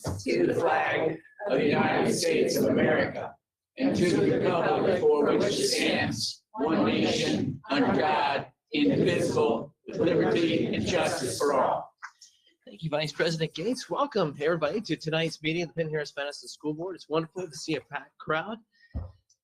to the flag of the United States of America and to the republic for which it stands, one nation, under God, indivisible, with liberty and justice for all. Thank you, Vice President Gates. Welcome, everybody, to tonight's meeting of the Penn-Harris-Madison School Board. It's wonderful to see a packed crowd.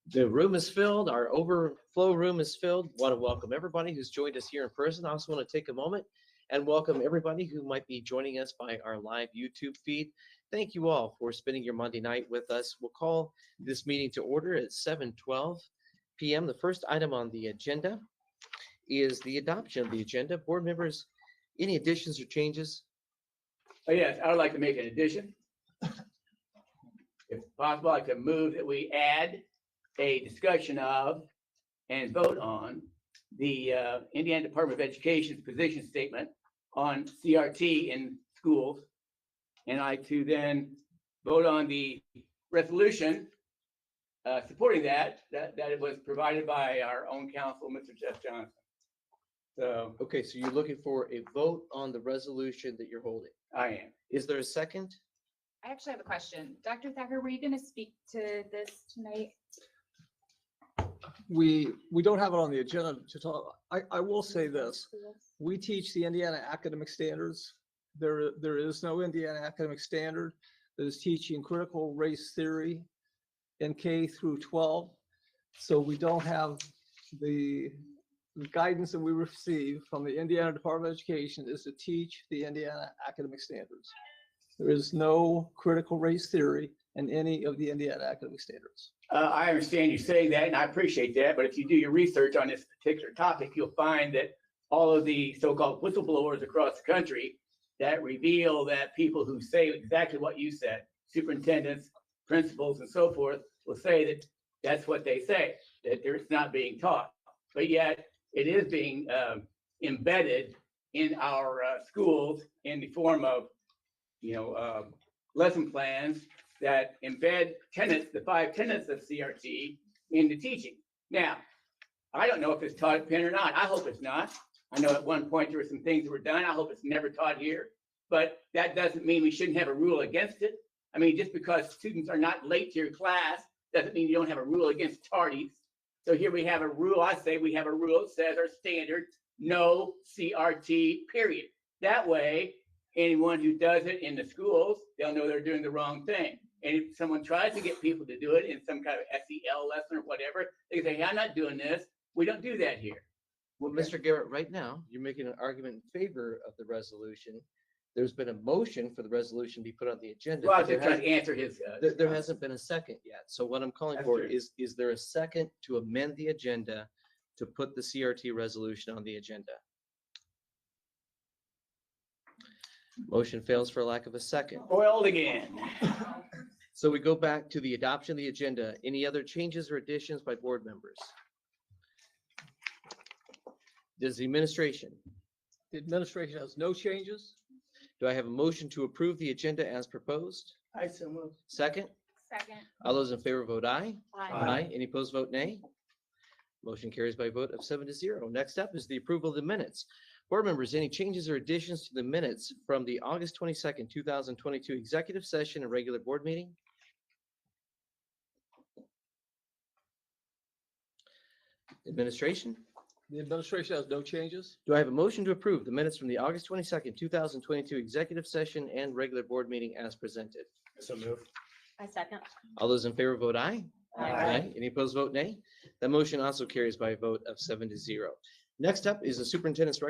The room is filled. Our overflow room is filled. Want to welcome everybody who's joined us here in person. I also want to take a moment and welcome everybody who might be joining us by our live YouTube feed. Thank you all for spending your Monday night with us. We'll call this meeting to order at 7:12 p.m. The first item on the agenda is the adoption of the agenda. Board members, any additions or changes? Oh, yes, I would like to make an addition. If possible, I'd like to move that we add a discussion of and vote on the Indiana Department of Education's position statement on CRT in schools. And I to then vote on the resolution supporting that it was provided by our own counsel, Mr. Jeff Johnson. So, Okay, so you're looking for a vote on the resolution that you're holding. I am. Is there a second? I actually have a question. Dr. Thacker, were you going to speak to this tonight? We don't have it on the agenda to talk. I will say this. We teach the Indiana academic standards. There is no Indiana academic standard that is teaching critical race theory in K through 12. So we don't have the guidance that we receive from the Indiana Department of Education is to teach the Indiana academic standards. There is no critical race theory in any of the Indiana academic standards. I understand you saying that, and I appreciate that. But if you do your research on this particular topic, you'll find that all of the so-called whistleblowers across the country that reveal that people who say exactly what you said, superintendents, principals, and so forth, will say that that's what they say, that it's not being taught. But yet it is being embedded in our schools in the form of, lesson plans that embed tenets, the 5 tenets of CRT into teaching. Now, I don't know if it's taught at Penn or not. I hope it's not. I know at one point there were some things that were done. I hope it's never taught here. But that doesn't mean we shouldn't have a rule against it. I mean, just because students are not late to your class doesn't mean you don't have a rule against tardies. So here we have a rule. I say we have a rule that says our standards, no CRT, period. That way, anyone who does it in the schools, they'll know they're doing the wrong thing. And if someone tries to get people to do it in some kind of SEL lesson or whatever, they say, hey, I'm not doing this. We don't do that here. Well, Mr. Garrett, right now, you're making an argument in favor of the resolution. There's been a motion for the resolution to be put on the agenda. Well, I was just trying to answer his. There hasn't been a second yet. So what I'm calling for is there a second to amend the agenda to put the CRT resolution on the agenda? Motion fails for lack of a second. Foiled again. So we go back to the adoption of the agenda. Any other changes or additions by board members? Does the administration? The administration has no changes. Do I have a motion to approve the agenda as proposed? I so move. Second? Second. All those in favor vote aye. Aye. Any opposed vote nay. Motion carries by a vote of 7-0. Next up is the approval of the minutes. Board members, any changes or additions to the minutes from the August 22nd, 2022 executive session and regular board meeting? Administration? The administration has no changes. Do I have a motion to approve the minutes from the August 22nd, 2022 executive session and regular board meeting as presented? So move. I second. All those in favor vote aye. Aye. Any opposed vote nay. That motion also carries by a vote of 7-0. Next up is the superintendent's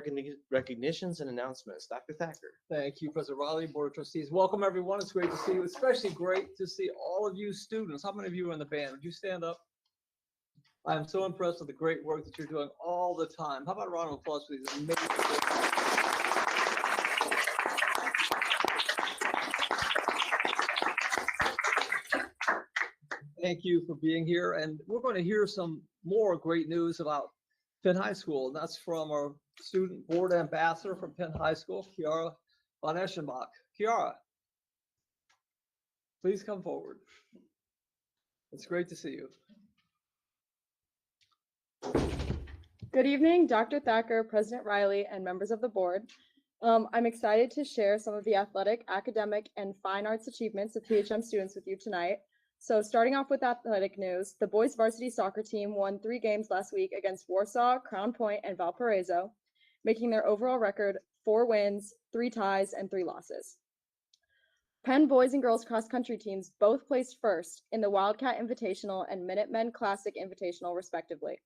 recognitions and announcements. Dr. Thacker. Thank you, President Riley, Board of Trustees. Welcome, everyone. It's great to see you, especially great to see all of you students. How many of you are in the band? Would you stand up? I am so impressed with the great work that you're doing all the time. How about a round of applause for these amazing Thank you for being here. And we're going to hear some more great news about Penn High School. And that's from our student board ambassador from Penn High School, Kiara von Eschenbach. Kiara, please come forward. It's great to see you. Good evening, Dr. Thacker, President Riley, and members of the board. I'm excited to share some of the athletic, academic, and fine arts achievements of PHM students with you tonight. So starting off with athletic news, the boys varsity soccer team won 3 games last week against Warsaw, Crown Point, and Valparaiso, making their overall record 4 wins, 3 ties, and 3 losses. Penn boys and girls cross country teams both placed first in the Wildcat Invitational and Minutemen Classic Invitational, respectively.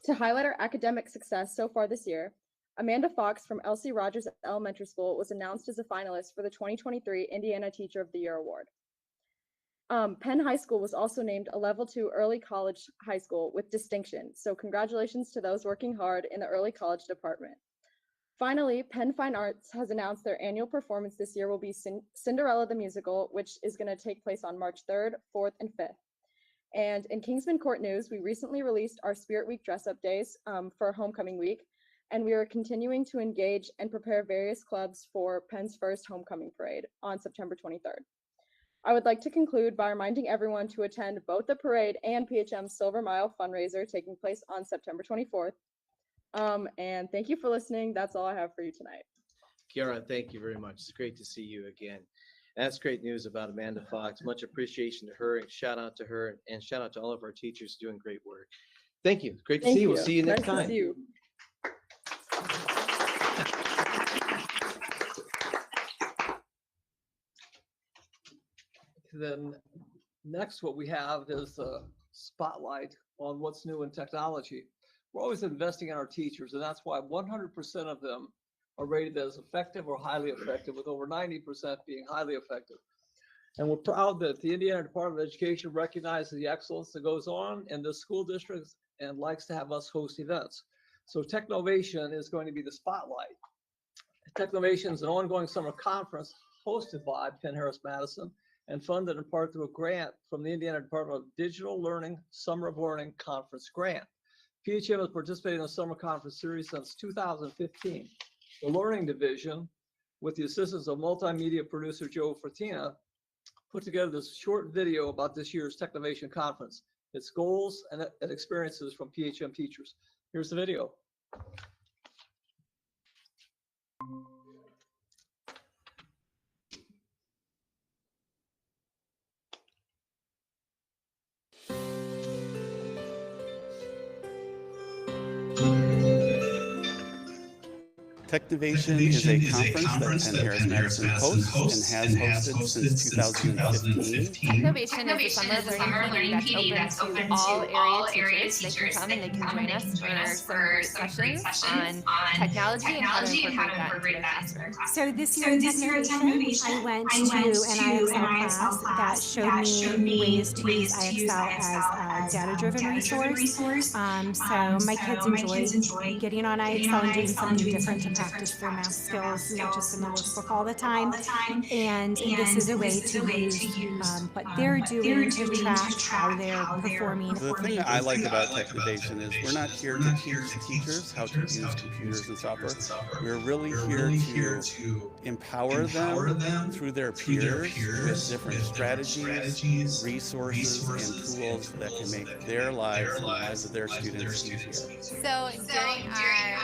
To highlight our academic success so far this year, Amanda Fox from Elsie Rogers Elementary School was announced as a finalist for the 2023 Indiana Teacher of the Year Award. Penn High School was also named a Level 2 early college high school with distinction, so congratulations to those working hard in the early college department. Finally, Penn Fine Arts has announced their annual performance this year will be Cinderella the Musical, which is going to take place on March 3rd, 4th, and 5th. And in Kingsman Court news, we recently released our Spirit Week dress-up days for Homecoming Week, and we are continuing to engage and prepare various clubs for Penn's first homecoming parade on September 23rd. I would like to conclude by reminding everyone to attend both the parade and PHM's Silver Mile fundraiser taking place on September 24th. And thank you for listening. That's all I have for you tonight. Kiara, thank you very much. It's great to see you again. That's great news about Amanda Fox. Much appreciation to her, and shout out to her, and shout out to all of our teachers doing great work. Thank you. Great to see you. We'll see you next time. Nice to see you. Then next, what we have is a spotlight on what's new in technology. We're always investing in our teachers, and that's why 100% of them are rated as effective or highly effective, with over 90% being highly effective. And we're proud that the Indiana Department of Education recognizes the excellence that goes on in the school districts and likes to have us host events. So Technovation is going to be the spotlight. Technovation is an ongoing summer conference hosted by Penn-Harris-Madison and funded in part through a grant from the Indiana Department of Digital Learning Summer of Learning Conference Grant. PHM has participated in the summer conference series since 2015. The Learning Division, with the assistance of multimedia producer Joe Fratina, put together this short video about this year's Technovation Conference, its goals and experiences from PHM teachers. Here's the video. Technovation is a conference that Penn-Harris-Madison hosts and has hosted since 2015. Technovation is a summer learning community that's open to all area teachers. They can come and they can join us for some sessions on technology and how to incorporate that into their classroom. So this year in Technovation, I went to an IXL class that showed me ways to use IXL as a data-driven resource. So my kids enjoyed getting on IXL and doing something different to practice their math skills, not just in the workbook all the time. And this is a way to use what they're doing to track how they're performing. The thing that I like about Technovation is we're not here to teach teachers how to use computers and software. We're really here to empower them through their peers with different strategies, resources, and tools that can make their lives and the lives of their students easier. So during our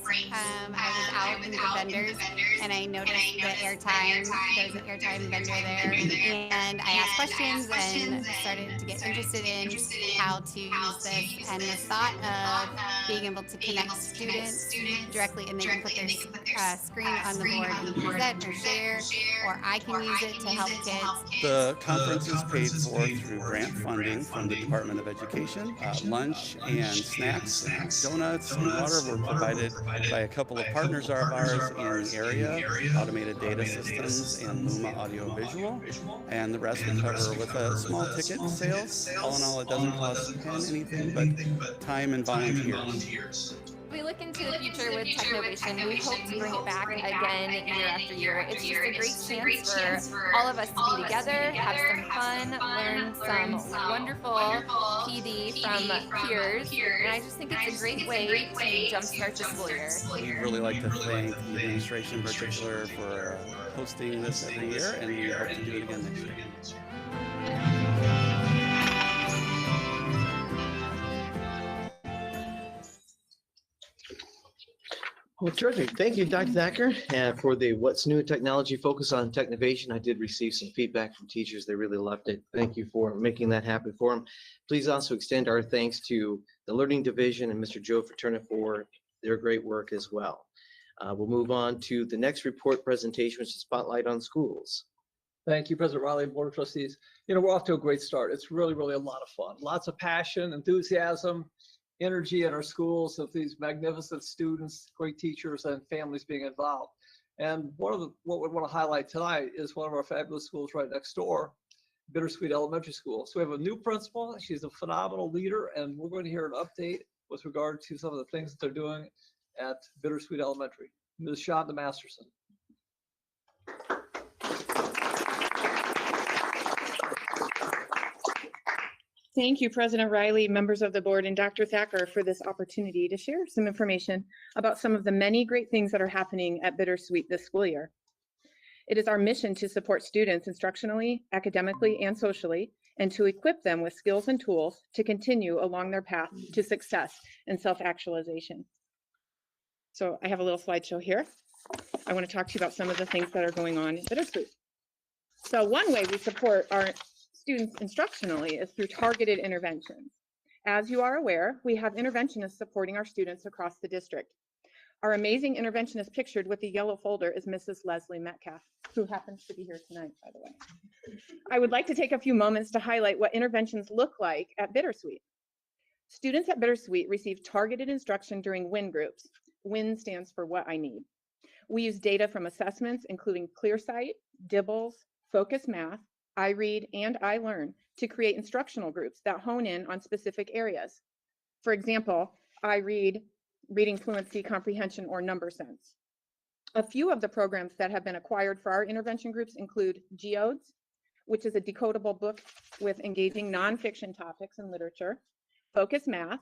breaks, I was out with the vendors and I noticed the airtime. There's an airtime vendor there, and I asked questions and started to get interested in how to use this, and the thought of being able to connect students directly, and they can put their screen on the board and use it or share, or I can use it to help kids. The conference is paid for through grant funding from the Department of Education. Lunch and snacks, donuts, and water were provided by a couple of partners of ours in the area, Automated Data Systems and Luma Audio Visual, and the rest we cover with a small ticket sales. All in all, it doesn't cost Penn anything but time and volunteers. We look into the future with Technovation. We hope to bring it back again year after year. It's just a great chance for all of us to be together, have some fun, learn some wonderful PD from peers, and I just think it's a great way to jumpstart the school year. We'd really like to thank the administration in particular for hosting this every year, and we hope to do it again next year. Well, terrific. Thank you, Dr. Thacker. And for the What's New in Technology focus on technovation, I did receive some feedback from teachers. They really loved it. Thank you for making that happen for them. Please also extend our thanks to the Learning Division and Mr. Joe Fraterna for their great work as well. We'll move on to the next report presentation, which is Spotlight on Schools. Thank you, President Riley, Board of Trustees. We're off to a great start. It's really, really a lot of fun. Lots of passion, enthusiasm, energy at our schools of these magnificent students, great teachers, and families being involved. And what we want to highlight tonight is one of our fabulous schools right next door, Bittersweet Elementary School. So we have a new principal. She's a phenomenal leader, and we're going to hear an update with regard to some of the things that they're doing at Bittersweet Elementary. Ms. Shonda Masterson. Thank you, President Riley, members of the board, and Dr. Thacker for this opportunity to share some information about some of the many great things that are happening at Bittersweet this school year. It is our mission to support students instructionally, academically, and socially, and to equip them with skills and tools to continue along their path to success and self-actualization. So I have a little slideshow here. I want to talk to you about some of the things that are going on at Bittersweet. So one way we support our students instructionally is through targeted interventions. As you are aware, we have interventionists supporting our students across the district. Our amazing interventionist pictured with the yellow folder is Mrs. Leslie Metcalf, who happens to be here tonight, by the way. I would like to take a few moments to highlight what interventions look like at Bittersweet. Students at Bittersweet receive targeted instruction during WIN groups. WIN stands for What I Need. We use data from assessments, including ClearSight, DIBELS, Focus Math, iRead, and iLearn to create instructional groups that hone in on specific areas. For example, iRead, reading fluency, comprehension, or number sense. A few of the programs that have been acquired for our intervention groups include Geodes, which is a decodable book with engaging nonfiction topics and literature, Focus Math,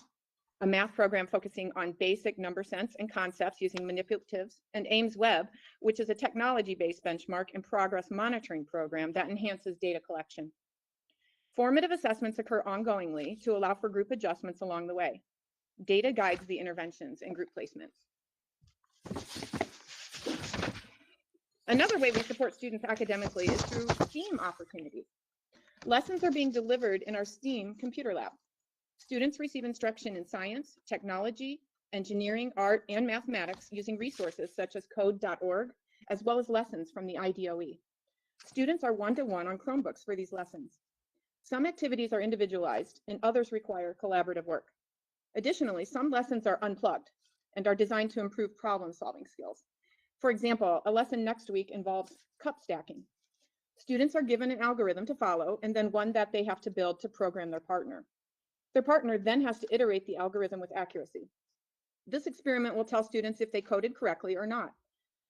a math program focusing on basic number sense and concepts using manipulatives, and Ames Web, which is a technology-based benchmark and progress monitoring program that enhances data collection. Formative assessments occur ongoingly to allow for group adjustments along the way. Data guides the interventions and group placements. Another way we support students academically is through STEAM opportunities. Lessons are being delivered in our STEAM computer lab. Students receive instruction in science, technology, engineering, art, and mathematics using resources such as code.org, as well as lessons from the IDOE. Students are one-to-one on Chromebooks for these lessons. Some activities are individualized and others require collaborative work. Additionally, some lessons are unplugged and are designed to improve problem-solving skills. For example, a lesson next week involves cup stacking. Students are given an algorithm to follow and then one that they have to build to program their partner. Their partner then has to iterate the algorithm with accuracy. This experiment will tell students if they coded correctly or not.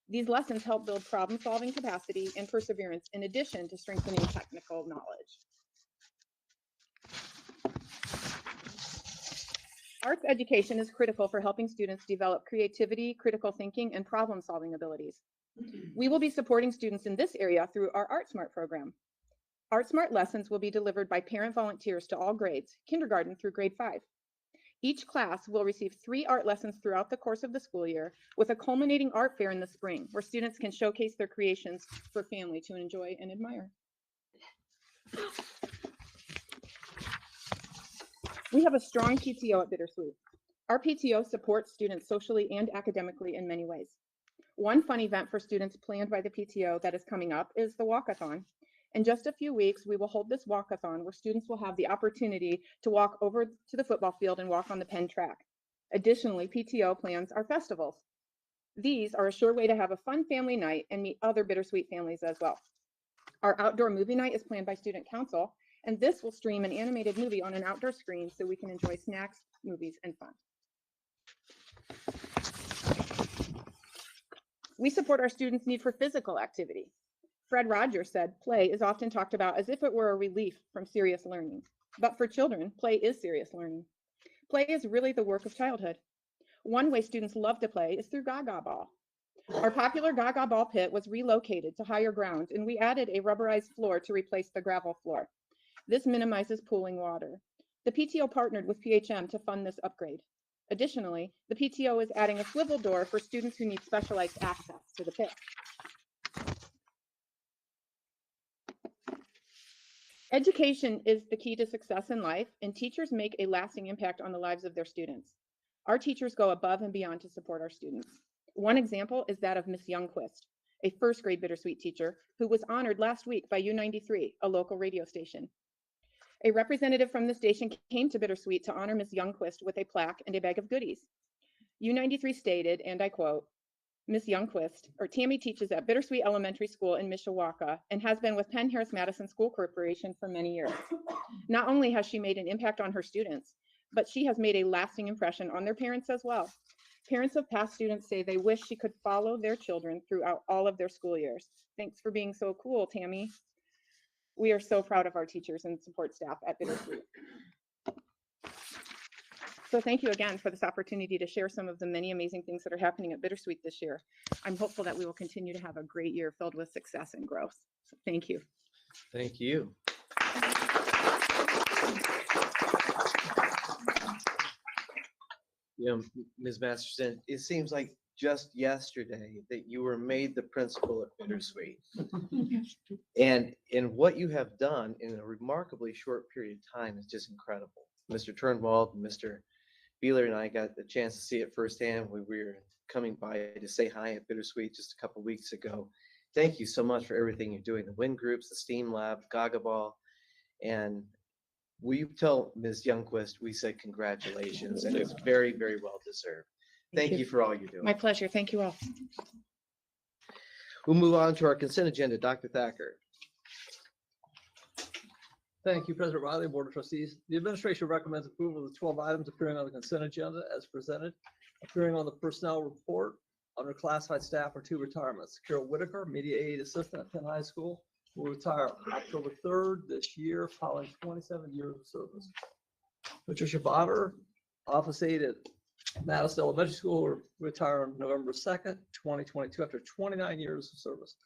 These lessons help build problem-solving capacity and perseverance in addition to strengthening technical knowledge. Arts education is critical for helping students develop creativity, critical thinking, and problem-solving abilities. We will be supporting students in this area through our ArtSmart program. ArtSmart lessons will be delivered by parent volunteers to all grades, kindergarten through grade 5. Each class will receive 3 art lessons throughout the course of the school year, with a culminating art fair in the spring, where students can showcase their creations for family to enjoy and admire. We have a strong PTO at Bittersweet. Our PTO supports students socially and academically in many ways. One fun event for students planned by the PTO that is coming up is the walkathon. In just a few weeks, we will hold this walkathon where students will have the opportunity to walk over to the football field and walk on the Penn track. Additionally, PTO plans our festivals. These are a sure way to have a fun family night and meet other Bittersweet families as well. Our outdoor movie night is planned by Student Council, and this will stream an animated movie on an outdoor screen so we can enjoy snacks, movies, and fun. We support our students' need for physical activity. Fred Rogers said, play is often talked about as if it were a relief from serious learning. But for children, play is serious learning. Play is really the work of childhood. One way students love to play is through Gaga Ball. Our popular Gaga Ball pit was relocated to higher ground, and we added a rubberized floor to replace the gravel floor. This minimizes pooling water. The PTO partnered with PHM to fund this upgrade. Additionally, the PTO is adding a swivel door for students who need specialized access to the pit. Education is the key to success in life, and teachers make a lasting impact on the lives of their students. Our teachers go above and beyond to support our students. One example is that of Miss Youngquist, a first grade Bittersweet teacher who was honored last week by U93, a local radio station. A representative from the station came to Bittersweet to honor Miss Youngquist with a plaque and a bag of goodies. U93 stated, and I quote, Miss Youngquist, or Tammy, teaches at Bittersweet Elementary School in Mishawaka and has been with Penn-Harris-Madison School Corporation for many years. Not only has she made an impact on her students, but she has made a lasting impression on their parents as well. Parents of past students say they wish she could follow their children throughout all of their school years. Thanks for being so cool, Tammy. We are so proud of our teachers and support staff at Bittersweet. So thank you again for this opportunity to share some of the many amazing things that are happening at Bittersweet this year. I'm hopeful that we will continue to have a great year filled with success and growth. So thank you. Thank you. Ms. Masterson, it seems like just yesterday that you were made the principal at Bittersweet. And what you have done in a remarkably short period of time is just incredible. Mr. Turnwald and Mr. Beeler and I got the chance to see it firsthand when we were coming by to say hi at Bittersweet just a couple weeks ago. Thank you so much for everything you're doing, the WIN groups, the STEAM Lab, Gaga Ball, and will you tell Ms. Youngquist we said congratulations, and it's very, very well deserved. Thank you for all you're doing. My pleasure. Thank you all. We'll move on to our consent agenda. Dr. Thacker. Thank you, President Riley, Board of Trustees. The administration recommends approval of the 12 items appearing on the consent agenda as presented. Appearing on the personnel report under classified staff are 2 retirements. Carol Whitaker, Media Aid Assistant at Penn High School, will retire October 3rd this year following 27 years of service. Patricia Botter, Office Aide at Madison Elementary School, will retire on November 2nd, 2022 after 29 years of service.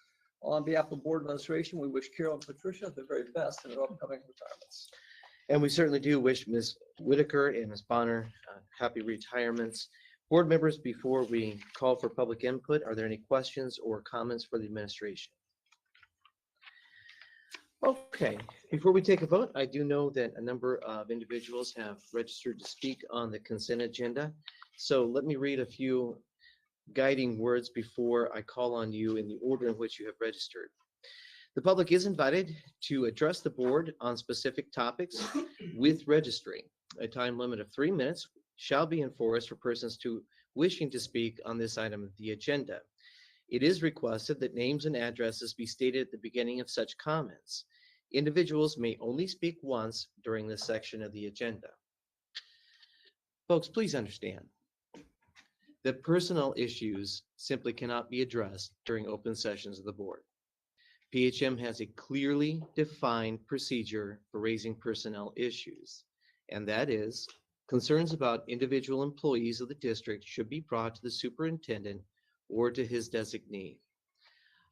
On behalf of the board administration, we wish Carol and Patricia the very best in their upcoming retirements. And we certainly do wish Ms. Whitaker and Ms. Bonner happy retirements. Board members, before we call for public input, are there any questions or comments for the administration? Okay, before we take a vote, I do know that a number of individuals have registered to speak on the consent agenda. So let me read a few guiding words before I call on you in the order in which you have registered. The public is invited to address the board on specific topics with registering. A time limit of 3 minutes shall be enforced for persons wishing to speak on this item of the agenda. It is requested that names and addresses be stated at the beginning of such comments. Individuals may only speak once during this section of the agenda. Folks, please understand that personnel issues simply cannot be addressed during open sessions of the board. PHM has a clearly defined procedure for raising personnel issues, and that is concerns about individual employees of the district should be brought to the superintendent or to his designee.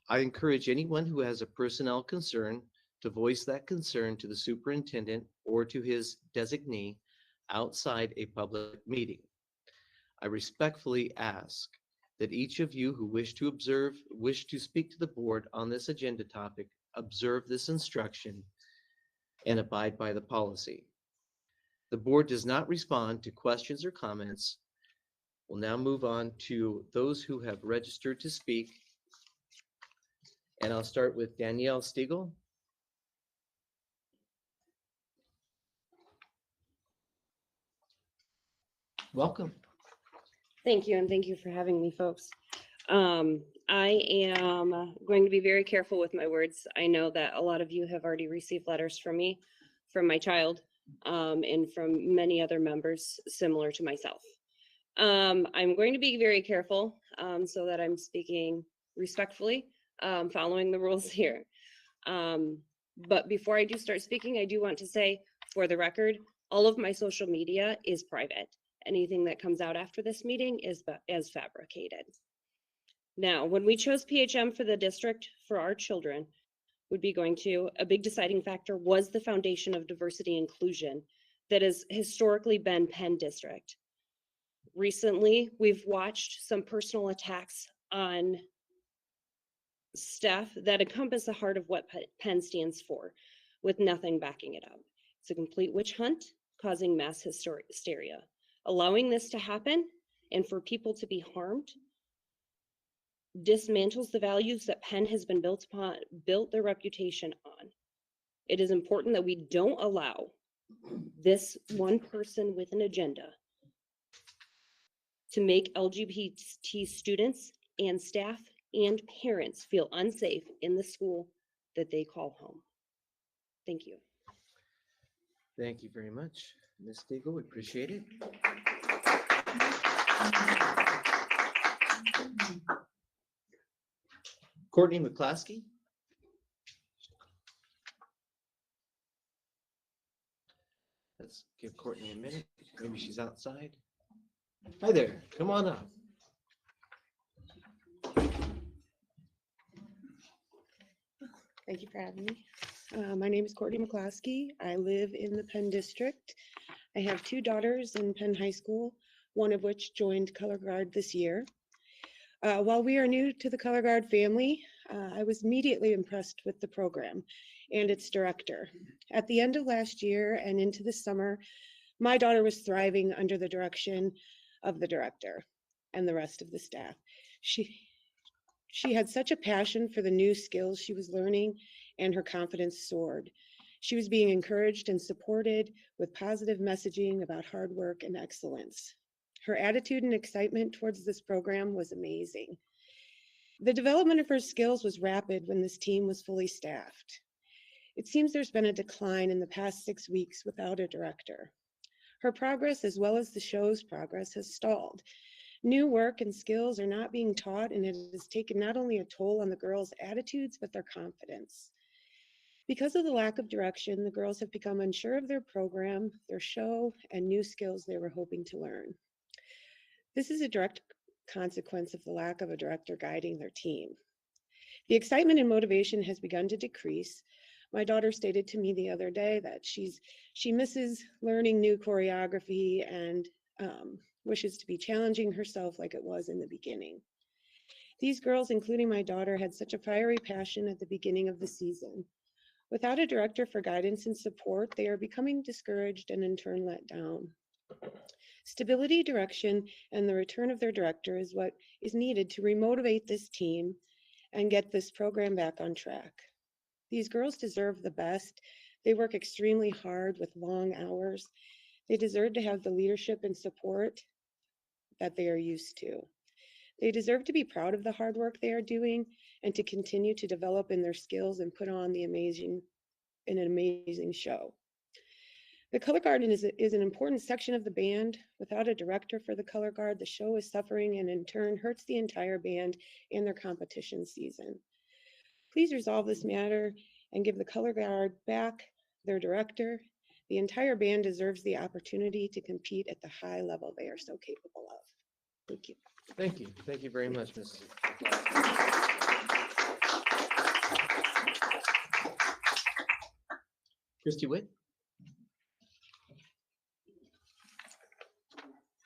I encourage anyone who has a personnel concern to voice that concern to the superintendent or to his designee outside a public meeting. I respectfully ask that each of you who wish to speak to the board on this agenda topic, observe this instruction and abide by the policy. The board does not respond to questions or comments. We'll now move on to those who have registered to speak. And I'll start with Danielle Stiegel. Welcome. Thank you, and thank you for having me, folks. I am going to be very careful with my words. I know that a lot of you have already received letters from me, from my child, and from many other members similar to myself. I'm going to be very careful so that I'm speaking respectfully, following the rules here. But before I do start speaking, I do want to say, for the record, all of my social media is private. Anything that comes out after this meeting is fabricated. Now, when we chose PHM for the district for our children, a big deciding factor was the foundation of diversity inclusion that has historically been Penn District. Recently, we've watched some personal attacks on staff that encompass the heart of what Penn stands for, with nothing backing it up. It's a complete witch hunt causing mass hysteria. Allowing this to happen and for people to be harmed dismantles the values that Penn has been built their reputation on. It is important that we don't allow this one person with an agenda to make LGBT students and staff and parents feel unsafe in the school that they call home. Thank you. Thank you very much, Ms. Deagle. We appreciate it. Courtney McClaskey. Let's give Courtney a minute. Maybe she's outside. Hi there. Come on up. Thank you for having me. My name is Courtney McClaskey. I live in the Penn District. I have two daughters in Penn High School, one of which joined Color Guard this year. While we are new to the Color Guard family, I was immediately impressed with the program and its director. At the end of last year and into the summer, my daughter was thriving under the direction of the director and the rest of the staff. She had such a passion for the new skills she was learning, and her confidence soared. She was being encouraged and supported with positive messaging about hard work and excellence. Her attitude and excitement towards this program was amazing. The development of her skills was rapid when this team was fully staffed. It seems there's been a decline in the past 6 weeks without a director. Her progress, as well as the show's progress, has stalled. New work and skills are not being taught, and it has taken not only a toll on the girls' attitudes, but their confidence. Because of the lack of direction, the girls have become unsure of their program, their show, and new skills they were hoping to learn. This is a direct consequence of the lack of a director guiding their team. The excitement and motivation has begun to decrease. My daughter stated to me the other day that she misses learning new choreography and wishes to be challenging herself like it was in the beginning. These girls, including my daughter, had such a fiery passion at the beginning of the season. Without a director for guidance and support, they are becoming discouraged and in turn let down. Stability, direction, and the return of their director is what is needed to remotivate this team and get this program back on track. These girls deserve the best. They work extremely hard with long hours. They deserve to have the leadership and support that they are used to. They deserve to be proud of the hard work they are doing and to continue to develop in their skills and put on an amazing show. The Color Guard is an important section of the band. Without a director for the Color Guard, the show is suffering and in turn hurts the entire band and their competition season. Please resolve this matter and give the Color Guard back their director. The entire band deserves the opportunity to compete at the high level they are so capable of. Thank you. Thank you. Thank you very much, Mrs. Christy Witt.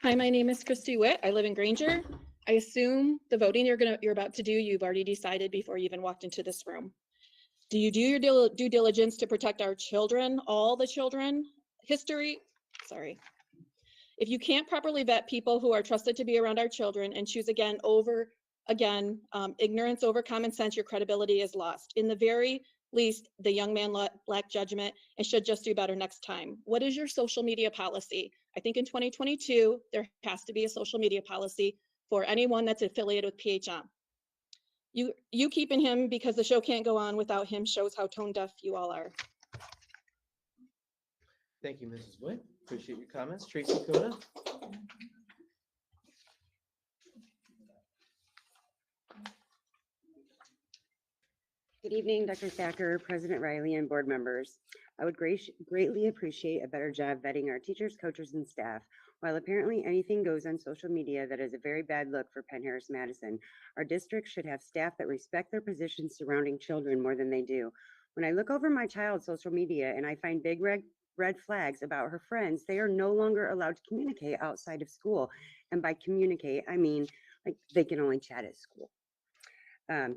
Hi, my name is Christy Witt. I live in Granger. I assume the voting you're about to do, you've already decided before you even walked into this room. Do you do your due diligence to protect our children, all the children? If you can't properly vet people who are trusted to be around our children and choose ignorance over common sense, your credibility is lost. In the very least, the young man lacked judgment and should just do better next time. What is your social media policy? I think in 2022, there has to be a social media policy for anyone that's affiliated with PHM. You keeping him because the show can't go on without him shows how tone deaf you all are. Thank you, Mrs. Witt. Appreciate your comments. Tracy Coda. Good evening, Dr. Thacker, President Riley, and board members. I would greatly appreciate a better job vetting our teachers, coaches, and staff. While apparently anything goes on social media, that is a very bad look for Penn-Harris-Madison. Our district should have staff that respect their positions surrounding children more than they do. When I look over my child's social media and I find big red red flags about her friends, they are no longer allowed to communicate outside of school. And by communicate, I mean like they can only chat at school.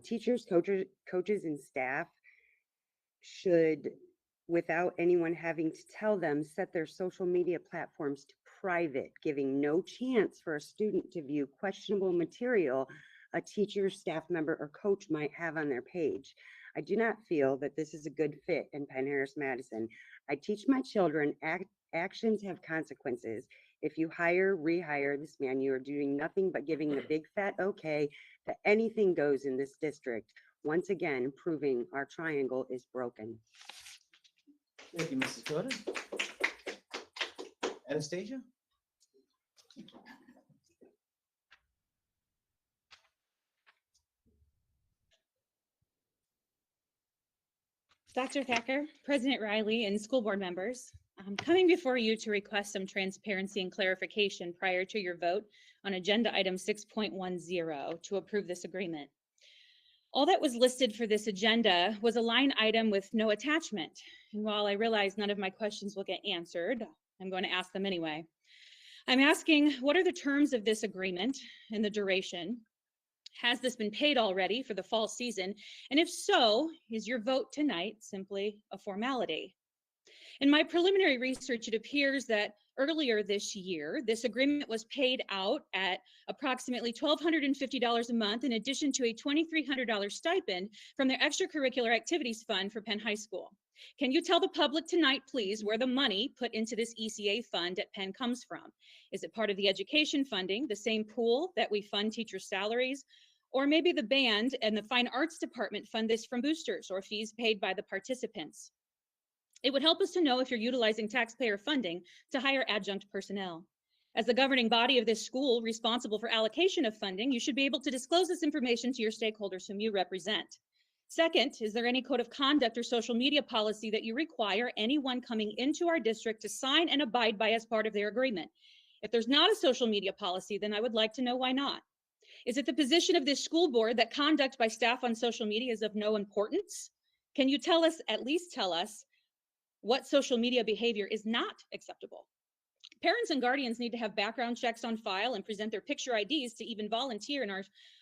Teachers, coaches, and staff should, without anyone having to tell them, set their social media platforms to private, giving no chance for a student to view questionable material a teacher, staff member, or coach might have on their page. I do not feel that this is a good fit in Penn-Harris-Madison. I teach my children actions have consequences. If you hire, rehire this man, you are doing nothing but giving the big fat okay that anything goes in this district. Once again, proving our triangle is broken. Thank you, Mrs. Coda. Anastasia? Dr. Thacker, President Riley, and school board members, I'm coming before you to request some transparency and clarification prior to your vote on agenda item 6.10 to approve this agreement. All that was listed for this agenda was a line item with no attachment. And while I realize none of my questions will get answered, I'm going to ask them anyway. I'm asking, what are the terms of this agreement and the duration? Has this been paid already for the fall season? And if so, is your vote tonight simply a formality? In my preliminary research, it appears that earlier this year, this agreement was paid out at approximately $1,250 a month, in addition to a $2,300 stipend from their extracurricular activities fund for Penn High School. Can you tell the public tonight, please, where the money put into this ECA fund at Penn comes from? Is it part of the education funding, the same pool that we fund teachers' salaries? Or maybe the band and the fine arts department fund this from boosters or fees paid by the participants? It would help us to know if you're utilizing taxpayer funding to hire adjunct personnel. As the governing body of this school responsible for allocation of funding, you should be able to disclose this information to your stakeholders whom you represent. Second, is there any code of conduct or social media policy that you require anyone coming into our district to sign and abide by as part of their agreement? If there's not a social media policy, then I would like to know why not. Is it the position of this school board that conduct by staff on social media is of no importance? Can you tell us, at least tell us, what social media behavior is not acceptable? Parents and guardians need to have background checks on file and present their picture IDs to even volunteer in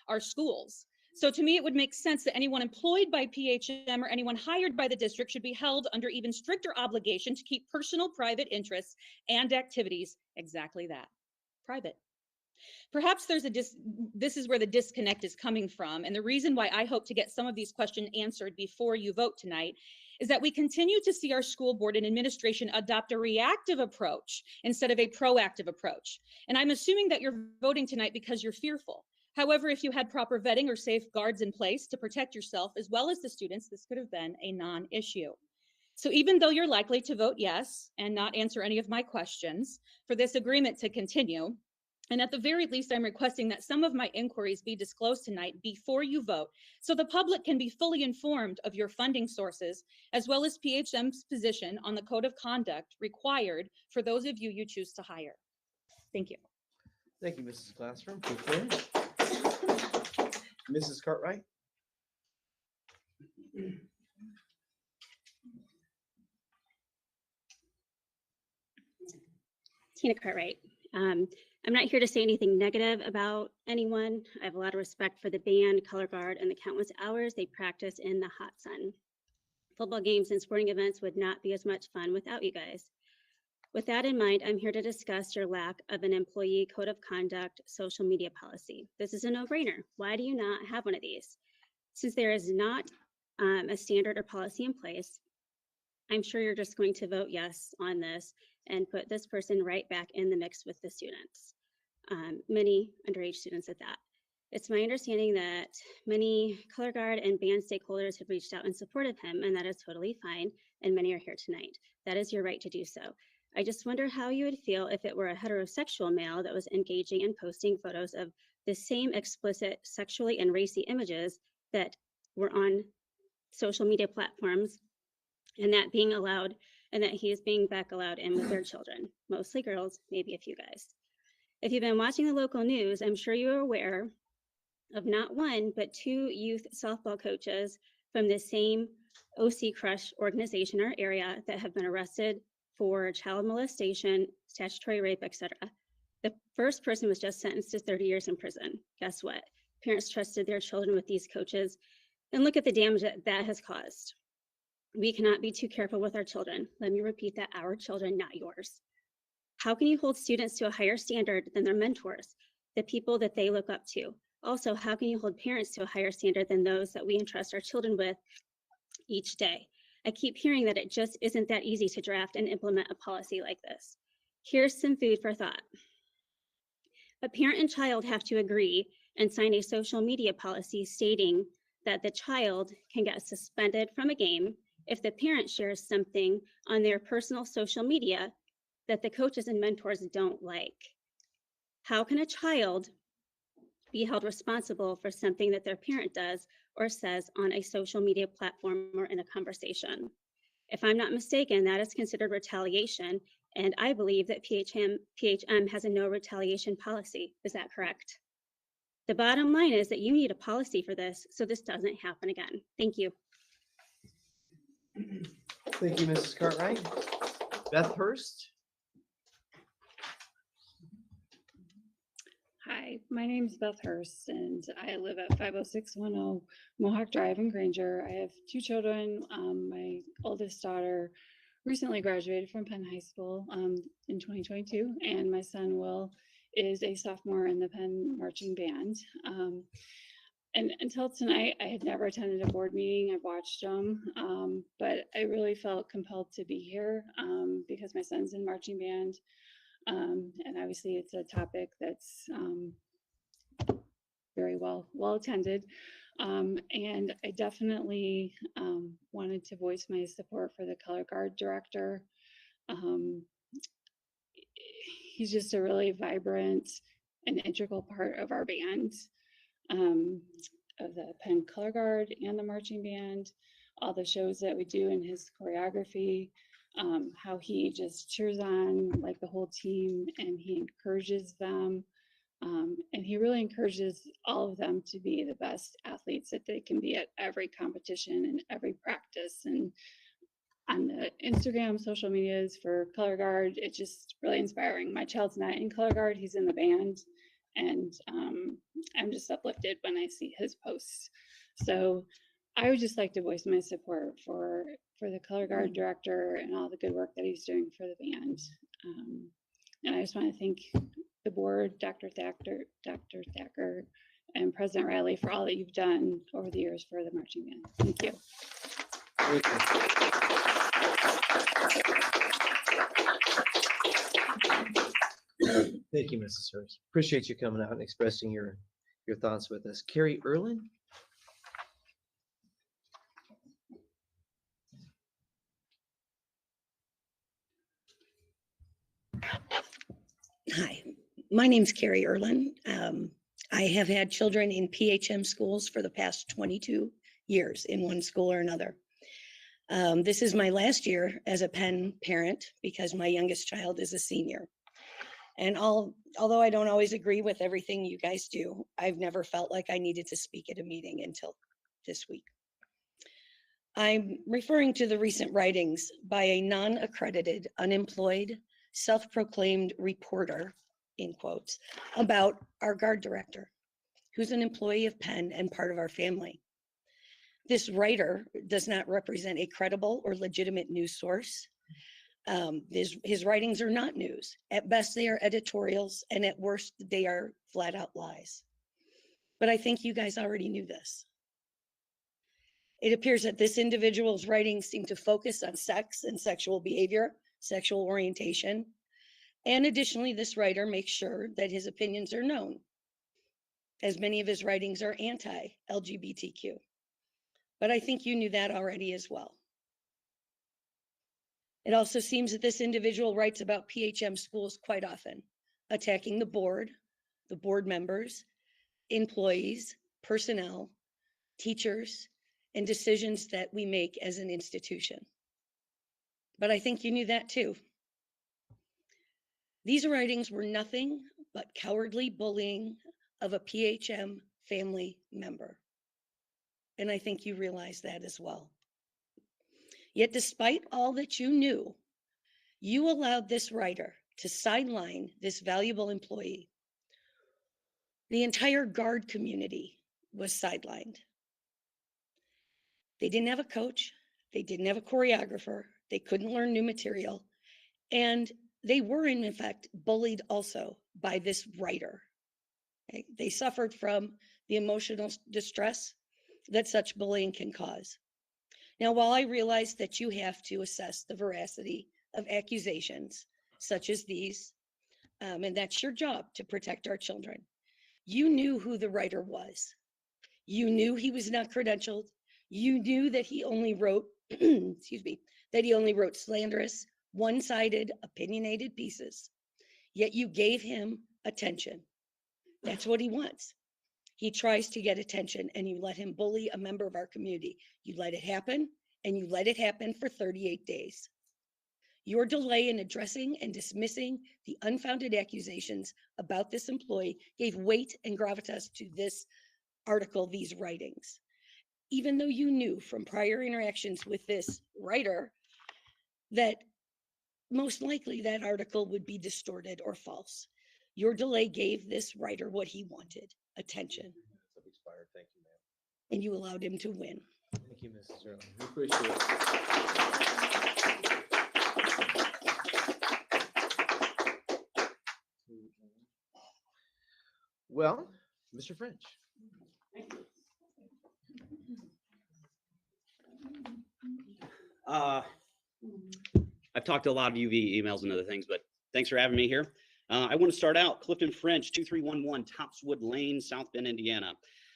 our schools. So to me, it would make sense that anyone employed by PHM or anyone hired by the district should be held under even stricter obligation to keep personal private interests and activities exactly that, private. Perhaps this is where the disconnect is coming from. And the reason why I hope to get some of these questions answered before you vote tonight is that we continue to see our school board and administration adopt a reactive approach instead of a proactive approach. And I'm assuming that you're voting tonight because you're fearful. However, if you had proper vetting or safeguards in place to protect yourself as well as the students, this could have been a non-issue. So even though you're likely to vote yes and not answer any of my questions for this agreement to continue, and at the very least, I'm requesting that some of my inquiries be disclosed tonight before you vote, so the public can be fully informed of your funding sources, as well as PHM's position on the code of conduct required for those of you choose to hire. Thank you. Thank you, Mrs. Glassman. Mrs. Cartwright? Tina Cartwright. I'm not here to say anything negative about anyone. I have a lot of respect for the band, color guard, and the countless hours they practice in the hot sun. Football games and sporting events would not be as much fun without you guys. With that in mind, I'm here to discuss your lack of an employee code of conduct social media policy. This is a no-brainer. Why do you not have one of these? Since there is not a standard or policy in place, I'm sure you're just going to vote yes on this and put this person right back in the mix with the students, many underage students at that. It's my understanding that many color guard and band stakeholders have reached out in support of him, and that is totally fine, and many are here tonight. That is your right to do so. I just wonder how you would feel if it were a heterosexual male that was engaging and posting photos of the same explicit sexually and racy images that were on social media platforms, and that being allowed, and that he is being back allowed in with their children, mostly girls, maybe a few guys. If you've been watching the local news, I'm sure you are aware of not one, but two youth softball coaches from the same OC Crush organization or area that have been arrested for child molestation, statutory rape, etc. The first person was just sentenced to 30 years in prison. Guess what? Parents trusted their children with these coaches, and look at the damage that has caused. We cannot be too careful with our children. Let me repeat that, our children, not yours. How can you hold students to a higher standard than their mentors, the people that they look up to? Also, how can you hold parents to a higher standard than those that we entrust our children with each day? I keep hearing that it just isn't that easy to draft and implement a policy like this. Here's some food for thought. A parent and child have to agree and sign a social media policy stating that the child can get suspended from a game if the parent shares something on their personal social media that the coaches and mentors don't like. How can a child be held responsible for something that their parent does or says on a social media platform or in a conversation? If I'm not mistaken, that is considered retaliation, and I believe that PHM has a no retaliation policy. Is that correct? The bottom line is that you need a policy for this so this doesn't happen again. Thank you. Thank you, Mrs. Cartwright. Beth Hurst. Hi, my name is Beth Hurst, and I live at 50610 Mohawk Drive in Granger. I have two children. My oldest daughter recently graduated from Penn High School in 2022, and my son Will is a sophomore in the Penn marching band. And until tonight, I had never attended a board meeting. I've watched them, but I really felt compelled to be here because my son's in marching band. And obviously it's a topic that's very well attended. And I definitely wanted to voice my support for the color guard director. He's just a really vibrant and integral part of our band, of the Penn Color Guard and the marching band, all the shows that we do in his choreography. How he just cheers on like the whole team and he encourages them. And he really encourages all of them to be the best athletes that they can be at every competition and every practice. And on the Instagram, social medias for Color Guard, it's just really inspiring. My child's not in Color Guard, he's in the band. And I'm just uplifted when I see his posts. So I would just like to voice my support for the Color Guard director and all the good work that he's doing for the band. And I just want to thank the board, Dr. Thacker, and President Riley for all that you've done over the years for the marching band. Thank you. Thank you, Mrs. Hurst. Appreciate you coming out and expressing your thoughts with us. Carrie Erlin. Hi, my name's Carrie Erlin. I have had children in PHM schools for the past 22 years in one school or another. This is my last year as a Penn parent because my youngest child is a senior. And although I don't always agree with everything you guys do, I've never felt like I needed to speak at a meeting until this week. I'm referring to the recent writings by a non-accredited, unemployed, self-proclaimed reporter, in quotes, about our guard director, who's an employee of Penn and part of our family. This writer does not represent a credible or legitimate news source. His writings are not news. At best, they are editorials, and at worst, they are flat out lies. But I think you guys already knew this. It appears that this individual's writings seem to focus on sex and sexual behavior, sexual orientation, and additionally, this writer makes sure that his opinions are known, as many of his writings are anti-LGBTQ. But I think you knew that already as well. It also seems that this individual writes about PHM schools quite often, attacking the board members, employees, personnel, teachers, and decisions that we make as an institution. But I think you knew that too. These writings were nothing but cowardly bullying of a PHM family member. And I think you realize that as well. Yet despite all that you knew, You allowed this writer to sideline this valuable employee. The entire guard community was sidelined. They didn't have a coach. They didn't have a choreographer. They couldn't learn new material. And they were, in effect, bullied also by this writer. Okay? They suffered from the emotional distress that such bullying can cause. Now, while I realize that you have to assess the veracity of accusations such as these, and that's your job to protect our children, you knew who the writer was. You knew he was not credentialed. You knew that he only wrote, excuse me, that he only wrote slanderous, one-sided, opinionated pieces. Yet you gave him attention. That's what he wants. He tries to get attention, and you let him bully a member of our community. You let it happen, and you let it happen for 38 days. Your delay in addressing and dismissing the unfounded accusations about this employee gave weight and gravitas to this article, these writings. Even though you knew from prior interactions with this writer that most likely that article would be distorted or false. Your delay gave this writer what he wanted, attention. Thank you, ma'am. And you allowed him to win. Thank you, Mrs. Early. We appreciate it. Well, Mr. French. I've talked to a lot of you via emails and other things, but thanks for having me here. I want to start out Clifton French, 2311 Topswood Lane, South Bend, Indiana.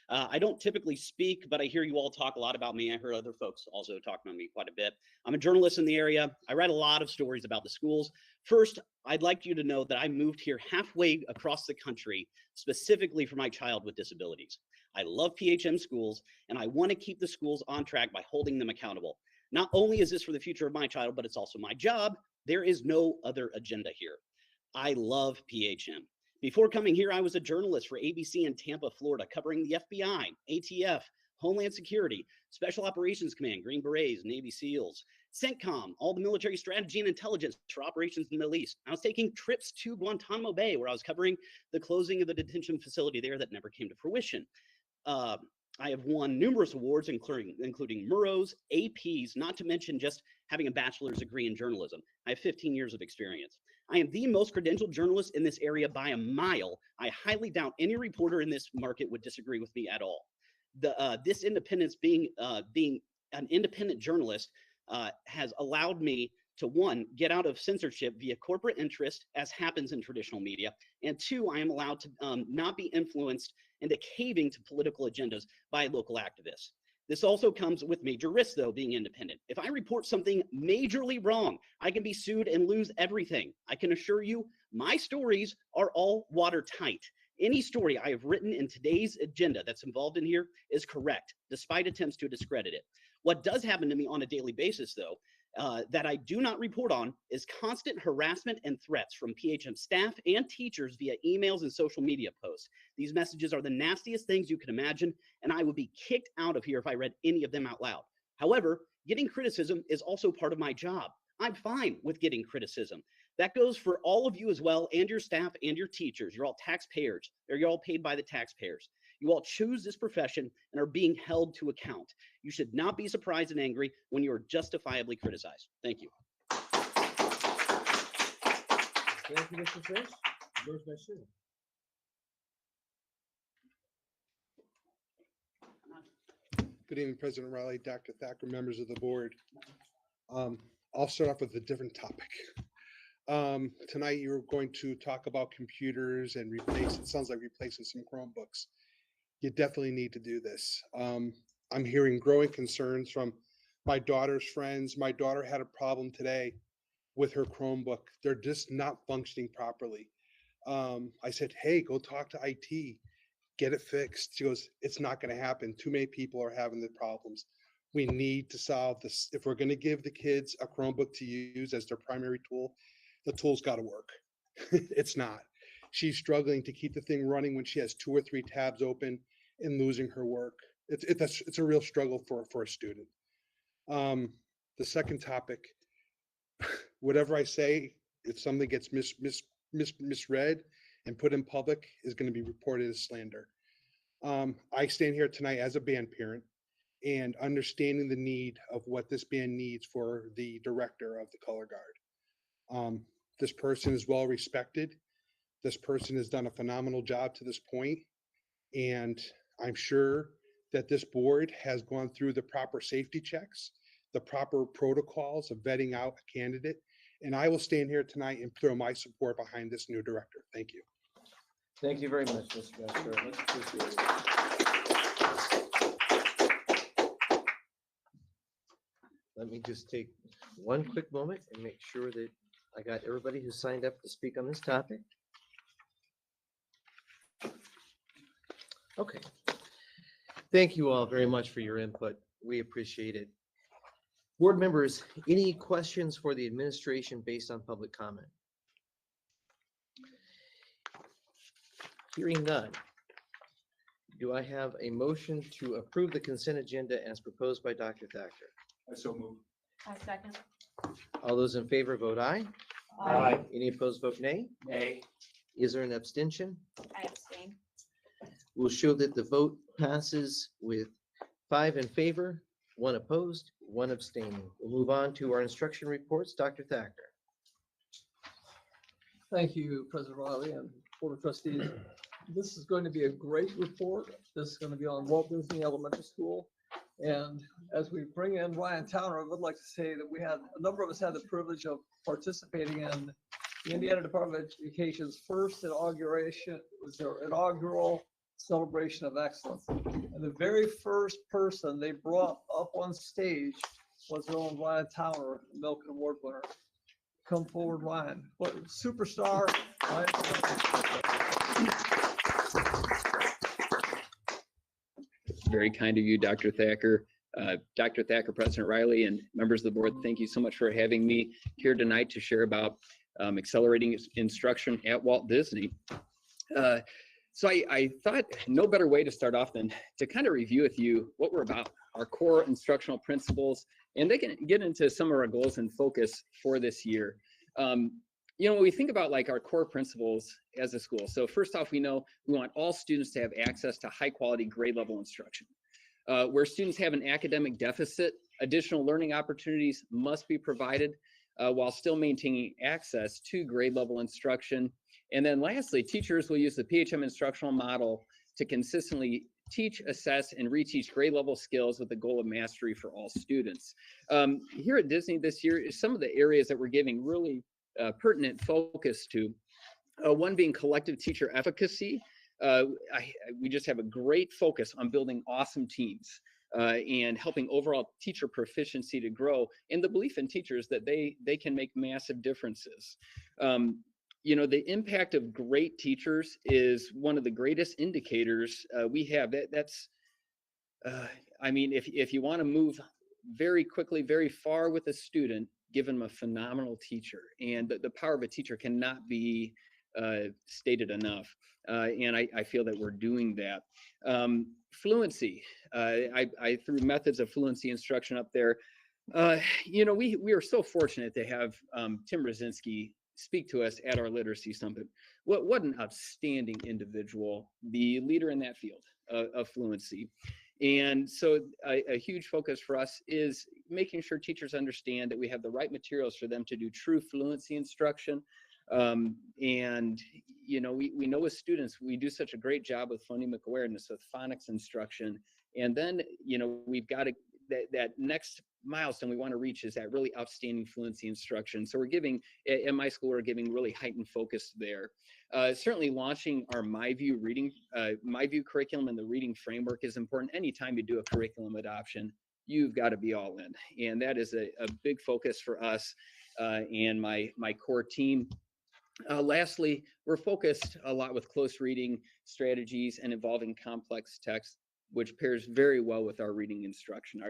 I don't typically speak, but I hear you all talk a lot about me. I heard other folks also talk about me quite a bit. I'm a journalist in the area. I write a lot of stories about the schools. First, I'd like you to know that I moved here halfway across the country specifically for my child with disabilities. I love PHM schools, and I want to keep the schools on track by holding them accountable. Not only is this for the future of my child, but it's also my job. There is no other agenda here. I love PHM. Before coming here, I was a journalist for ABC in Tampa, Florida, covering the FBI, ATF, Homeland Security, Special Operations Command, Green Berets, Navy SEALs, CENTCOM, all the military strategy and intelligence for operations in the Middle East. I was taking trips to Guantanamo Bay, where I was covering the closing of the detention facility there that never came to fruition. I have won numerous awards, including Meadows, APs, not to mention just having a bachelor's degree in journalism. I have 15 years of experience. I am the most credentialed journalist in this area by a mile. I highly doubt any reporter in this market would disagree with me at all. This independence, being an independent journalist, has allowed me to, one, get out of censorship via corporate interest, as happens in traditional media, and two, I am allowed to not be influenced into caving to political agendas by local activists. This also comes with major risks, though, being independent. If I report something majorly wrong, I can be sued and lose everything. I can assure you, my stories are all watertight. Any story I have written in today's agenda that's involved in here is correct, despite attempts to discredit it. What does happen to me on a daily basis, though, that I do not report on is constant harassment and threats from PHM staff and teachers via emails and social media posts. These messages are the nastiest things you can imagine, and I would be kicked out of here if I read any of them out loud. However, getting criticism is also part of my job. I'm fine with getting criticism. That goes for all of you as well, and your staff and your teachers. You're all taxpayers, or you're all paid by the taxpayers. You all choose this profession and are being held to account. You should not be surprised and angry when you are justifiably criticized. Thank you. Thank you, Mr. French. Yours by Sue. Good evening, President Riley, Dr. Thacker, members of the board. I'll start off with a different topic. Tonight, you're going to talk about computers and it sounds like replacing some Chromebooks. You definitely need to do this. I'm hearing growing concerns from my daughter's friends. My daughter had a problem today with her Chromebook. They're just not functioning properly. I said, hey, go talk to IT, get it fixed. She goes, it's not going to happen. Too many people are having the problems. We need to solve this. If we're going to give the kids a Chromebook to use as their primary tool, the tool's got to work. It's not. She's struggling to keep the thing running when she has 2 or 3 tabs open and losing her work. It's a real struggle for a student. The second topic, whatever I say, if something gets misread and put in public, is going to be reported as slander. I stand here tonight as a band parent and understanding the need of what this band needs for the director of the color guard. This person is well respected. This person has done a phenomenal job to this point, and I'm sure that this board has gone through the proper safety checks, the proper protocols of vetting out a candidate, and I will stand here tonight and throw my support behind this new director. Thank you. Thank you very much, Mr. Messer. Much appreciated. Let me just take one quick moment and make sure that I got everybody who signed up to speak on this topic. Okay. Thank you all very much for your input. We appreciate it. Board members, any questions for the administration based on public comment? Hearing none. Do I have a motion to approve the consent agenda as proposed by Dr. Thacker? I so move. I second. All those in favor vote aye. Aye. Any opposed vote nay. Nay. Is there an abstention? I abstain. We'll show that the vote passes with 5 in favor, 1 opposed, 1 abstaining. We'll move on to our instruction reports. Dr. Thacker. Thank you, President Riley and Board of Trustees. This is going to be a great report. This is going to be on Walt Disney Elementary School. And as we bring in Ryan Towner, I would like to say that a number of us had the privilege of participating in the Indiana Department of Education's first inauguration. It was their inaugural celebration of excellence. And the very first person they brought up on stage was their own Ryan Towner, the Milken Award winner. Come forward, Ryan. What superstar, Ryan. Very kind of you, Dr. Thacker. Dr. Thacker, President Riley, and members of the board, thank you so much for having me here tonight to share about accelerating instruction at Walt Disney. So I thought no better way to start off than to kind of review with you what we're about, our core instructional principles, and they can get into some of our goals and focus for this year. You know, when we think about like our core principles as a school, so first off, we know we want all students to have access to high quality grade level instruction. Where students have an academic deficit, additional learning opportunities must be provided while still maintaining access to grade level instruction. And then lastly, teachers will use the PHM instructional model to consistently teach, assess, and reteach grade level skills with the goal of mastery for all students. Here at Disney this year is some of the areas that we're giving really pertinent focus to. One being collective teacher efficacy. We just have a great focus on building awesome teams and helping overall teacher proficiency to grow, and the belief in teachers that they can make massive differences. You know, the impact of great teachers is one of the greatest indicators we have. I mean, if you want to move very quickly, very far with a student, give them a phenomenal teacher, and the power of a teacher cannot be stated enough. And I feel that we're doing that. Fluency, I threw methods of fluency instruction up there. You know, we are so fortunate to have Tim Brzezinski speak to us at our literacy summit. What an outstanding individual, the leader in that field of fluency. And so a huge focus for us is making sure teachers understand that we have the right materials for them to do true fluency instruction. And, you know, we know with students, we do such a great job with phonemic awareness, with phonics instruction. And then, you know, we've got to, that next milestone we want to reach is that really outstanding fluency instruction. So we're giving, at my school, we're giving really heightened focus there. Certainly launching our MyView reading, MyView curriculum and the reading framework is important. Anytime you do a curriculum adoption, you've got to be all in. And that is a big focus for us and my core team. Lastly, we're focused a lot with close reading strategies and involving complex text, which pairs very well with our reading instruction,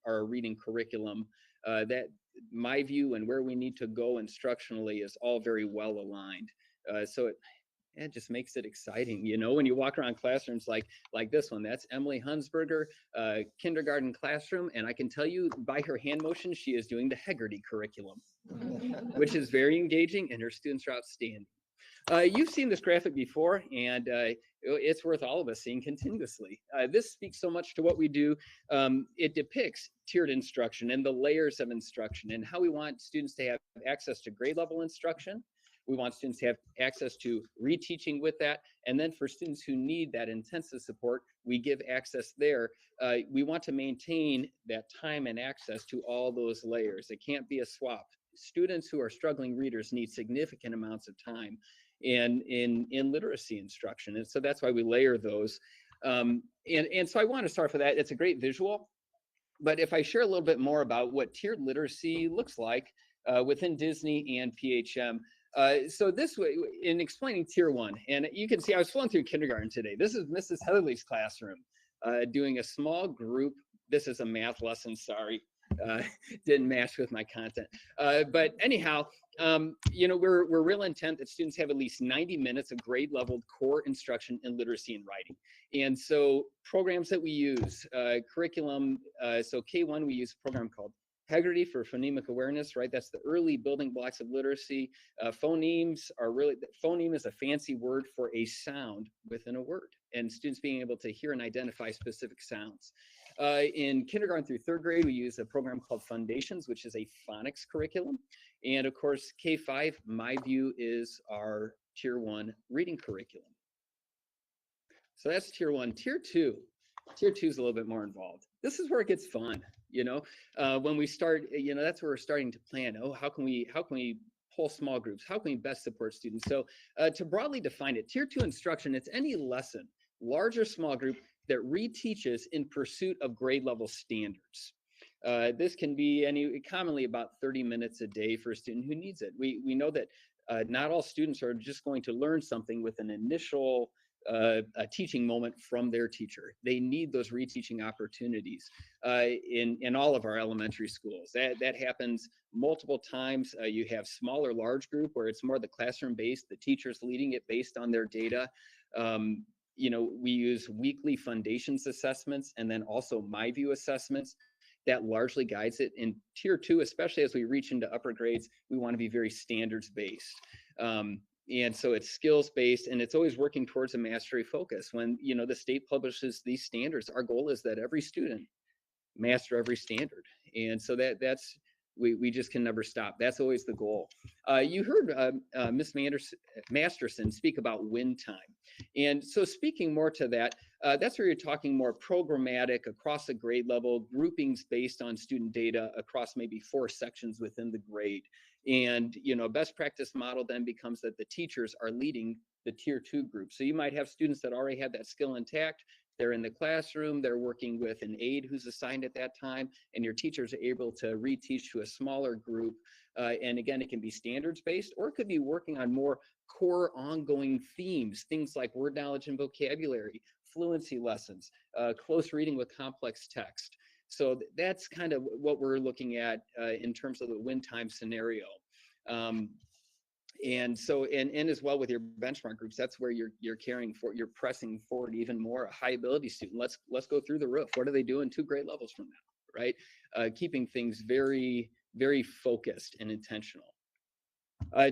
our reading curriculum. That MyView and where we need to go instructionally is all very well aligned. it just makes it exciting. You know, when you walk around classrooms like this one, that's Emily Hunsberger, kindergarten classroom. And I can tell you by her hand motion, she is doing the Hegarty curriculum, which is very engaging, and her students are outstanding. You've seen this graphic before, and it's worth all of us seeing continuously. This speaks so much to what we do. It depicts tiered instruction and the layers of instruction and how we want students to have access to grade level instruction. We want students to have access to reteaching with that. And then for students who need that intensive support, we give access there. We want to maintain that time and access to all those layers. It can't be a swap. Students who are struggling readers need significant amounts of time in literacy instruction. And so that's why we layer those. And so I want to start with that. It's a great visual. But if I share a little bit more about what tiered literacy looks like within Disney and PHM. So this way, in explaining tier 1, and you can see I was flowing through kindergarten today. This is Mrs. Heatherly's classroom doing a small group. This is a math lesson, sorry. Didn't match with my content. But anyhow, you know, we're real intent that students have at least 90 minutes of grade level core instruction in literacy and writing. And so programs that we use, curriculum, so K1, we use a program called Hegarty for phonemic awareness, right? That's the early building blocks of literacy. Phonemes are really, phoneme is a fancy word for a sound within a word, and students being able to hear and identify specific sounds. In kindergarten through 3rd grade, we use a program called Foundations, which is a phonics curriculum. And of course, K5, my view, is our tier 1 reading curriculum. So that's tier 1. Tier 2 is a little bit more involved. This is where it gets fun, you know, when we start, you know, that's where we're starting to plan. Oh, how can we pull small groups? How can we best support students? So to broadly define it, tier 2 instruction, it's any lesson, large or small group, that reteaches in pursuit of grade level standards. This can be commonly about 30 minutes a day for a student who needs it. We know that not all students are just going to learn something with an initial a teaching moment from their teacher. They need those reteaching opportunities in all of our elementary schools. That happens multiple times. You have smaller, large group where it's more the classroom based, the teachers leading it based on their data. You know, we use weekly foundations assessments and then also my view assessments. That largely guides it. In tier 2, especially as we reach into upper grades, we want to be very standards based. And so it's skills based, and it's always working towards a mastery focus. When, you know, the state publishes these standards, our goal is that every student master every standard. And so that's, we just can never stop. That's always the goal. You heard Ms. Masterson speak about win time. And so speaking more to that, that's where you're talking more programmatic across the grade level, groupings based on student data across maybe 4 sections within the grade. And, you know, best practice model then becomes that the teachers are leading the tier 2 group. So you might have students that already have that skill intact. They're in the classroom, they're working with an aide who's assigned at that time, and your teachers are able to reteach to a smaller group. And again, it can be standards based, or it could be working on more core ongoing themes, things like word knowledge and vocabulary, fluency lessons, close reading with complex text. So that's kind of what we're looking at in terms of the win time scenario. And so, and as well with your benchmark groups, that's where you're you're pressing forward even more a high ability student. Let's go through the roof. What are they doing 2 grade levels from now, right? Keeping things very, very focused and intentional.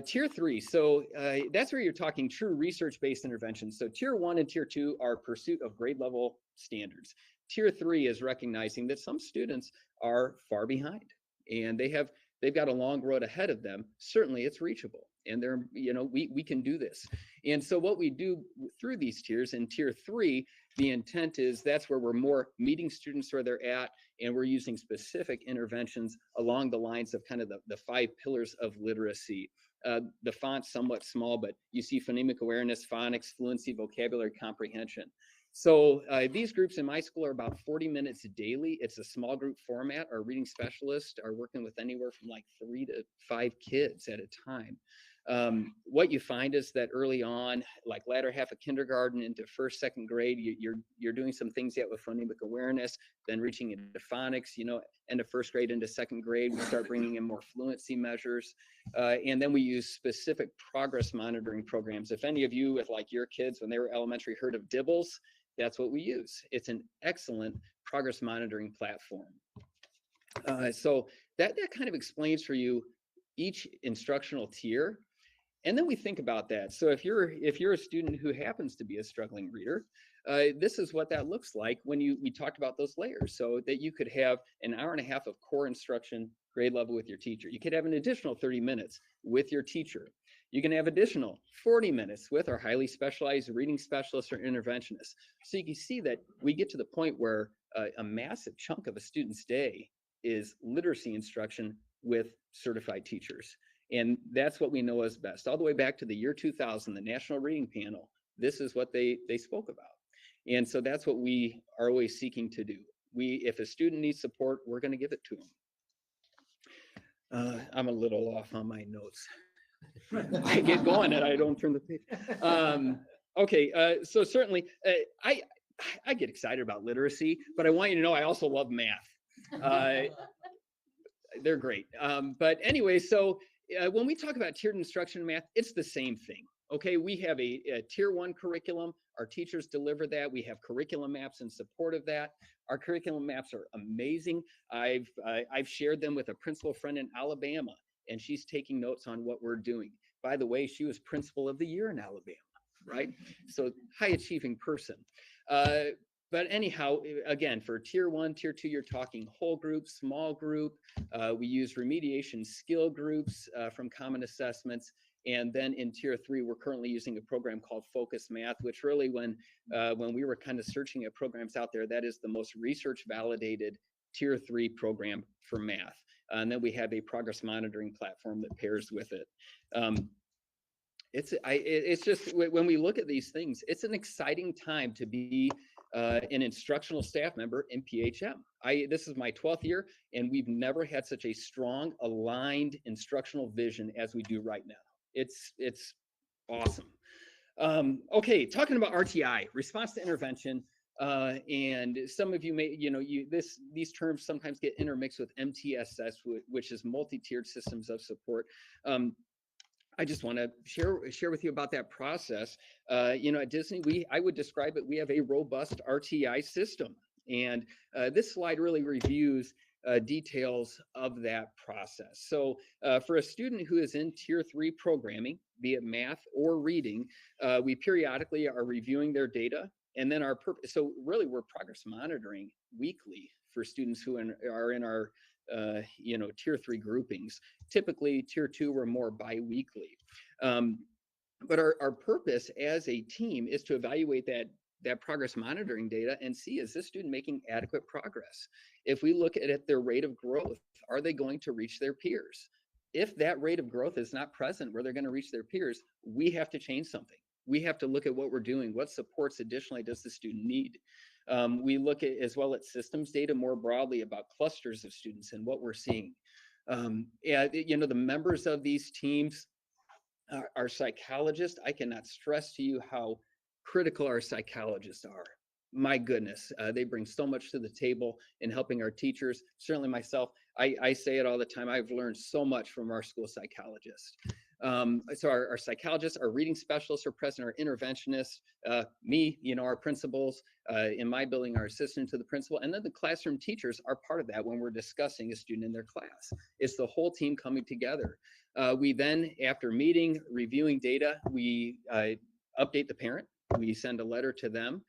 Tier 3, so that's where you're talking true research-based interventions. So tier 1 and tier 2 are pursuit of grade level standards. Tier 3 is recognizing that some students are far behind and they've got a long road ahead of them. Certainly it's reachable, and they're, you know, we can do this. And so what we do through these tiers in tier 3, the intent is that's where we're more meeting students where they're at, and we're using specific interventions along the lines of kind of the 5 pillars of literacy. The font's somewhat small, but you see phonemic awareness, phonics, fluency, vocabulary comprehension. So these groups in my school are about 40 minutes daily. It's a small group format. Our reading specialists are working with anywhere from like 3 to 5 kids at a time. What you find is that early on, like latter half of kindergarten into first, second grade, you're doing some things yet with phonemic awareness, then reaching into phonics, end of first grade into second grade, we start bringing in more fluency measures. And then we use specific progress monitoring programs. If any of you with like your kids, when they were elementary, heard of Dibbles, that's what we use. It's an excellent progress monitoring platform. So that kind of explains for you each instructional tier. And then we think about that. So if you're a student who happens to be a struggling reader, this is what that looks like when we talked about those layers, so that you could have an hour and a half of core instruction, grade level with your teacher. You could have an additional 30 minutes with your teacher. You can have additional 40 minutes with our highly specialized reading specialist or interventionist. So you can see that we get to the point where a massive chunk of a student's day is literacy instruction with certified teachers. And that's what we know is best. All the way back to the year 2000, the National Reading Panel, this is what they spoke about. And so that's what we are always seeking to do. If a student needs support, we're going to give it to them. I'm a little off on my notes. I get going and I don't turn the page. Okay, so certainly I get excited about literacy, but I want you to know I also love math. They're great. But anyway, so when we talk about tiered instruction in math, it's the same thing. Okay, we have a tier 1 curriculum. Our teachers deliver that. We have curriculum maps in support of that. Our curriculum maps are amazing. I've shared them with a principal friend in Alabama, and she's taking notes on what we're doing. By the way, she was principal of the year in Alabama, right? So high achieving person. But anyhow, again, for tier 1, tier 2, you're talking whole group, small group. We use remediation skill groups from common assessments. And then in tier 3, we're currently using a program called Focus Math, which really when we were kind of searching at programs out there, that is the most research validated tier 3 program for math. And then we have a progress monitoring platform that pairs with it. It's just, when we look at these things, it's an exciting time to be an instructional staff member in PHM. This is my 12th year, and we've never had such a strong, aligned instructional vision as we do right now. It's awesome. Okay, talking about RTI, response to intervention, and some of you may, these terms sometimes get intermixed with MTSS, which is multi-tiered systems of support. I just want to share with you about that process. At Disney, I would describe it, we have a robust RTI system. And this slide really reviews details of that process. So for a student who is in tier 3 programming, be it math or reading, we periodically are reviewing their data. And then so really we're progress monitoring weekly for students who are in our tier 3 groupings. Typically tier 2 we're more bi-weekly. But our purpose as a team is to evaluate that progress monitoring data and see, is this student making adequate progress? If we look at their rate of growth, are they going to reach their peers? If that rate of growth is not present where they're going to reach their peers, we have to change something. We have to look at what we're doing. What supports additionally does the student need? We look at as well at systems data more broadly about clusters of students and what we're seeing. The members of these teams are psychologists. I cannot stress to you how critical our psychologists are. My goodness, they bring so much to the table in helping our teachers. Certainly myself, I say it all the time, I've learned so much from our school psychologists. So our psychologists, our reading specialists are present, our interventionists, me, our principals, in my building, our assistant to the principal, and then the classroom teachers are part of that when we're discussing a student in their class. It's the whole team coming together. We then, after meeting, reviewing data, we update the parent. We send a letter to them,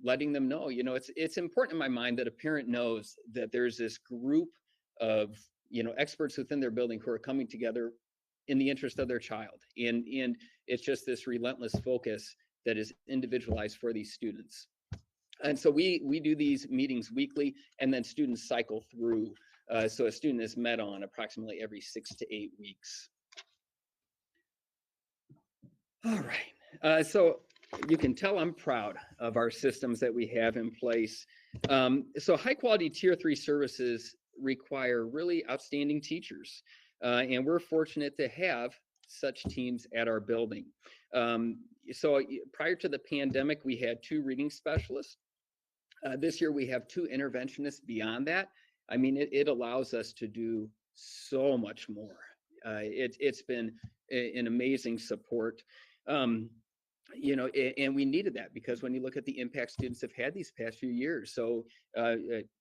letting them know, it's important in my mind that a parent knows that there's this group of, experts within their building who are coming together in the interest of their child. And it's just this relentless focus that is individualized for these students. And so we do these meetings weekly, and then students cycle through. So a student is met on approximately every 6 to 8 weeks. All right. So you can tell I'm proud of our systems that we have in place. So high quality tier 3 services require really outstanding teachers. And we're fortunate to have such teams at our building. Prior to the pandemic, we had 2 reading specialists. This year we have 2 interventionists beyond that. I mean, it allows us to do so much more. It's been an amazing support. You know, and we needed that because when you look at the impact students have had these past few years. So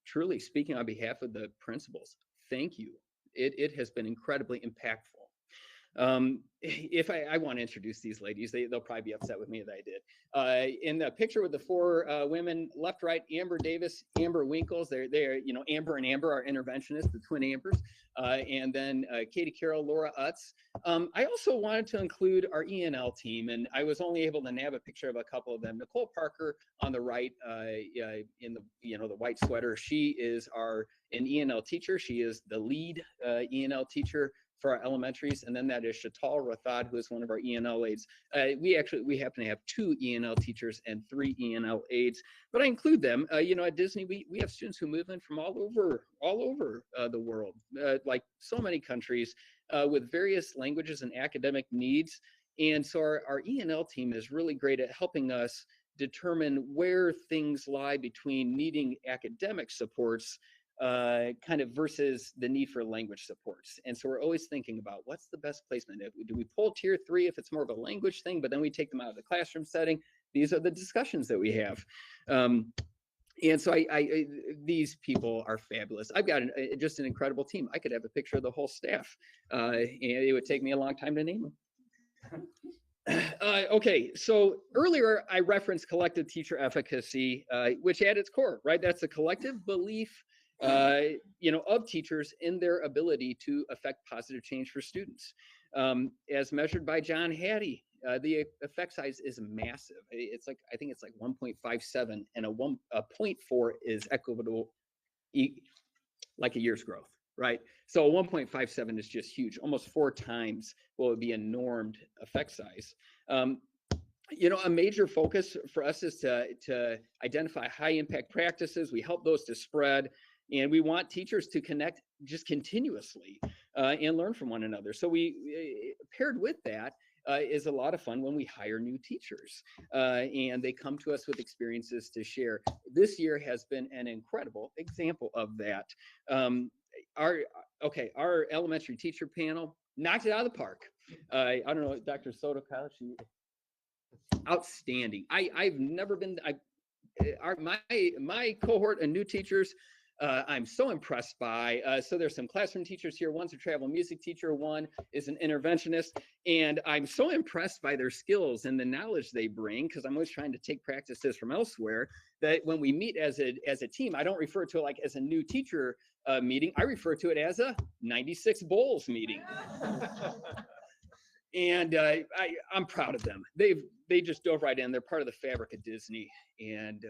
truly speaking on behalf of the principals, thank you. It has been incredibly impactful. If I want to introduce these ladies, they'll probably be upset with me that I did. In the picture with the 4 women, left, right, Amber Davis, Amber Winkles, they're you know, Amber and Amber are interventionists, the twin Ambers, and then Katie Carroll, Laura Utz. I also wanted to include our ENL team, and I was only able to nab a picture of a couple of them. Nicole Parker on the right, in the, you know, the white sweater, she is an ENL teacher. She is the lead ENL teacher for our elementaries, and then that is Shatal Rathod, who is one of our ENL aides. We happen to have 2 ENL teachers and 3 ENL aides, but I include them. You know, at Disney, we have students who move in from all over the world, like so many countries, with various languages and academic needs. And so our ENL team is really great at helping us determine where things lie between needing academic supports kind of versus the need for language supports. And so we're always thinking about what's the best placement. Do we pull tier 3 if it's more of a language thing, but then we take them out of the classroom setting? These are the discussions that we have. And so these people are fabulous. I've got just an incredible team. I could have a picture of the whole staff, and it would take me a long time to name them. Okay, so earlier I referenced collective teacher efficacy, which at its core, right, that's a collective belief you know, of teachers in their ability to affect positive change for students. As measured by John Hattie, the effect size is massive. It's like, I think it's like 1.57, and a 0.4 is equivalent, like a year's growth, right? So 1.57 is just huge, almost 4 times what would be a normed effect size. You know, a major focus for us is to identify high impact practices. We help those to spread. And we want teachers to connect just continuously and learn from one another. So we paired with that is a lot of fun when we hire new teachers and they come to us with experiences to share. This year has been an incredible example of that. Our elementary teacher panel knocked it out of the park. I don't know, Dr. Soto, Kyle, she outstanding. I've never been. My cohort of new teachers, I'm so impressed by. So there's some classroom teachers here. One's a travel music teacher. One is an interventionist. And I'm so impressed by their skills and the knowledge they bring, because I'm always trying to take practices from elsewhere, that when we meet as a team, I don't refer to it like as a new teacher meeting. I refer to it as a 96 bowls meeting. And I'm proud of them. They just dove right in. They're part of the fabric of Disney. And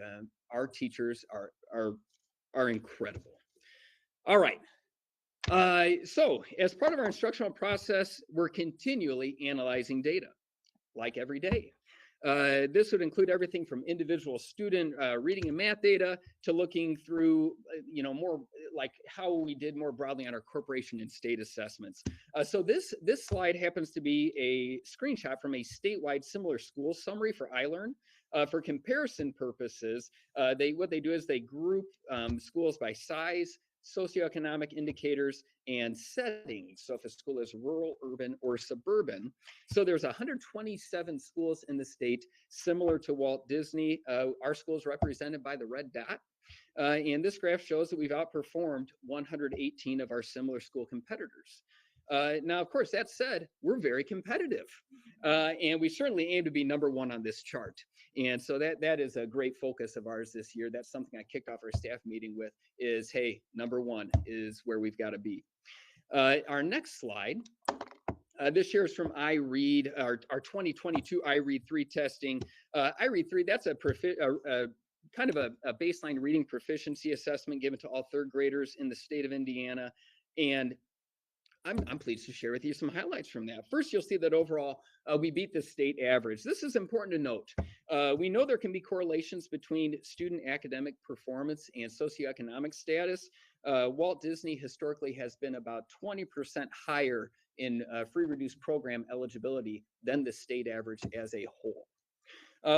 our teachers are incredible. All right. So as part of our instructional process, we're continually analyzing data, like every day. This would include everything from individual student reading and math data to looking through, you know, more like how we did more broadly on our corporation and state assessments. So this slide happens to be a screenshot from a statewide similar school summary for iLearn. For comparison purposes, what they do is they group schools by size, socioeconomic indicators, and settings. So if a school is rural, urban, or suburban. So there's 127 schools in the state, similar to Walt Disney. Our school is represented by the red dot. And this graph shows that we've outperformed 118 of our similar school competitors. Now, of course, that said, we're very competitive. And we certainly aim to be #1 on this chart. And so that is a great focus of ours this year. That's something I kicked off our staff meeting with is, hey, #1 is where we've got to be. Our next slide, this year is from iRead, our 2022 iRead 3 testing. iRead 3, that's a kind of a baseline reading proficiency assessment given to all 3rd graders in the state of Indiana. And I'm pleased to share with you some highlights from that. First, you'll see that overall, we beat the state average. This is important to note. We know there can be correlations between student academic performance and socioeconomic status. Walt Disney historically has been about 20% higher in free reduced program eligibility than the state average as a whole.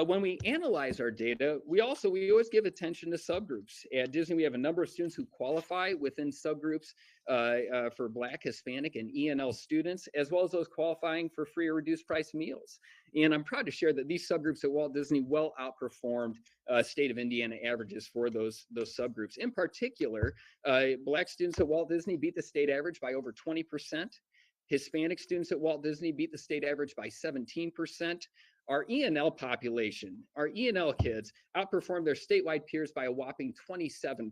When we analyze our data, we always give attention to subgroups. At Disney, we have a number of students who qualify within subgroups for Black, Hispanic, and ENL students, as well as those qualifying for free or reduced price meals. And I'm proud to share that these subgroups at Walt Disney well outperformed state of Indiana averages for those subgroups. In particular, Black students at Walt Disney beat the state average by over 20%. Hispanic students at Walt Disney beat the state average by 17%. Our ENL population, our ENL kids, outperformed their statewide peers by a whopping 27%.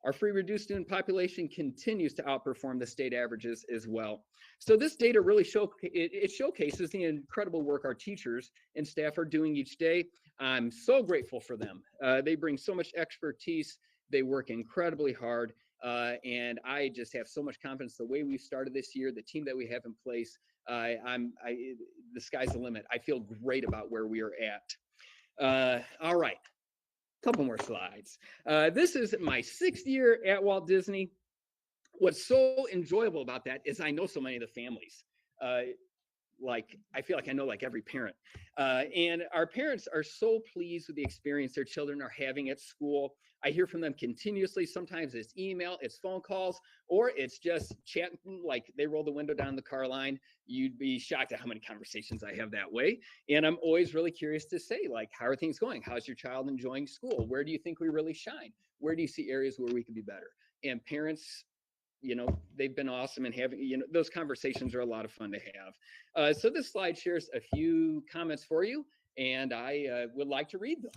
Our free reduced student population continues to outperform the state averages as well. So this data really showcases the incredible work our teachers and staff are doing each day. I'm so grateful for them. They bring so much expertise. They work incredibly hard. And I just have so much confidence the way we've started this year, the team that we have in place. The sky's the limit. I feel great about where we are at. All right, couple more slides. This is my 6th year at Walt Disney. What's so enjoyable about that is I know so many of the families. I feel like I know like every parent. And our parents are so pleased with the experience their children are having at school. I hear from them continuously. Sometimes it's email, it's phone calls, or it's just chatting, like they roll the window down the car line. You'd be shocked at how many conversations I have that way. And I'm always really curious to say, like, how are things going? How's your child enjoying school? Where do you think we really shine? Where do you see areas where we could be better? And parents, you know, they've been awesome, and having, you know, those conversations are a lot of fun to have. So this slide shares a few comments for you, and I would like to read them.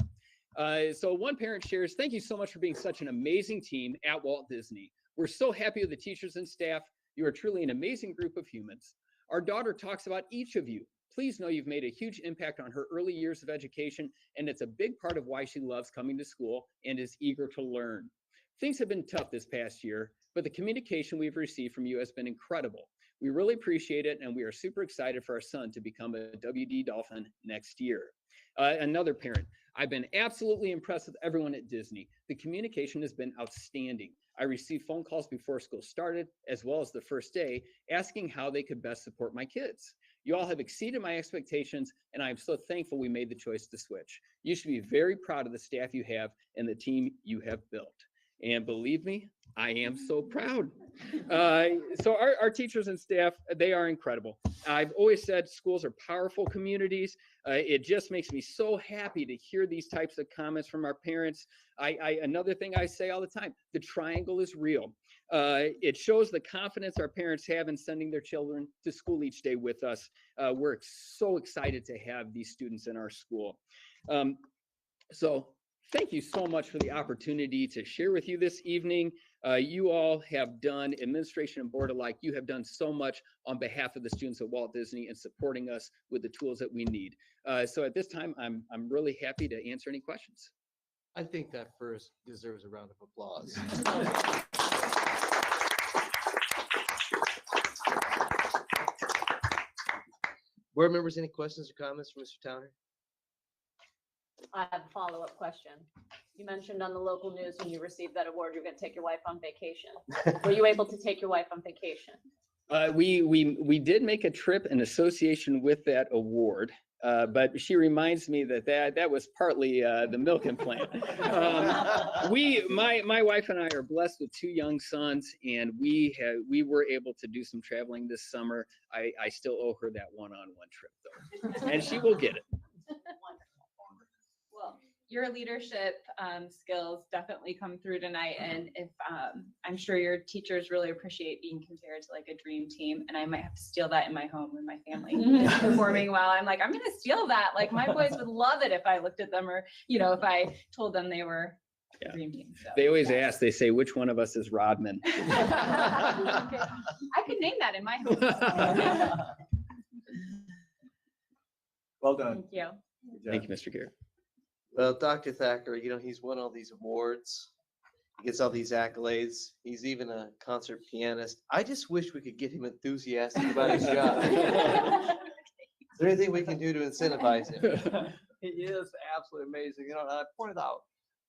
So one parent shares, "Thank you so much for being such an amazing team at Walt Disney. We're so happy with the teachers and staff. You are truly an amazing group of humans. Our daughter talks about each of you. Please know you've made a huge impact on her early years of education, and it's a big part of why she loves coming to school and is eager to learn. Things have been tough this past year, but the communication we've received from you has been incredible. We really appreciate it, and we are super excited for our son to become a WD Dolphin next year." Another parent, "I've been absolutely impressed with everyone at Disney. The communication has been outstanding. I received phone calls before school started, as well as the first day, asking how they could best support my kids. You all have exceeded my expectations, and I am so thankful we made the choice to switch. You should be very proud of the staff you have and the team you have built." And believe me, I am so proud. So our teachers and staff, they are incredible. I've always said schools are powerful communities. It just makes me so happy to hear these types of comments from our parents. Another thing I say all the time, the triangle is real. It shows the confidence our parents have in sending their children to school each day with us. We're so excited to have these students in our school. So thank you so much for the opportunity to share with you this evening. You all have done, administration and board alike, you have done so much on behalf of the students at Walt Disney and supporting us with the tools that we need. So at this time, I'm really happy to answer any questions. I think that first deserves a round of applause. Board members, any questions or comments for Mr. Towner? I have a follow-up question. You mentioned on the local news when you received that award, you're going to take your wife on vacation. Were you able to take your wife on vacation? We did make a trip in association with that award, but she reminds me that was partly the milking plant. My wife and I are blessed with 2 young sons, and we were able to do some traveling this summer. I still owe her that one-on-one trip though, and she will get it. Well, your leadership skills definitely come through tonight, and if I'm sure your teachers really appreciate being compared to like a dream team, and I might have to steal that in my home when my family is performing well. I'm like, I'm gonna steal that. Like my boys would love it if I looked at them, or if I told them they were a dream team. So, they always ask. They say, "Which one of us is Rodman?" I could name that in my home. Well done. Thank you. Thank you, Mr. Garrett. Well, Dr. Thacker, he's won all these awards. He gets all these accolades. He's even a concert pianist. I just wish we could get him enthusiastic about his job. Is there anything we can do to incentivize him? He is absolutely amazing. And I pointed out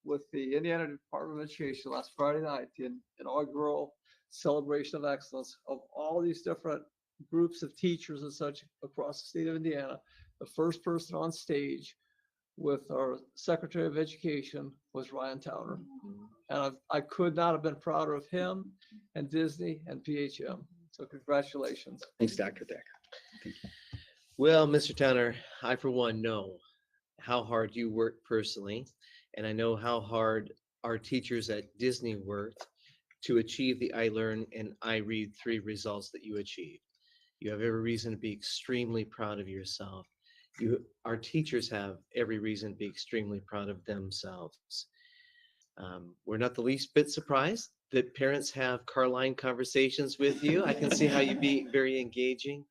with the Indiana Department of Education last Friday night, the inaugural celebration of excellence of all these different groups of teachers and such across the state of Indiana. The first person on stage with our Secretary of Education was Ryan Towner. And I could not have been prouder of him and Disney and PHM. So congratulations. Thanks, Dr. Thacker. Well, Mr. Towner, I for one know how hard you work personally, and I know how hard our teachers at Disney worked to achieve the I Learn and I Read 3 results that you achieved. You have every reason to be extremely proud of yourself. Our teachers have every reason to be extremely proud of themselves. We're not the least bit surprised that parents have car line conversations with you. I can see how you'd be very engaging.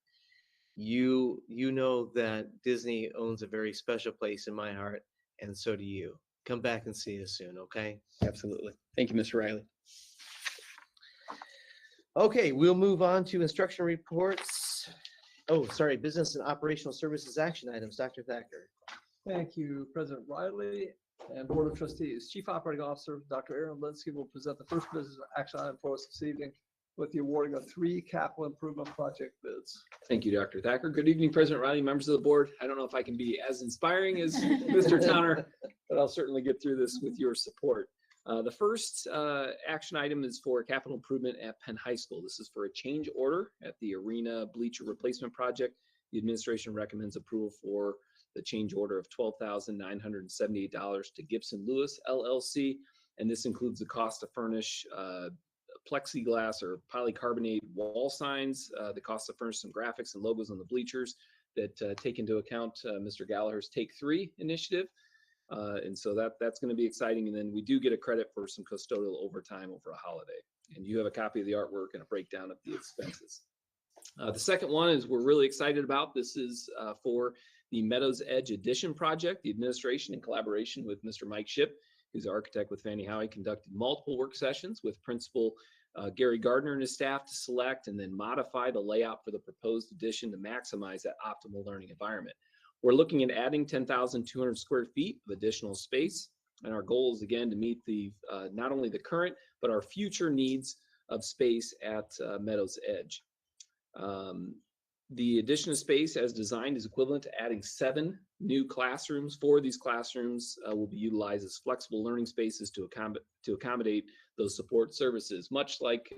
You know that Disney owns a very special place in my heart, and so do you. Come back and see us soon, okay? Absolutely. Thank you, Mr. Riley. Okay, we'll move on to instructional reports. Oh, sorry, business and operational services action items. Dr. Thacker. Thank you, President Riley and Board of Trustees. Chief Operating Officer, Dr. Aaron Linsky will present the first business action item for us this evening with the awarding of 3 capital improvement project bids. Thank you, Dr. Thacker. Good evening, President Riley, members of the board. I don't know if I can be as inspiring as Mr. Towner, but I'll certainly get through this with your support. The first action item is for capital improvement at Penn High School. This is for a change order at the arena bleacher replacement project. The administration recommends approval for the change order of $12,978 to Gibson Lewis LLC. And this includes the cost to furnish plexiglass or polycarbonate wall signs, the cost to furnish some graphics and logos on the bleachers that take into account Mr. Gallagher's Take 3 initiative. And so that's going to be exciting. And then we do get a credit for some custodial overtime over a holiday. And you have a copy of the artwork and a breakdown of the expenses. The second one is we're really excited about. This is for the Meadows Edge Addition project. The administration, in collaboration with Mr. Mike Ship, who's an architect with Fannie Howie, conducted multiple work sessions with Principal Gary Gardner and his staff to select and then modify the layout for the proposed addition to maximize that optimal learning environment. We're looking at adding 10,200 square feet of additional space. And our goal is, again, to meet the not only the current, but our future needs of space at Meadows Edge. The addition of space as designed is equivalent to adding 7 new classrooms. 4 of these classrooms will be utilized as flexible learning spaces to accommodate those support services, much like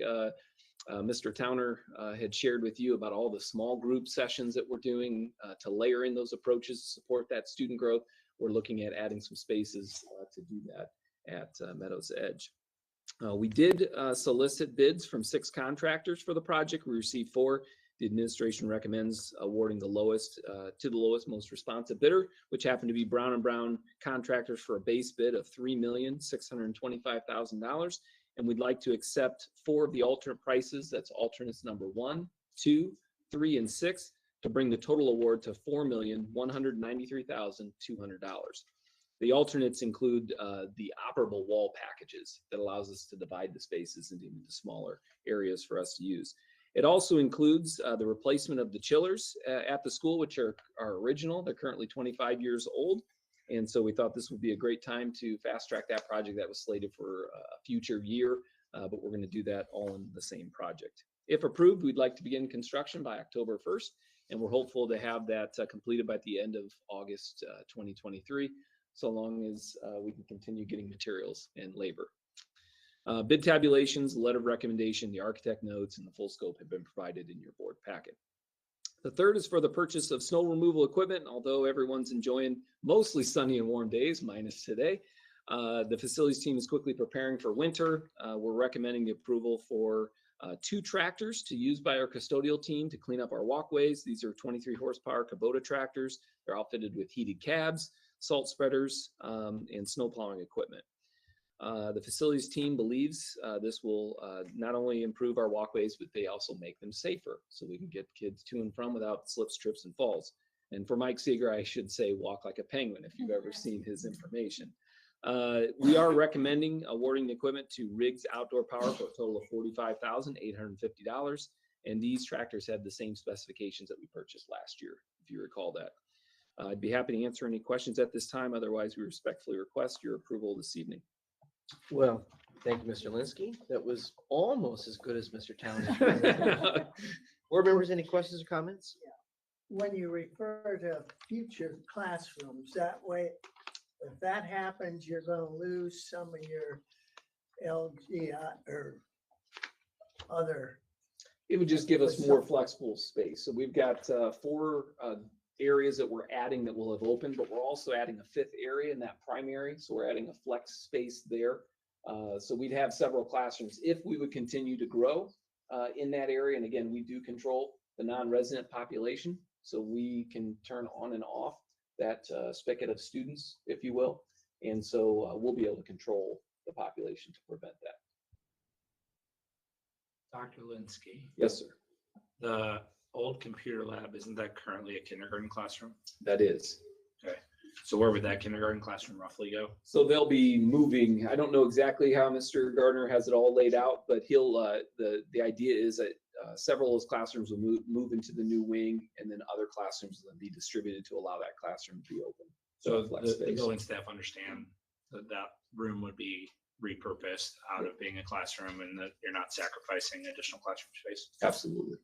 Mr. Towner had shared with you about all the small group sessions that we're doing to layer in those approaches to support that student growth. We're looking at adding some spaces to do that at Meadows Edge. We did solicit bids from 6 contractors for the project. We received 4. The administration recommends awarding the lowest to the lowest most responsive bidder, which happened to be Brown & Brown Contractors for a base bid of $3,625,000. And we'd like to accept 4 of the alternate prices. That's alternates number 1, 2, 3, and 6 to bring the total award to $4,193,200. The alternates include the operable wall packages that allows us to divide the spaces into smaller areas for us to use. It also includes the replacement of the chillers at the school, which are original. They're currently 25 years old. And so we thought this would be a great time to fast track that project that was slated for a future year, but we're going to do that all in the same project. If approved, we'd like to begin construction by October 1st, and we're hopeful to have that completed by the end of August 2023, so long as we can continue getting materials and labor. Bid tabulations, letter of recommendation, the architect notes, and the full scope have been provided in your board packet. The third is for the purchase of snow removal equipment. Although everyone's enjoying mostly sunny and warm days, minus today, the facilities team is quickly preparing for winter. We're recommending the approval for 2 tractors to use by our custodial team to clean up our walkways. These are 23 horsepower Kubota tractors. They're outfitted with heated cabs, salt spreaders, and snow plowing equipment. The facilities team believes this will not only improve our walkways, but they also make them safer so we can get kids to and from without slips, trips, and falls. And for Mike Seeger, I should say walk like a penguin if you've ever seen his information. We are recommending awarding the equipment to Riggs Outdoor Power for a total of $45,850. And these tractors have the same specifications that we purchased last year, if you recall that. I'd be happy to answer any questions at this time. Otherwise, we respectfully request your approval this evening. Well, Thank you, Mr. Linsky. That was almost as good as Mr. Townsend. Board members, any questions or comments? When you refer to future classrooms, that way, if that happens, you're gonna lose some of your LGI or other. It would just give us more flexible space. So we've got 4 areas that we're adding that will have opened, but we're also adding a 5th area in that primary. So we're adding a flex space there. So we'd have several classrooms if we would continue to grow in that area. And again, we do control the non-resident population, so we can turn on and off that spigot of students, if you will. And so we'll be able to control the population to prevent that. Dr. Linsky, Yes, sir. the old computer lab, isn't that currently a kindergarten classroom? That is. Okay. So where would that kindergarten classroom roughly go? So they'll be moving. I don't know exactly how Mr. Gardner has it all laid out, but he'll, the idea is that several of those classrooms will move into the new wing, and then other classrooms will be distributed to allow that classroom to be open. So flex the space. building staff understand that that room would be repurposed out of being a classroom and that you're not sacrificing additional classroom space? Absolutely.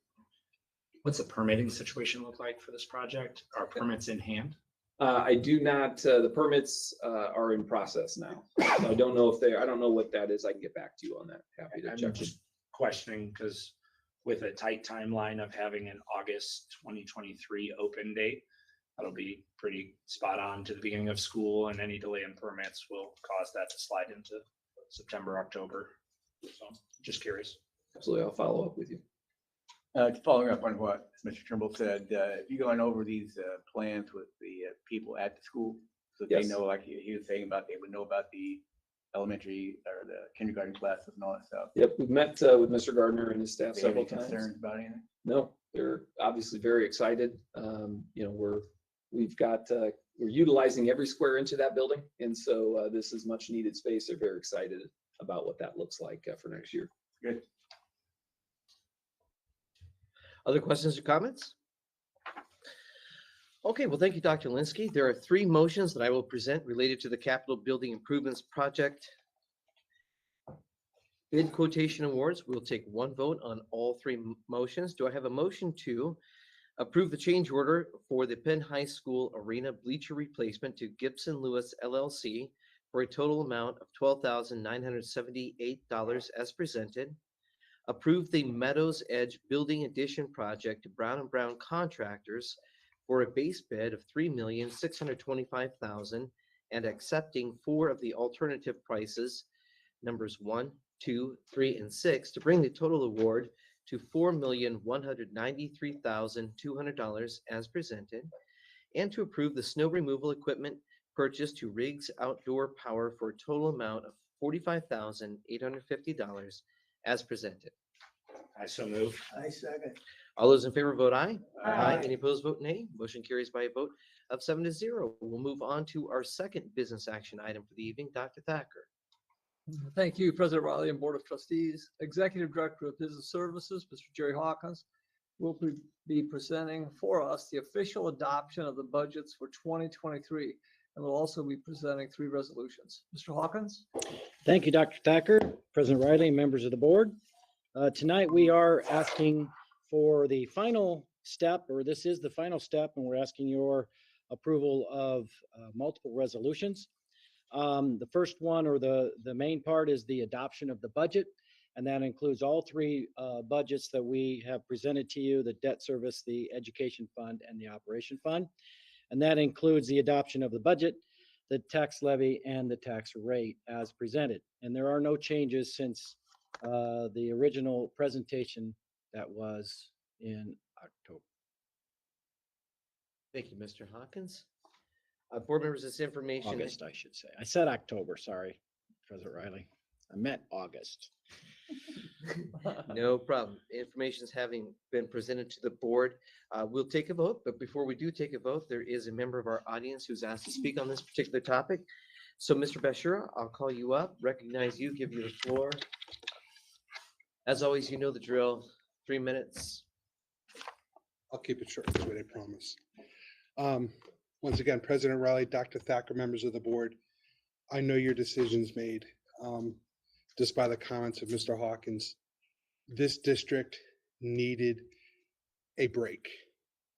What's the permitting situation look like for this project? Are permits in hand? I do not, the permits are in process now. So I don't know if I don't know what that is. I can get back to you on that. Happy to I'm check. just questioning because with a tight timeline of having an August 2023 open date, that'll be pretty spot on to the beginning of school, and any delay in permits will cause that to slide into September, October. So just curious. Absolutely. I'll follow up with you. Following up on what Mr. Trimble said, have you gone over these plans with the people at the school? So Yes. they know, like he was saying about, they would know about the elementary or the kindergarten classes and all that stuff. Yep, we've met with Mr. Gardner and his staff Do they have several any times. concerns about anything? No, they're obviously very excited. You know, we're utilizing every square inch of that building, and so this is much needed space. They're very excited about what that looks like for next year. Good. Other questions or comments? Okay, well, thank you, Dr. Linsky. There are 3 motions that I will present related to the Capital Building Improvements Project bid quotation awards. We'll take one vote on all 3 motions. Do I have a motion to approve the change order for the Penn High School Arena bleacher replacement to Gibson Lewis LLC for a total amount of $12,978 as presented? Approve the Meadows Edge Building Addition Project to Brown & Brown Contractors for a base bid of $3,625,000 and accepting 4 of the alternative prices, numbers 1, 2, 3, and 6, to bring the total award to $4,193,200 as presented, and to approve the snow removal equipment purchased to Riggs Outdoor Power for a total amount of $45,850 as presented. I so move. I second. All those in favor vote aye. Aye. Any opposed vote nay. Motion carries by a vote of 7-0. We'll move on to our second business action item for the evening. Dr. Thacker. Thank you, President Riley and Board of Trustees. Executive Director of Business Services, Mr. Jerry Hawkins, will be presenting for us the official adoption of the budgets for 2023, and will also be presenting 3 resolutions. Mr. Hawkins? Thank you, Dr. Thacker, President Riley, and members of the board. Tonight, we are asking for the final step, or this is the final step, and we're asking your approval of multiple resolutions. The first one, or the main part, is the adoption of the budget, and that includes all 3 budgets that we have presented to you: the debt service, the education fund, and the operation fund. And that includes the adoption of the budget, the tax levy, and the tax rate as presented. And there are no changes since the original presentation that was in October. Thank you, Mr. Hawkins. Board members, this information. August, I should say. I said October, sorry, President Riley. I meant August. No problem. Information is having been presented to the board. We'll take a vote, but before we do take a vote, there is a member of our audience who's asked to speak on this particular topic. So, Mr. Bashura, I'll call you up, recognize you, give you the floor. As always, you know the drill. 3 minutes. I'll keep it short and sweet, I promise. Once again, President Riley, Dr. Thacker, members of the board, I know your decision's made. just by the comments of Mr. Hawkins, this district needed a break.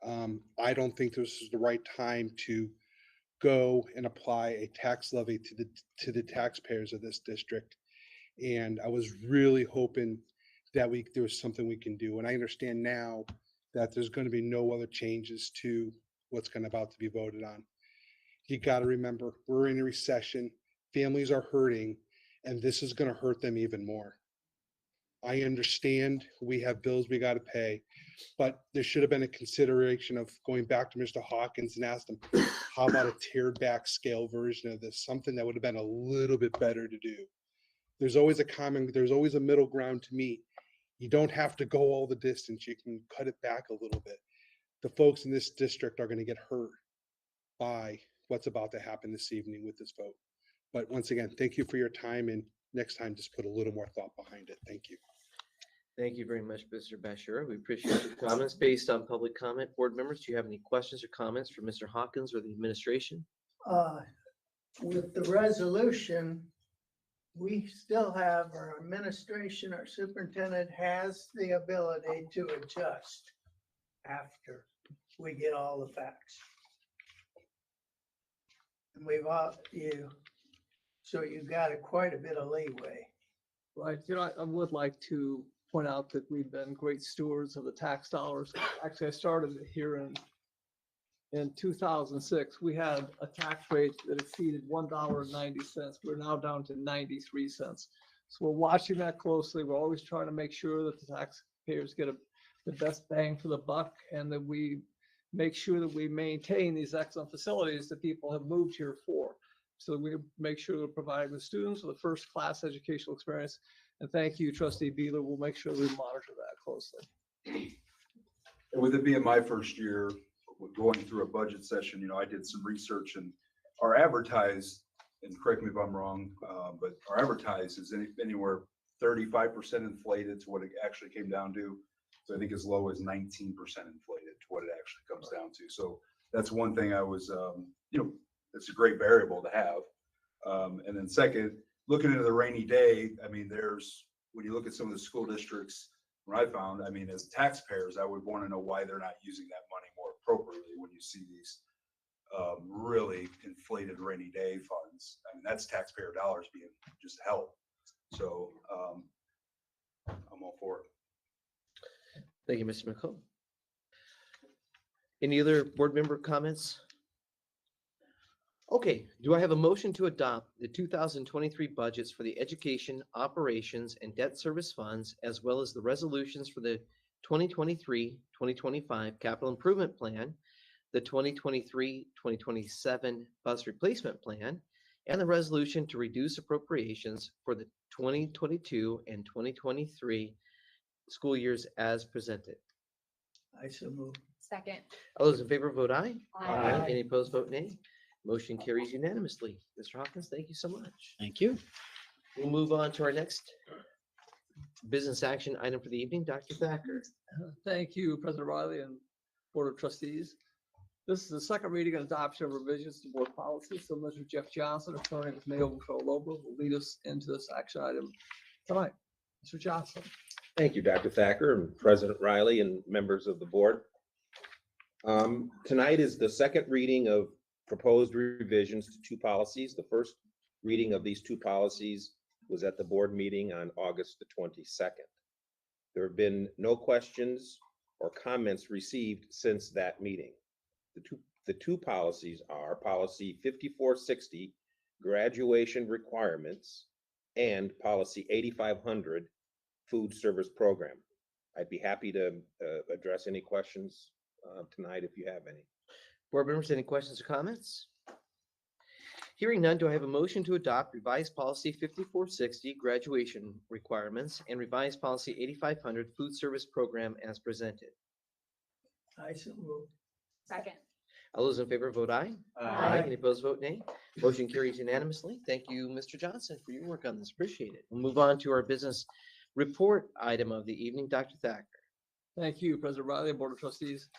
I don't think this is the right time to go and apply a tax levy to the taxpayers of this district. And I was really hoping that there was something we can do. And I understand now that there's going to be no other changes to what's about to be voted on. You got to remember, we're in a recession, families are hurting, and this is going to hurt them even more. I understand we have bills we got to pay, but there should have been a consideration of going back to Mr. Hawkins and ask them, how about a tiered back scale version of this? Something that would have been a little bit better to do. There's always a middle ground to meet. You don't have to go all the distance. You can cut it back a little bit. The folks in this district are going to get hurt by what's about to happen this evening with this vote. But once again, thank you for your time, and next time just put a little more thought behind it. Thank you. Thank you very much, Mr. Bashir. We appreciate your comments. Based on public comment, board members, do you have any questions or comments for Mr. Hawkins or the administration? With the resolution, we still have our administration, our superintendent has the ability to adjust after we get all the facts. And so you've got quite a bit of leeway. Right, I would like to point out that we've been great stewards of the tax dollars. Actually, I started here in 2006. We had a tax rate that exceeded $1.90. We're now down to 93 cents. So we're watching that closely. We're always trying to make sure that the taxpayers get the best bang for the buck, and that we make sure that we maintain these excellent facilities that people have moved here for. So we make sure we're providing the students with a first-class educational experience. And thank you, Trustee Beeler. We'll make sure we monitor that closely. And with it being my first year going through a budget session, I did some research, and our advertised, and correct me if I'm wrong, but our advertised is anywhere 35% inflated to what it actually came down to. So I think as low as 19% inflated to what it actually comes down to. So that's one thing I was, it's a great variable to have. And then second, looking into the rainy day, when you look at some of the school districts, what I found, as taxpayers, I would want to know why they're not using that money more appropriately when you see these really inflated rainy day funds. That's taxpayer dollars being just held. So I'm all for it. Thank you, Mr. McComb. Any other board member comments? Okay, do I have a motion to adopt the 2023 budgets for the education, operations, and debt service funds, as well as the resolutions for the 2023-2025 capital improvement plan, the 2023-2027 bus replacement plan, and the resolution to reduce appropriations for the 2022 and 2023 school years as presented? I so move. Second. All those in favor vote aye. Aye. Any opposed vote nay. Motion carries unanimously. Mr. Hawkins, thank you so much. Thank you. We'll move on to our next business action item for the evening. Dr. Thacker. Thank you, President Riley and Board of Trustees. This is the second reading and adoption of revisions to board policy. So Mr. Jeff Johnson, attorney with Mayo Lobo, will lead us into this action item tonight. Mr. Johnson. Thank you, Dr. Thacker and President Riley and members of the board. Tonight is the second reading of proposed revisions to two policies. The first reading of these two policies was at the board meeting on August the 22nd. There have been no questions or comments received since that meeting. The two policies are policy 5460, graduation requirements, and policy 8500, food service program. I'd be happy to address any questions tonight if you have any. Board members, any questions or comments? Hearing none, do I have a motion to adopt revised policy 5460, graduation requirements, and revised policy 8500, food service program as presented? I so move. Second. All those in favor vote aye. Aye. Any opposed vote nay. Motion carries unanimously. Thank you, Mr. Johnson, for your work on this. Appreciate it. We'll move on to our business report item of the evening. Dr. Thacker. Thank you, President Riley and Board of Trustees.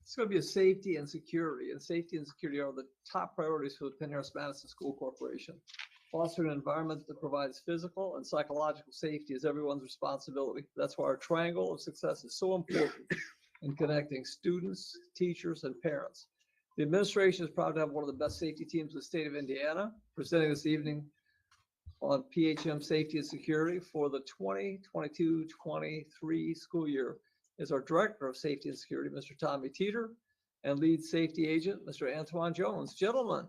It's going to be a safety and security, and safety and security are the top priorities for the Penn-Harris-Madison School Corporation. Foster an environment that provides physical and psychological safety is everyone's responsibility. That's why our triangle of success is so important in connecting students, teachers, and parents. The administration is proud to have one of the best safety teams in the state of Indiana. Presenting this evening on PHM safety and security for the 2022-23 school year is our Director of Safety and Security, Mr. Tommy Teeter, and Lead Safety Agent, Mr. Antoine Jones. Gentlemen,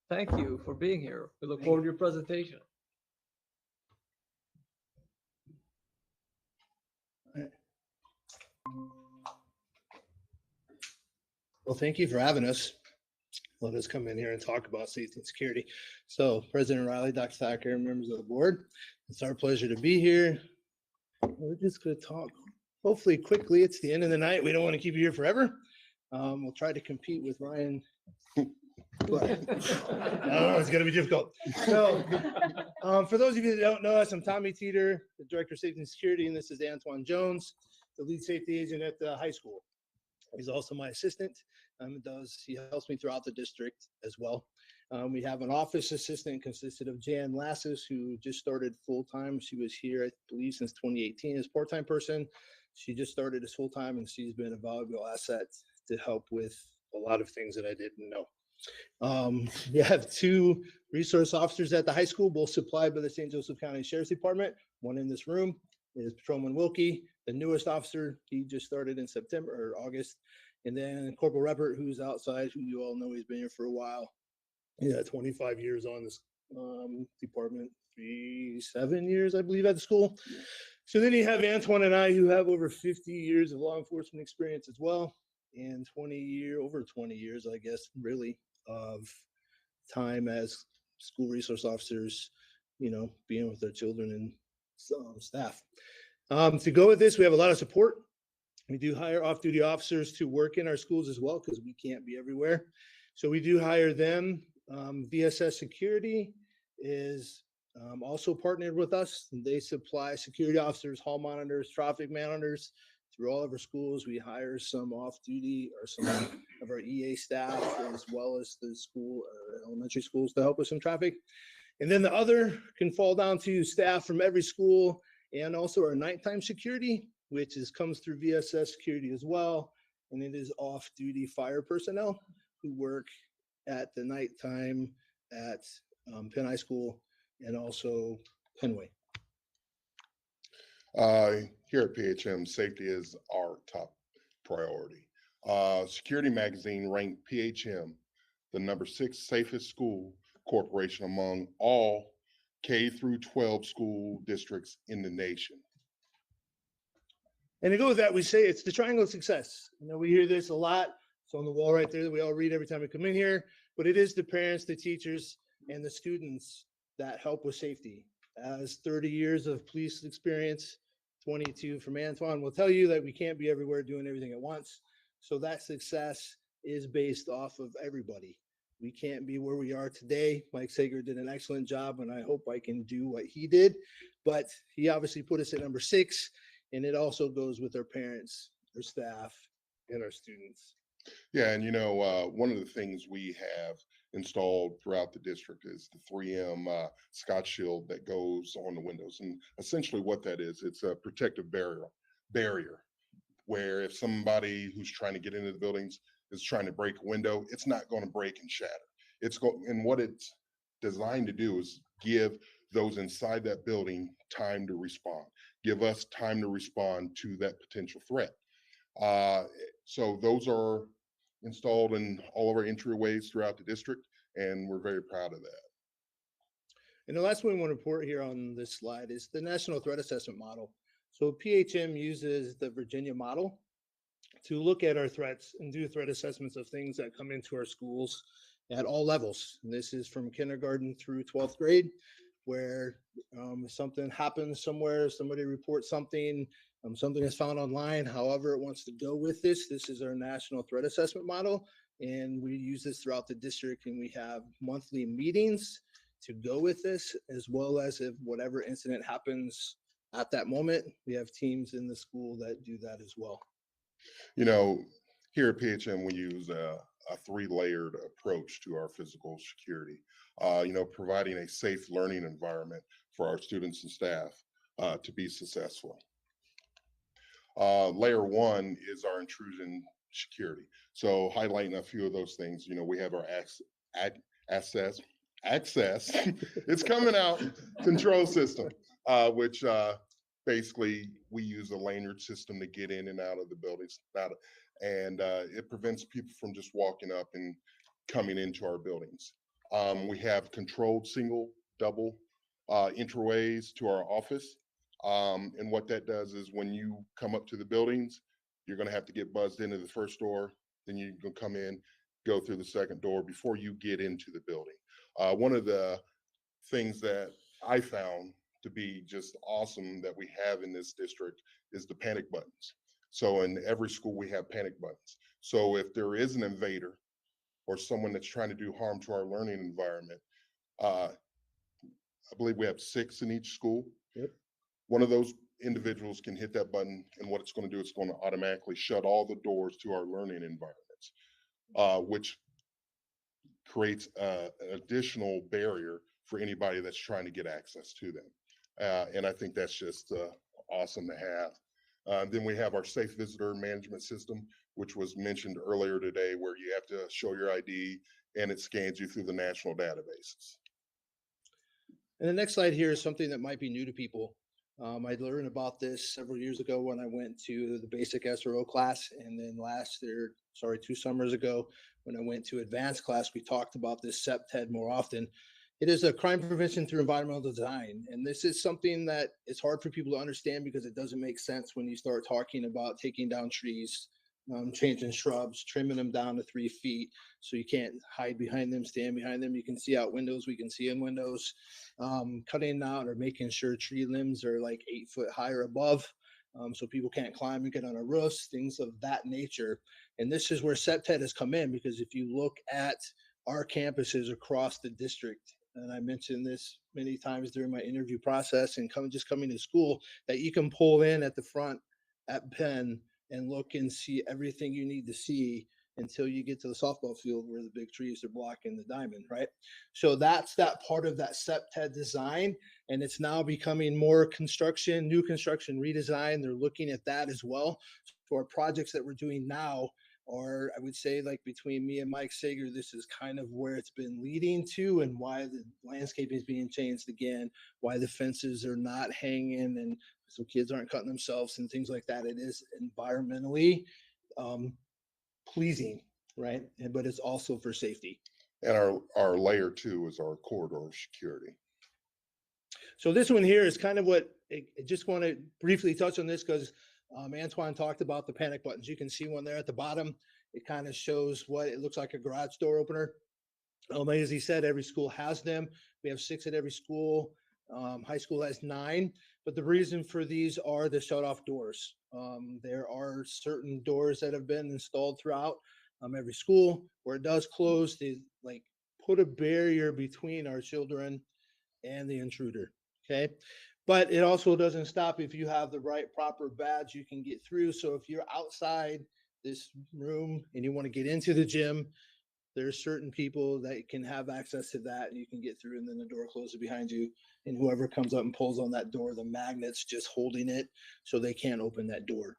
thank you for being here. We look forward to your presentation. Well, thank you for having us. Let us come in here and talk about safety and security. So President Riley, Dr. Thacker, members of the board, it's our pleasure to be here. We're just going to talk hopefully quickly. It's the end of the night. We don't want to keep you here forever. We'll try to compete with Ryan. But I don't know, it's going to be difficult. So for those of you that don't know us, I'm Tommy Teeter, the Director of Safety and Security, and this is Antoine Jones, the Lead Safety Agent at the high school. He's also my assistant. He helps me throughout the district as well. We have an office assistant consisted of Jan Lassus, who just started full-time. She was here, I believe, since 2018 as part-time person. She just started as full-time, and she's been a valuable asset to help with a lot of things that I didn't know. We have 2 resource officers at the high school, both supplied by the St. Joseph County Sheriff's Department. One in this room is Patrolman Wilkie, the newest officer. He just started in September or August. And then Corporal Reppert, who's outside, who you all know, he's been here for a while. Yeah, 25 years on this department, 7 years, I believe, at the school. So then you have Antoine and I, who have over 50 years of law enforcement experience as well, and over 20 years, I guess, really, of time as school resource officers, being with their children and staff. To go with this, we have a lot of support. We do hire off-duty officers to work in our schools as well, because we can't be everywhere. So we do hire them. VSS Security is also partnered with us. They supply security officers, hall monitors, traffic monitors through all of our schools. We hire some off-duty or some of our EA staff, as well as the school elementary schools to help with some traffic. And then the other can fall down to staff from every school, and also our nighttime security, which comes through VSS Security as well. And it is off-duty fire personnel who work at the nighttime at Penn High School and also Penway. Here at PHM, safety is our top priority. Security Magazine ranked PHM the #6 safest school corporation among all K through 12 school districts in the nation. And to go with that, we say it's the triangle of success. We hear this a lot. It's on the wall right there that we all read every time we come in here. But it is the parents, the teachers, and the students that help with safety. As 30 years of police experience, 22 from Antoine will tell you that we can't be everywhere doing everything at once. So that success is based off of everybody. We can't be where we are today. Mike Sager did an excellent job, and I hope I can do what he did. But he obviously put us at #6, and it also goes with our parents, our staff, and our students. Yeah, and one of the things we have installed throughout the district is the 3M Scotch Shield that goes on the windows. And essentially what that is, it's a protective barrier where if somebody who's trying to get into the buildings is trying to break a window, it's not going to break and shatter. And what it's designed to do is give those inside that building time to respond, give us time to respond to that potential threat. So those are installed in all of our entryways throughout the district, and we're very proud of that. And the last one we want to report here on this slide is the National Threat Assessment Model. So PHM uses the Virginia model to look at our threats and do threat assessments of things that come into our schools at all levels. And this is from kindergarten through 12th grade, where something happens somewhere, somebody reports something, something is found online, however it wants to go with this. This is our National Threat Assessment Model, and we use this throughout the district, and we have monthly meetings to go with this, as well as if whatever incident happens at that moment, we have teams in the school that do that as well. Here at PHM, we use a a three-layered approach to our physical security. Providing a safe learning environment for our students and staff to be successful. Layer one is our intrusion security. So highlighting a few of those things, we have our access, it's coming out, control system, which basically we use a lanyard system to get in and out of the buildings. And it prevents people from just walking up and coming into our buildings. We have controlled single, double entryways to our office. And what that does is when you come up to the buildings, you're going to have to get buzzed into the first door, then you can come in, go through the second door before you get into the building. One of the things that I found to be just awesome that we have in this district is the panic buttons. So in every school we have panic buttons. So if there is an invader or someone that's trying to do harm to our learning environment, I believe we have 6 in each school. Yep. One of those individuals can hit that button, and what it's going to do, it's going to automatically shut all the doors to our learning environments, which creates an additional barrier for anybody that's trying to get access to them. And I think that's just awesome to have. Then we have our safe visitor management system, which was mentioned earlier today, where you have to show your ID and it scans you through the national databases. And the next slide here is something that might be new to people. I learned about this several years ago when I went to the basic SRO class, and then 2 summers ago when I went to advanced class, we talked about this CEPTED more often. It is a crime prevention through environmental design, and this is something that it's hard for people to understand because it doesn't make sense when you start talking about taking down trees, changing shrubs, trimming them down to 3 feet so you can't hide behind them, stand behind them. You can see out windows, we can see in windows. Cutting out or making sure tree limbs are like 8 foot high or above, so people can't climb and get on our roofs, things of that nature. And this is where CEPTED has come in, because if you look at our campuses across the district, and I mentioned this many times during my interview process and coming to school, that you can pull in at the front at Penn and look and see everything you need to see until you get to the softball field where the big trees are blocking the diamond, right? So that's that part of that CEPTED design, and it's now becoming more construction, new construction redesign. They're looking at that as well. For projects that we're doing now, or I would say like between me and Mike Sager, this is kind of where it's been leading to, and why the landscaping is being changed again, why the fences are not hanging, and so kids aren't cutting themselves and things like that. It is environmentally pleasing, right? But it's also for safety. And our layer 2 is our corridor security. So this one here is kind of what I just want to briefly touch on this, because Antoine talked about the panic buttons. You can see one there at the bottom. It kind of shows what it looks like, a garage door opener. As he said, every school has them. We have 6 at every school. High school has 9, but the reason for these are the shut off doors. There are certain doors that have been installed throughout every school where it does close. They like put a barrier between our children and the intruder. Okay. But it also doesn't stop. If you have the right proper badge, you can get through. So if you're outside this room and you want to get into the gym, there's certain people that can have access to that, and you can get through, and then the door closes behind you, and whoever comes up and pulls on that door, the magnet's just holding it so they can't open that door.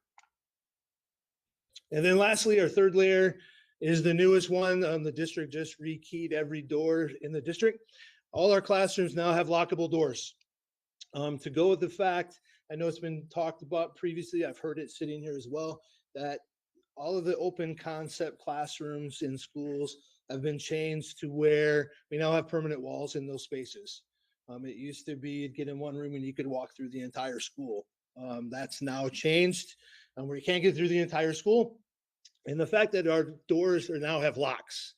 And then lastly, our third layer is the newest one. The district just rekeyed every door in the district. All our classrooms now have lockable doors. To go with the fact, I know it's been talked about previously, I've heard it sitting here as well, that all of the open concept classrooms in schools have been changed to where we now have permanent walls in those spaces. It used to be you'd get in one room and you could walk through the entire school. That's now changed, where you can't get through the entire school. And the fact that our doors now have locks.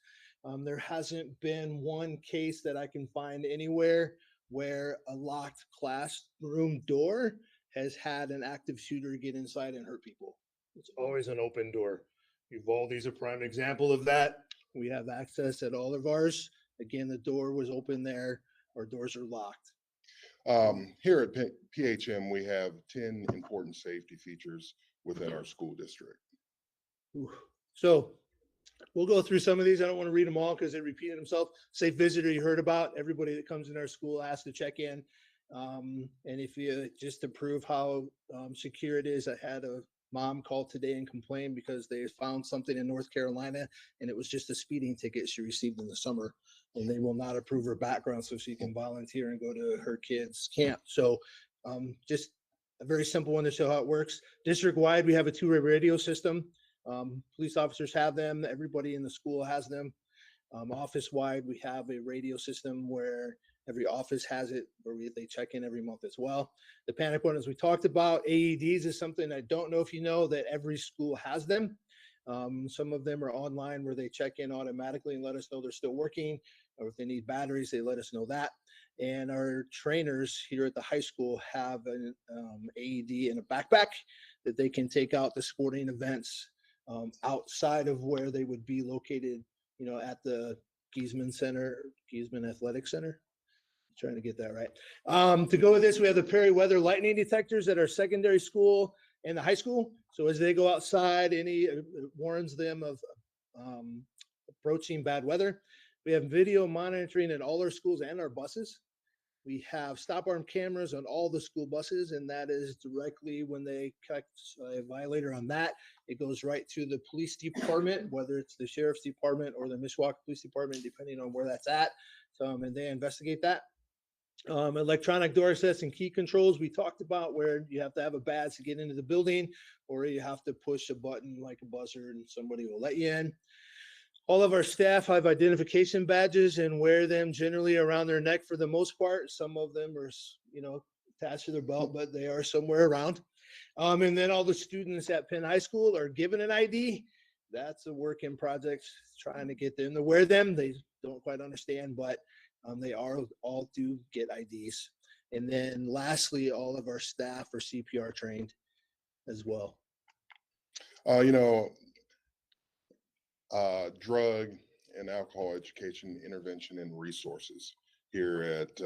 There hasn't been one case that I can find anywhere where a locked classroom door has had an active shooter get inside and hurt people. It's always an open door. Uvalde is a prime example of that. We have access at all of ours. Again, the door was open there. Our doors are locked. Here at PHM, we have 10 important safety features within our school district. So we'll go through some of these. I don't want to read them all because they repeated themselves. Safe visitor you heard about. Everybody that comes in our school has to check in. And if you just to prove how secure it is, I had a mom call today and complain because they found something in North Carolina and it was just a speeding ticket she received in the summer, and they will not approve her background so she can volunteer and go to her kids' camp. So just a very simple one to show how it works. District-wide, we have a two-way radio system. Police officers have them. Everybody in the school has them. Office-wide, we have a radio system where every office has it, where they check in every month as well. The panic button, as we talked about, AEDs is something I don't know if you know that every school has them. Some of them are online where they check in automatically and let us know they're still working, or if they need batteries, they let us know that. And our trainers here at the high school have an AED in a backpack that they can take out to sporting events outside of where they would be located, you know, at the Giesman Athletic Center. Trying to get that right. To go with this, we have the Perry-Weather lightning detectors at our secondary school and the high school. So as they go outside, it warns them of approaching bad weather. We have video monitoring at all our schools and our buses. We have stop arm cameras on all the school buses, and that is directly when they catch a violator on that, it goes right to the police department, whether it's the sheriff's department or the Mishawaka Police Department, depending on where that's at. And they investigate that. Electronic door access and key controls we talked about, where you have to have a badge to get into the building, or you have to push a button like a buzzer and somebody will let you in. All of our staff have identification badges and wear them generally around their neck for the most part. Some of them are, you know, attached to their belt, but they are somewhere around. And then all the students at Penn High School are given an ID. That's a work in project, trying to get them to wear them. They don't quite understand, but they all do get IDs. And then lastly, all of our staff are CPR trained as well. You know, drug and alcohol education, intervention, and resources here at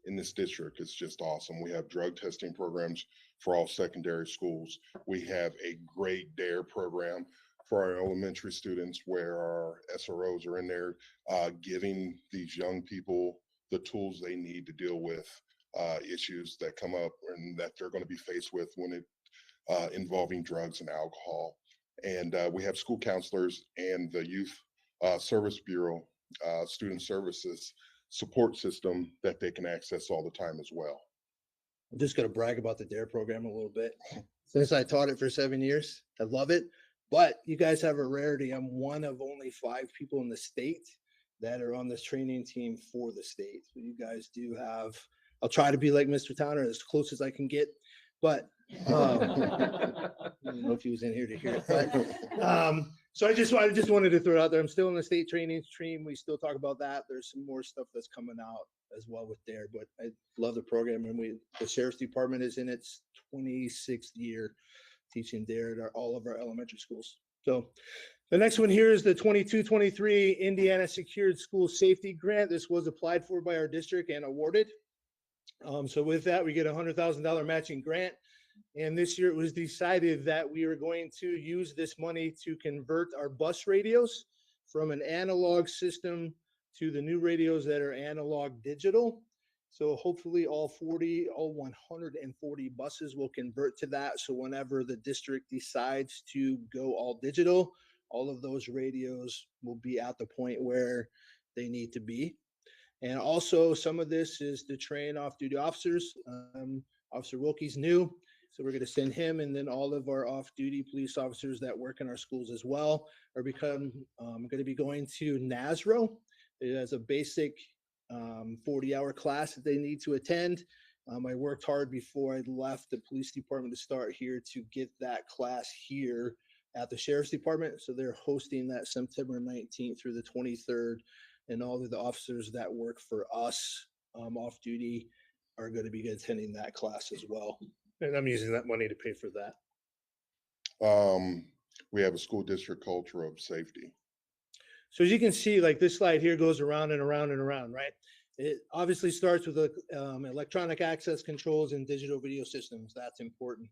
in this district is just awesome. We have drug testing programs for all secondary schools. We have a great DARE program for our elementary students, where our SROs are in there giving these young people the tools they need to deal with issues that come up and that they're going to be faced with when it involving drugs and alcohol. And we have school counselors and the Youth Service Bureau Student Services support system that they can access all the time as well. I'm just going to brag about the DARE program a little bit. Since I taught it for 7 years, I love it. But you guys have a rarity. I'm one of only 5 people in the state that are on this training team for the state. So you guys do have, I'll try to be like Mr. Towner as close as I can get. But I don't know if he was in here to hear it. But, so I just wanted to throw it out there. I'm still in the state training stream. We still talk about that. There's some more stuff that's coming out as well with DARE, but I love the program. And the Sheriff's Department is in its 26th year teaching DARE at all of our elementary schools. So the next one here is the 22-23 Indiana Secured School Safety Grant. This was applied for by our district and awarded. So with that, we get a $100,000 matching grant. And this year it was decided that we were going to use this money to convert our bus radios from an analog system to the new radios that are analog digital. So hopefully all 140 buses will convert to that. So whenever the district decides to go all digital, all of those radios will be at the point where they need to be. And also some of this is to train off-duty officers. Officer Wilkie's new, so we're going to send him, and then all of our off-duty police officers that work in our schools as well are going to be going to NASRO. It has a basic 40-hour class that they need to attend. I worked hard before I left the police department to start here to get that class here at the Sheriff's Department. So they're hosting that September 19th through the 23rd, and all of the officers that work for us off duty are going to be attending that class as well. And I'm using that money to pay for that. We have a school district culture of safety. So as you can see, like this slide here goes around and around and around, right? It obviously starts with electronic access controls and digital video systems. That's important.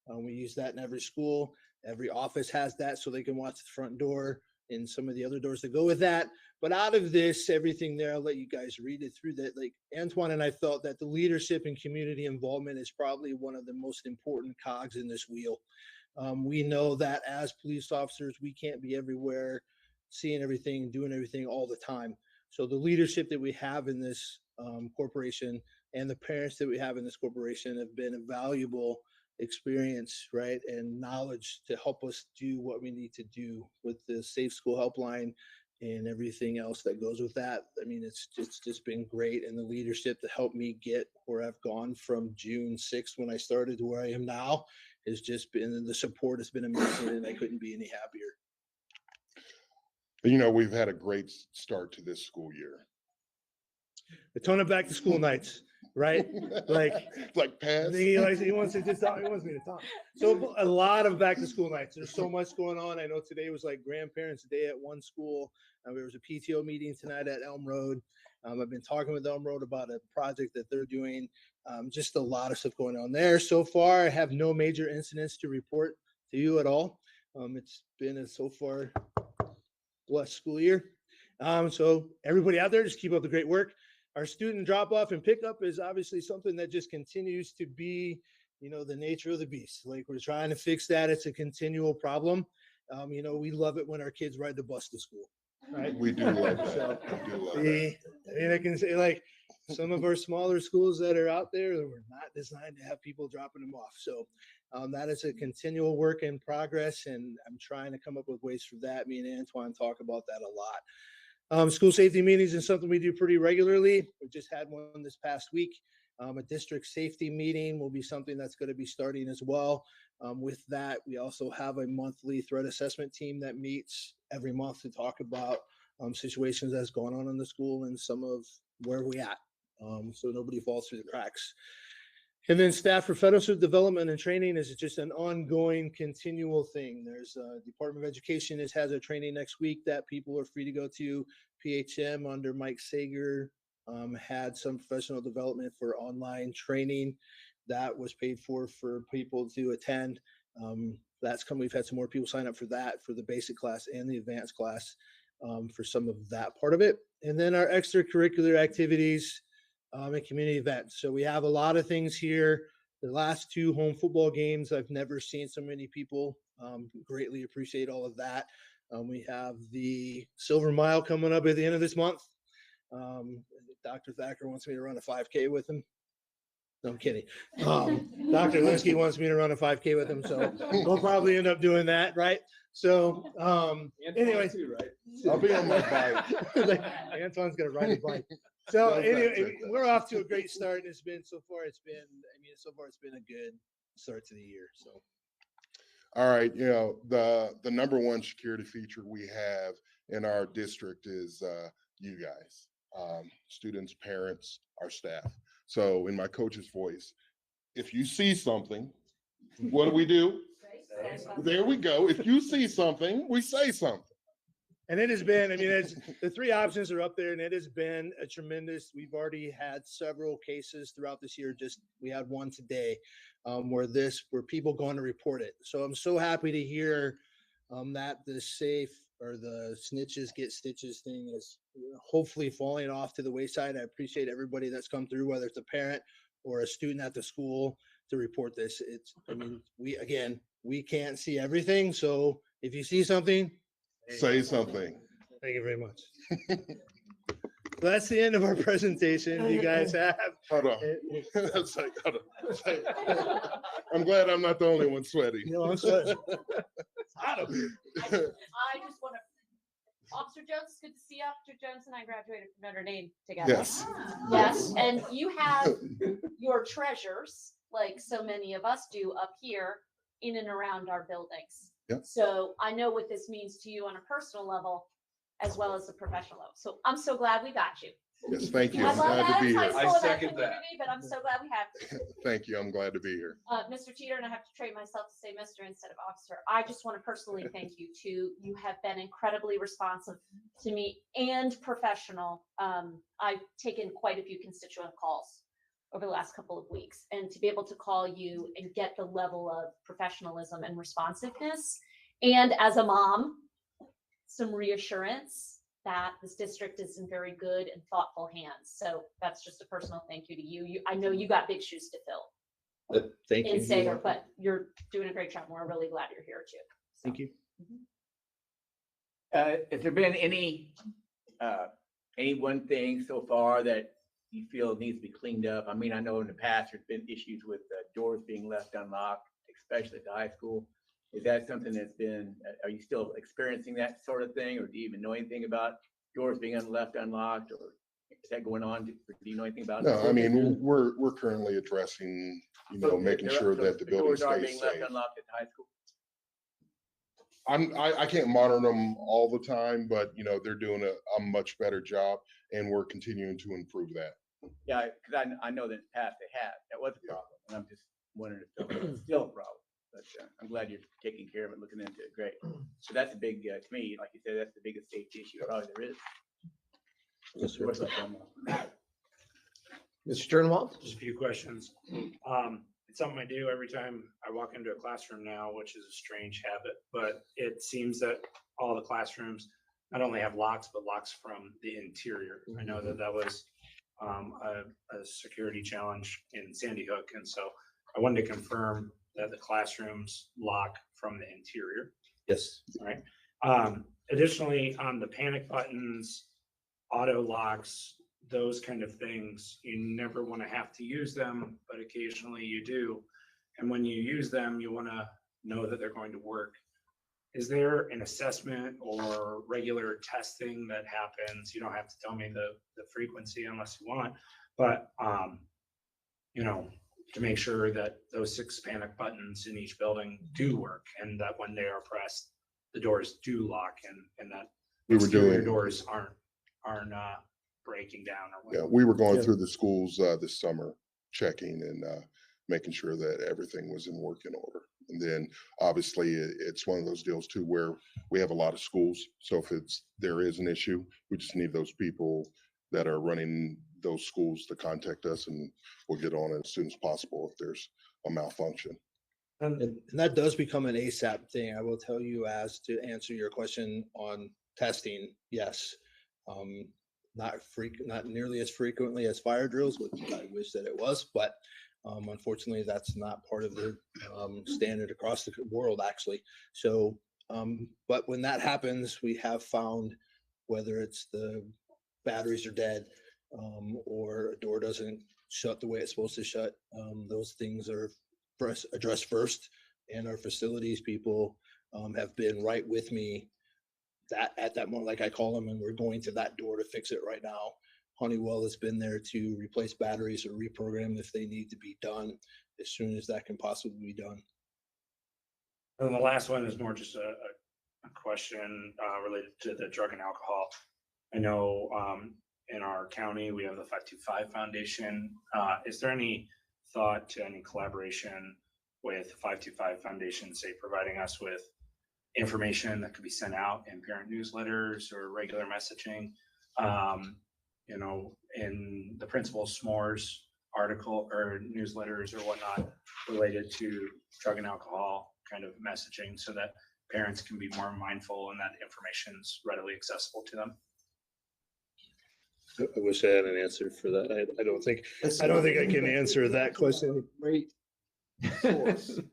We use that in every school. Every office has that so they can watch the front door. and some of the other doors that go with that. But out of this, everything there, I'll let you guys read it through that. Like Antoine and I felt that the leadership and community involvement is probably one of the most important cogs in this wheel. We know that as police officers, we can't be everywhere, seeing everything, doing everything all the time. So the leadership that we have in this corporation and the parents that we have in this corporation have been a valuable experience, right, and knowledge to help us do what we need to do with the Safe School Helpline and everything else that goes with that. I mean, it's just been great, and the leadership to help me get where I've gone from June 6th when I started to where I am now has just been, the support has been amazing, and I couldn't be any happier. You know, we've had a great start to this school year. A ton of back to school nights, right? Like past. He wants me to talk. So a lot of back to school nights. There's so much going on. I know today was like grandparents' day at one school. There was a PTO meeting tonight at Elm Road. I've been talking with Elm Road about a project that they're doing. Just a lot of stuff going on there. So far, I have no major incidents to report to you at all. It's been a so far blessed school year. So everybody out there, just keep up the great work. Our student drop off and pickup is obviously something that just continues to be, you know, the nature of the beast. Like, we're trying to fix that. It's a continual problem. You know, we love it when our kids ride the bus to school, right? We do love that. So, We do love that. I mean, I can say, like, some of our smaller schools that are out there that were not designed to have people dropping them off. So that is a continual work in progress, and I'm trying to come up with ways for that. Me and Antoine talk about that a lot. School safety meetings is something we do pretty regularly. We just had one this past week. A district safety meeting will be something that's going to be starting as well. With that, we also have a monthly threat assessment team that meets every month to talk about situations that's going on in the school and some of where we at, so nobody falls through the cracks. And then staff professional development and training is just an ongoing, continual thing. There's Department of Education has a training next week that people are free to go to. PHM under Mike Sager had some professional development for online training that was paid for people to attend. That's come. We've had some more people sign up for that, for the basic class and the advanced class, for some of that part of it. And then our extracurricular activities and community events. So we have a lot of things here. The last 2 home football games, I've never seen so many people. Greatly appreciate all of that. We have the Silver Mile coming up at the end of this month. Dr. Thacker wants me to run a 5K with him. No, I'm kidding. Dr. Linsky wants me to run a 5K with him, so we'll probably end up doing that, right? So anyway, too, right? I'll be on my bike. Like, Antoine's gonna ride his bike. So anyway, we're off to a great start. It's been a good start to the year. So. All right, you know, the number one security feature we have in our district is you guys, students, parents, our staff. So in my coach's voice, if you see something, what do? There we go. If you see something, we say something. And it has been, I mean, the 3 options are up there, and it has been a tremendous, we've already had several cases throughout this year. We had one today where people going to report it. So I'm so happy to hear that the safe or the snitches get stitches thing is hopefully falling off to the wayside. I appreciate everybody that's come through, whether it's a parent or a student at the school, to report this. We can't see everything. So if you see something, say something. Thank you very much. That's the end of our presentation. You guys have. Hold on. I'm glad I'm not the only one sweating. No, I'm sweating. I just want to, Officer Jones, it's good to see you. Officer Jones and I graduated from Notre Dame together. Yes. Yes, and you have your treasures, like so many of us do up here, in and around our buildings. Yep. So I know what this means to you on a personal level, as well as a professional level. So I'm so glad we got you. Yes, thank you. I I'm love glad to be Adams here. High School and our community, but I'm so glad we have you. Thank you. I'm glad to be here. Mr. Teeter, and I have to train myself to say Mr. instead of officer. I just want to personally thank you too. You have been incredibly responsive to me and professional. I've taken quite a few constituent calls over the last couple of weeks, and to be able to call you and get the level of professionalism and responsiveness, and as a mom, some reassurance that this district is in very good and thoughtful hands. So that's just a personal thank you to you. I know you got big shoes to fill Thank you. in Sager, but you're doing a great job. We're really glad you're here too. Thank you. Has there been any one thing so far that you feel needs to be cleaned up? I mean, I know in the past there's been issues with doors being left unlocked, especially at the high school. Is that something that's been, are you still experiencing that sort of thing, or do you even know anything about doors being left unlocked, or is that going on? Do you know anything about it? No, I mean, we're currently addressing, making sure that the building doors are stays being left safe. unlocked at the high school. I can't monitor them all the time, but they're doing a much better job, and we're continuing to improve that. Yeah, because I know that in the past they have. That was a problem, and I'm just wondering if it's still a problem. But I'm glad you're taking care of it, looking into it. Great. So that's a big, to me, like you said, that's the biggest safety issue probably there is. Yes, sir. Doors left unlocked. Mr. Sternwald? Just a few questions. It's something I do every time I walk into a classroom now, which is a strange habit, but it seems that all the classrooms not only have locks, but locks from the interior. I know that was a security challenge in Sandy Hook. And so I wanted to confirm that the classrooms lock from the interior. Yes. All right. Additionally, on the panic buttons, auto locks, those kind of things, you never want to have to use them, but occasionally you do. And when you use them, you want to know that they're going to work. Is there an assessment or regular testing that happens? You don't have to tell me the frequency unless you want, but to make sure that those 6 panic buttons in each building do work, and that when they are pressed, the doors do lock, and that exterior doors aren't breaking down or whatever. Yeah, we were going through the schools this summer, checking and making sure that everything was in working order. And then obviously it's one of those deals too where we have a lot of schools. So if there is an issue, we just need those people that are running those schools to contact us, and we'll get on it as soon as possible if there's a malfunction. And that does become an ASAP thing. I will tell you, as to answer your question on testing, yes. Not nearly as frequently as fire drills, which I wish that it was, but unfortunately that's not part of the standard across the world, actually. So, but when that happens, we have found, whether it's the batteries are dead, or a door doesn't shut the way it's supposed to shut, those things are addressed first, and our facilities people have been right with me at that moment. Like, I call them and we're going to that door to fix it right now. Honeywell has been there to replace batteries or reprogram if they need to be done as soon as that can possibly be done. And the last one is more just a question related to the drug and alcohol. I know in our county, we have the 525 Foundation. Is there any thought to any collaboration with the 525 Foundation, say providing us with information that could be sent out in parent newsletters or regular messaging? In the Principal S'mores article or newsletters or whatnot related to drug and alcohol kind of messaging, so that parents can be more mindful and that information is readily accessible to them. I wish I had an answer for that. I don't think I can answer that question. Great source of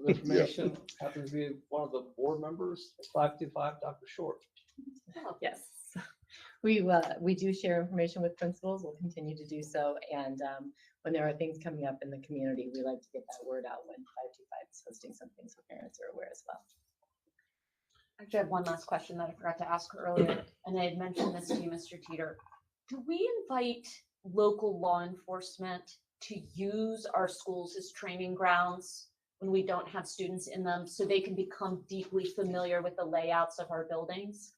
information. Happens to be one of the board members, 525 Dr. Short. Yes, we do share information with principals. We'll continue to do so. And when there are things coming up in the community, we like to get that word out when 525 is hosting something so parents are aware as well. Actually, I have one last question that I forgot to ask earlier, and I had mentioned this to you, Mr. Teeter. Do we invite local law enforcement to use our schools as training grounds when we don't have students in them, so they can become deeply familiar with the layouts of our buildings?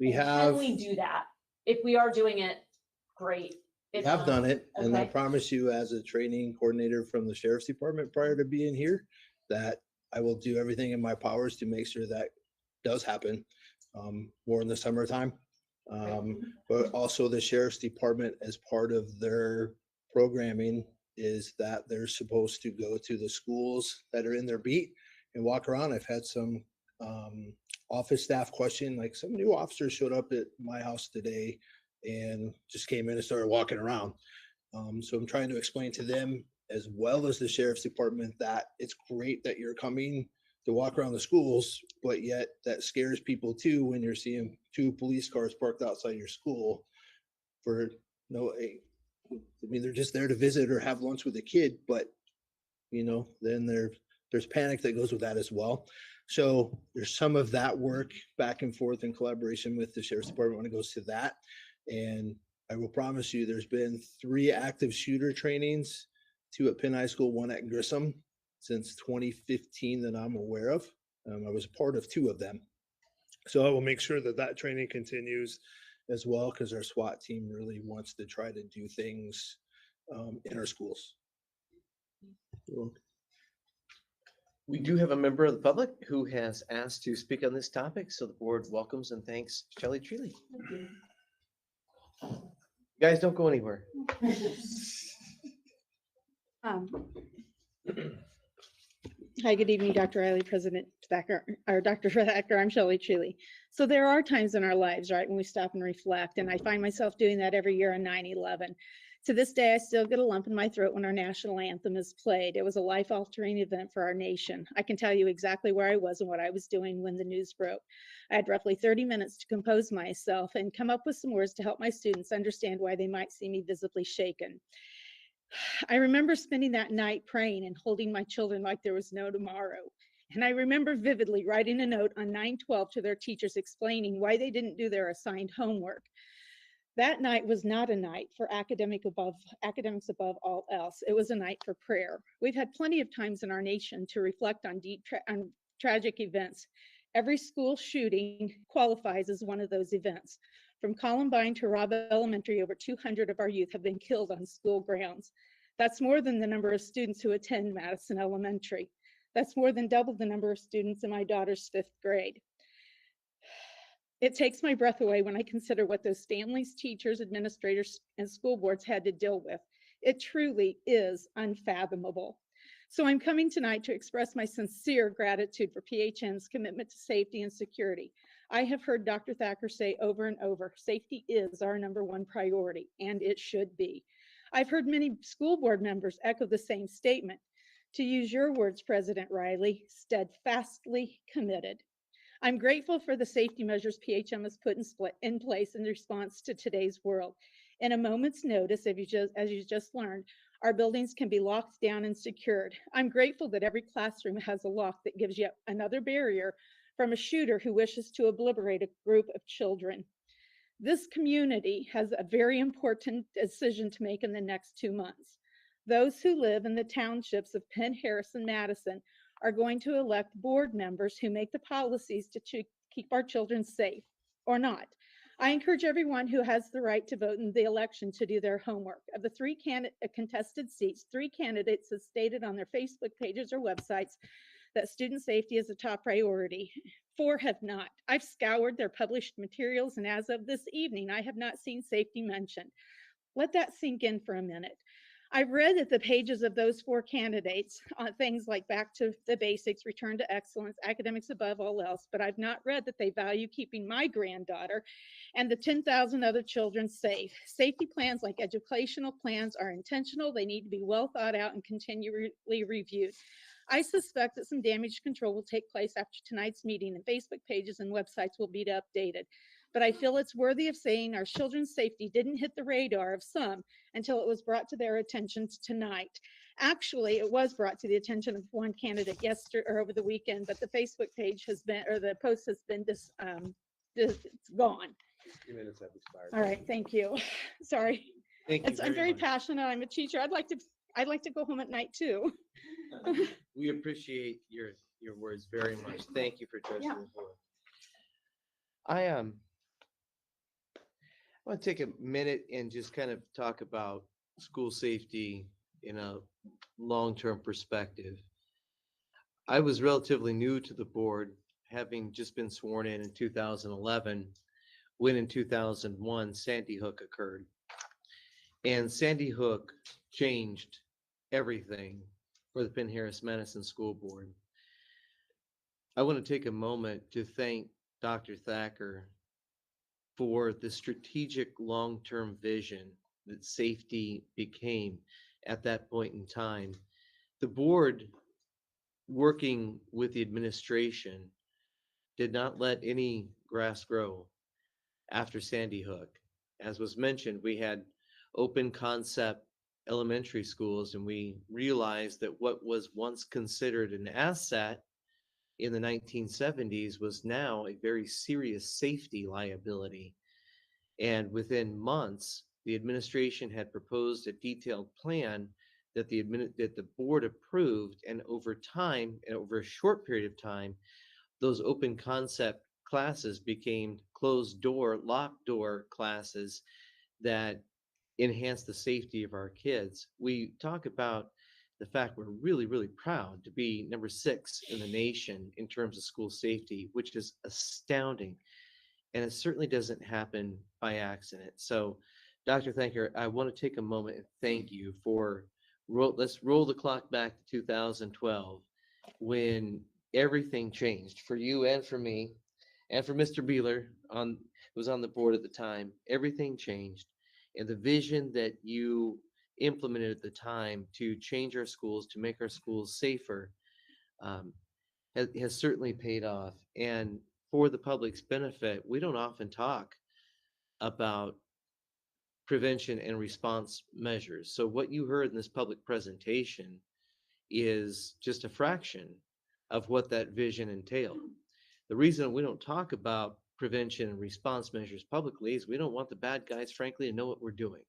Can we do that? If we are doing it, great. We If have not, done it, and I okay. promise you, as a training coordinator from the Sheriff's Department prior to being here, that I will do everything in my powers to make sure that does happen, more in the summertime. But also the Sheriff's Department, as part of their programming, is that they're supposed to go to the schools that are in their beat and walk around. I've had some office staff question, like some new officers showed up at my house today and just came in and started walking around. So I'm trying to explain to them as well as the sheriff's department that it's great that you're coming to walk around the schools, but yet that scares people too when you're seeing 2 police cars parked outside your school for I mean, they're just there to visit or have lunch with a kid, but then there's panic that goes with that as well. So there's some of that work back and forth in collaboration with the sheriff's department when it goes to that. And I will promise you, there's been 3 active shooter trainings, 2 at Penn High School, 1 at Grissom since 2015 that I'm aware of. I was a part of 2 of them. So I will make sure that that training continues as well, because our SWAT team really wants to try to do things in our schools. We do have a member of the public who has asked to speak on this topic, so the board welcomes and thanks Shelley Treeley. You guys don't go anywhere. Hi, good evening, Dr. Riley, President Thacker, or Dr. Thacker. I'm Shelley Treeley. So there are times in our lives, right, when we stop and reflect, and I find myself doing that every year on 9/11. To this day, I still get a lump in my throat when our national anthem is played. It was a life-altering event for our nation. I can tell you exactly where I was and what I was doing when the news broke. I had roughly 30 minutes to compose myself and come up with some words to help my students understand why they might see me visibly shaken. I remember spending that night praying and holding my children like there was no tomorrow. And I remember vividly writing a note on 9/12 to their teachers explaining why they didn't do their assigned homework. That night was not a night for academics above all else. It was a night for prayer. We've had plenty of times in our nation to reflect on on tragic events. Every school shooting qualifies as one of those events. From Columbine to Robb Elementary, over 200 of our youth have been killed on school grounds. That's more than the number of students who attend Madison Elementary. That's more than double the number of students in my daughter's 5th grade. It takes my breath away when I consider what those families, teachers, administrators, and school boards had to deal with. It truly is unfathomable. So I'm coming tonight to express my sincere gratitude for PHM's commitment to safety and security. I have heard Dr. Thacker say over and over, safety is our #1 priority, and it should be. I've heard many school board members echo the same statement. To use your words, President Riley, steadfastly committed. I'm grateful for the safety measures PHM has put in place in response to today's world. In a moment's notice, as you just learned, our buildings can be locked down and secured. I'm grateful that every classroom has a lock that gives yet another barrier from a shooter who wishes to obliterate a group of children. This community has a very important decision to make in the next 2 months. Those who live in the townships of Penn-Harris-Madison are going to elect board members who make the policies to keep our children safe or not. I encourage everyone who has the right to vote in the election to do their homework. Of the 3 contested seats, 3 candidates have stated on their Facebook pages or websites that student safety is a top priority. 4 have not. I've scoured their published materials, and as of this evening, I have not seen safety mentioned. Let that sink in for a minute. I've read at the pages of those 4 candidates on things like back to the basics, return to excellence, academics above all else, but I've not read that they value keeping my granddaughter and the 10,000 other children safe. Safety plans like educational plans are intentional. They need to be well thought out and continually reviewed. I suspect that some damage control will take place after tonight's meeting, and Facebook pages and websites will be updated. But I feel it's worthy of saying our children's safety didn't hit the radar of some until it was brought to their attention tonight. Actually, it was brought to the attention of one candidate yesterday or over the weekend, but the Facebook page has been, or the post has been it's gone. 2 minutes have expired. All right, thank you. Sorry. Thank you I'm very much. passionate. I'm a teacher. I'd like to go home at night too. We appreciate your words very much. Thank you for addressing the board. I want to take a minute and just kind of talk about school safety in a long-term perspective. I was relatively new to the board, having just been sworn in 2011, when in 2001 Sandy Hook occurred. And Sandy Hook changed everything for the Penn-Harris-Madison School Board. I want to take a moment to thank Dr. Thacker for the strategic long-term vision that safety became at that point in time. The board, working with the administration, did not let any grass grow after Sandy Hook. As was mentioned, we had open concept elementary schools, and we realized that what was once considered an asset in the 1970s was now a very serious safety liability. And within months, the administration had proposed a detailed plan that the board approved, and over time, and over a short period of time, those open concept classes became closed door, locked door classes that enhance the safety of our kids. We talk about the fact we're really, really proud to be number 6 in the nation in terms of school safety, which is astounding. And it certainly doesn't happen by accident. So, Dr. Thacker, I want to take a moment and thank you for, let's roll the clock back to 2012, when everything changed for you and for me, and for Mr. Beeler, who was on the board at the time. Everything changed. And the vision that you implemented at the time to change our schools, to make our schools safer, has certainly paid off. And for the public's benefit, we don't often talk about prevention and response measures. So what you heard in this public presentation is just a fraction of what that vision entailed. The reason we don't talk about prevention and response measures publicly is we don't want the bad guys, frankly, to know what we're doing.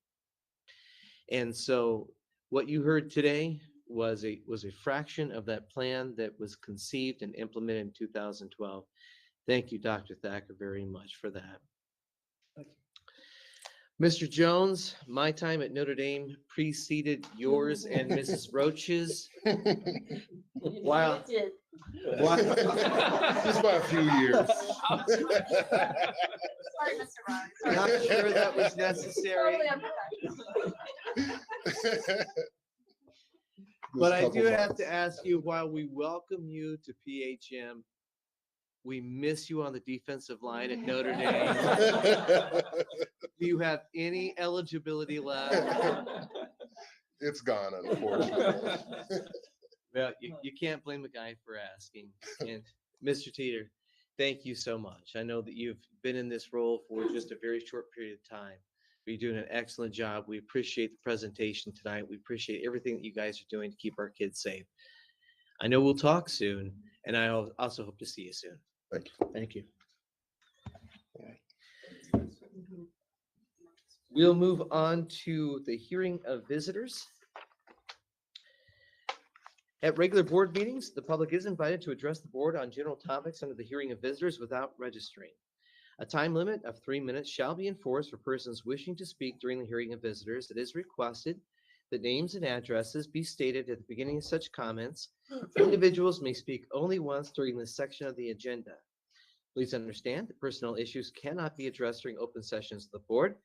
And so what you heard today was a fraction of that plan that was conceived and implemented in 2012. Thank you, Dr. Thacker, very much for that. Mr. Jones, my time at Notre Dame preceded yours and Mrs. Roach's. Wow. Just by a few years. Sorry, Mr. Ron. Not sure that was necessary. But I do have to ask you, while we welcome you to PHM, we miss you on the defensive line at Notre Dame. Do you have any eligibility left? It's gone, unfortunately. Well, you can't blame the guy for asking. And Mr. Teeter, thank you so much. I know that you've been in this role for just a very short period of time. You're doing an excellent job. We appreciate the presentation tonight. We appreciate everything that you guys are doing to keep our kids safe. I know we'll talk soon, and I also hope to see you soon. Thank you. Thank you. We'll move on to the hearing of visitors. At regular board meetings, the public is invited to address the board on general topics under the hearing of visitors without registering. A time limit of 3 minutes shall be enforced for persons wishing to speak during the hearing of visitors. It is requested that names and addresses be stated at the beginning of such comments. Individuals may speak only once during this section of the agenda. Please understand that personnel issues cannot be addressed during open sessions of the board.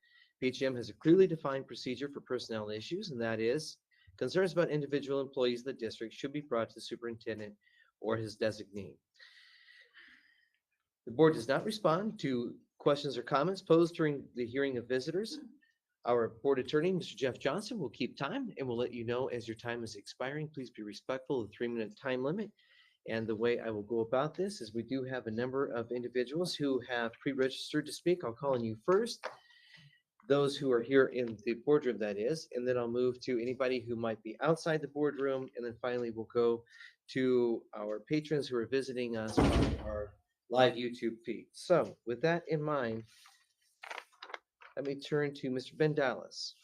PHM has a clearly defined procedure for personnel issues, and that is concerns about individual employees of the district should be brought to the superintendent or his designee. The board does not respond to questions or comments posed during the hearing of visitors. Our board attorney, Mr. Jeff Johnson, will keep time and will let you know as your time is expiring. Please be respectful of the 3-minute time limit. And the way I will go about this is we do have a number of individuals who have pre-registered to speak. I'll call on you first, those who are here in the boardroom, that is, and then I'll move to anybody who might be outside the boardroom. And then finally, we'll go to our patrons who are visiting us on our live YouTube feed. So with that in mind, let me turn to Mr. Ben Dallas.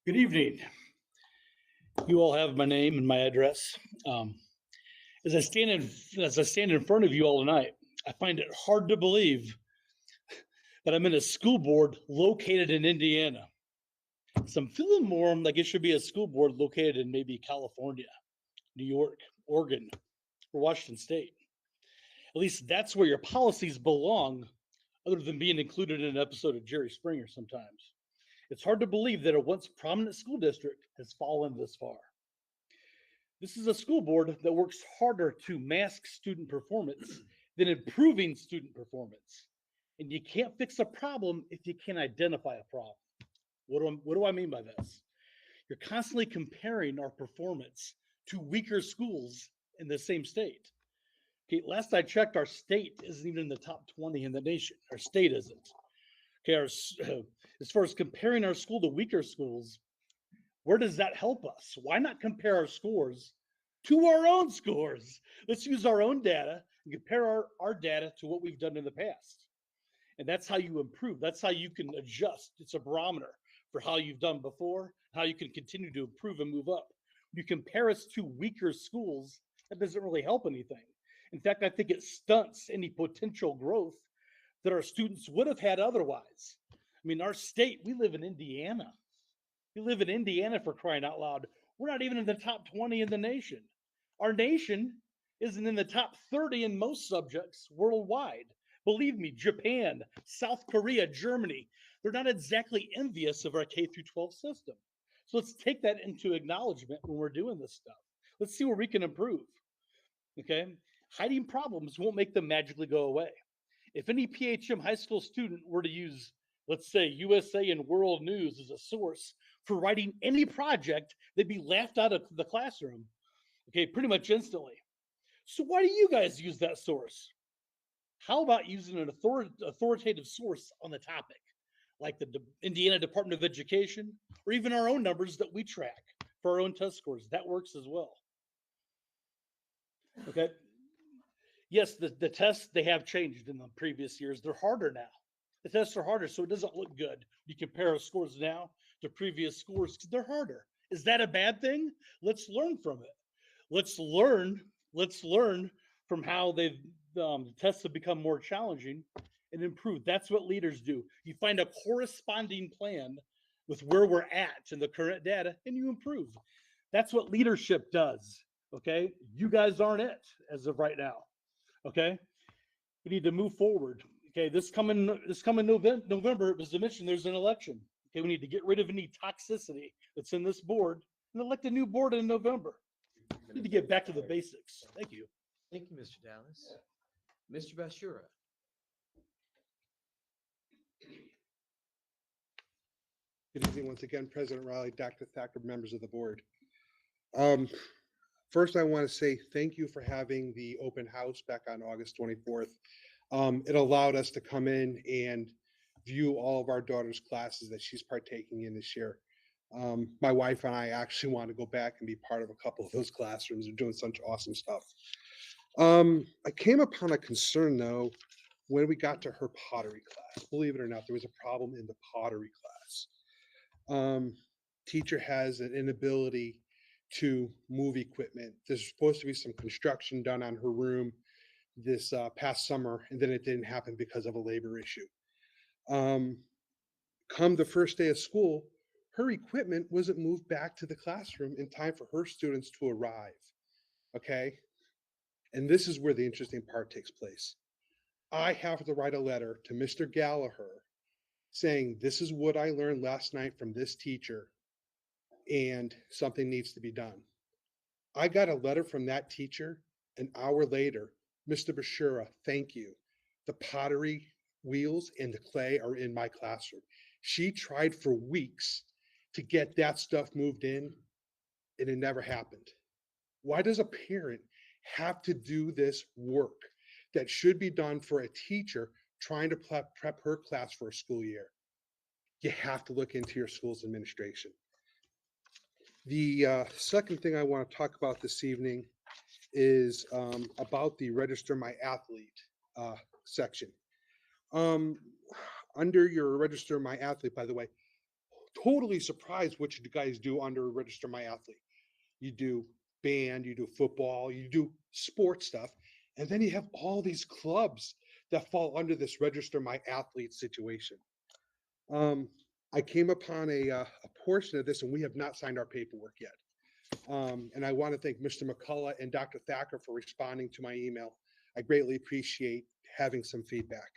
Good evening. You all have my name and my address. As I stand in front of you all tonight, I find it hard to believe that I'm in a school board located in Indiana. So I'm feeling more like it should be a school board located in maybe California, New York, Oregon, or Washington State. At least that's where your policies belong, other than being included in an episode of Jerry Springer sometimes. It's hard to believe that a once prominent school district has fallen this far. This is a school board that works harder to mask student performance than improving student performance. And you can't fix a problem if you can't identify a problem. What do I mean by this? You're constantly comparing our performance to weaker schools in the same state. Okay, last I checked, our state isn't even in the top 20 in the nation. Our state isn't. Okay, as far as comparing our school to weaker schools, where does that help us? Why not compare our scores to our own scores? Let's use our own data and compare our data to what we've done in the past. And that's how you improve. That's how you can adjust. It's a barometer for how you've done before, how you can continue to improve and move up. You compare us to weaker schools, that doesn't really help anything. In fact, I think it stunts any potential growth that our students would have had otherwise. I mean, our state, we live in Indiana. We live in Indiana, for crying out loud. We're not even in the top 20 in the nation. Our nation isn't in the top 30 in most subjects worldwide. Believe me, Japan, South Korea, Germany, they're not exactly envious of our K through 12 system. So let's take that into acknowledgement when we're doing this stuff. Let's see where we can improve. Okay? Hiding problems won't make them magically go away. If any PHM high school student were to use, let's say, USA and World News as a source for writing any project, they'd be laughed out of the classroom, okay, pretty much instantly. So why do you guys use that source? How about using an authoritative source on the topic, like the Indiana Department of Education, or even our own numbers that we track for our own test scores? That works as well. Okay. Yes, the tests, they have changed in the previous years. They're harder now. The tests are harder, so it doesn't look good. You compare our scores now to previous scores because they're harder. Is that a bad thing? Let's learn from it. Let's learn from how the tests have become more challenging and improve. That's what leaders do. You find a corresponding plan with where we're at in the current data and you improve. That's what leadership does. Okay. You guys aren't it as of right now. Okay. We need to move forward. Okay. This coming November, as I mentioned, there's an election. Okay. We need to get rid of any toxicity that's in this board and elect a new board in November. We need to get back to the basics. Thank you. Thank you, Mr. Dallas. Mr. Bashura. Good evening once again, President Riley, Dr. Thacker, members of the board. First, I want to say thank you for having the open house back on August 24th. It allowed us to come in and view all of our daughter's classes that she's partaking in this year. My wife and I actually want to go back and be part of a couple of those classrooms. They're doing such awesome stuff. I came upon a concern though, when we got to her pottery class. Believe it or not, there was a problem in the pottery class. Teacher has an inability to move equipment. There's supposed to be some construction done on her room this past summer, and then it didn't happen because of a labor issue. Come the first day of school, her equipment wasn't moved back to the classroom in time for her students to arrive. Okay. And this is where the interesting part takes place. I have to write a letter to Mr. Gallagher saying, this is what I learned last night from this teacher and something needs to be done. I got a letter from that teacher an hour later. Mr. Bashura, thank you. The pottery wheels and the clay are in my classroom. She tried for weeks to get that stuff moved in and it never happened. Why does a parent have to do this work that should be done for a teacher trying to prep her class for a school year? You have to look into your school's administration. The second thing I want to talk about this evening is about the Register My Athlete section. Under your Register My Athlete, by the way, totally surprised what you guys do under Register My Athlete. You do band, you do football, you do sports stuff, and then you have all these clubs that fall under this Register My Athlete situation. I came upon a portion of this and we have not signed our paperwork yet. And I want to thank Mr. McCullough and Dr. Thacker for responding to my email. I greatly appreciate having some feedback.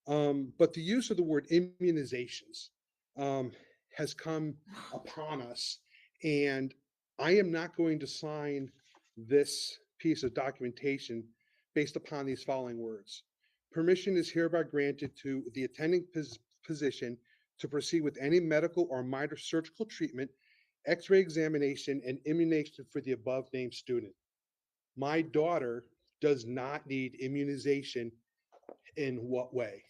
But the use of the word immunizations has come upon us. And I am not going to sign this piece of documentation based upon these following words. Permission is hereby granted to the attending physician to proceed with any medical or minor surgical treatment, x-ray examination, and immunization for the above named student. My daughter does not need immunization. In what way?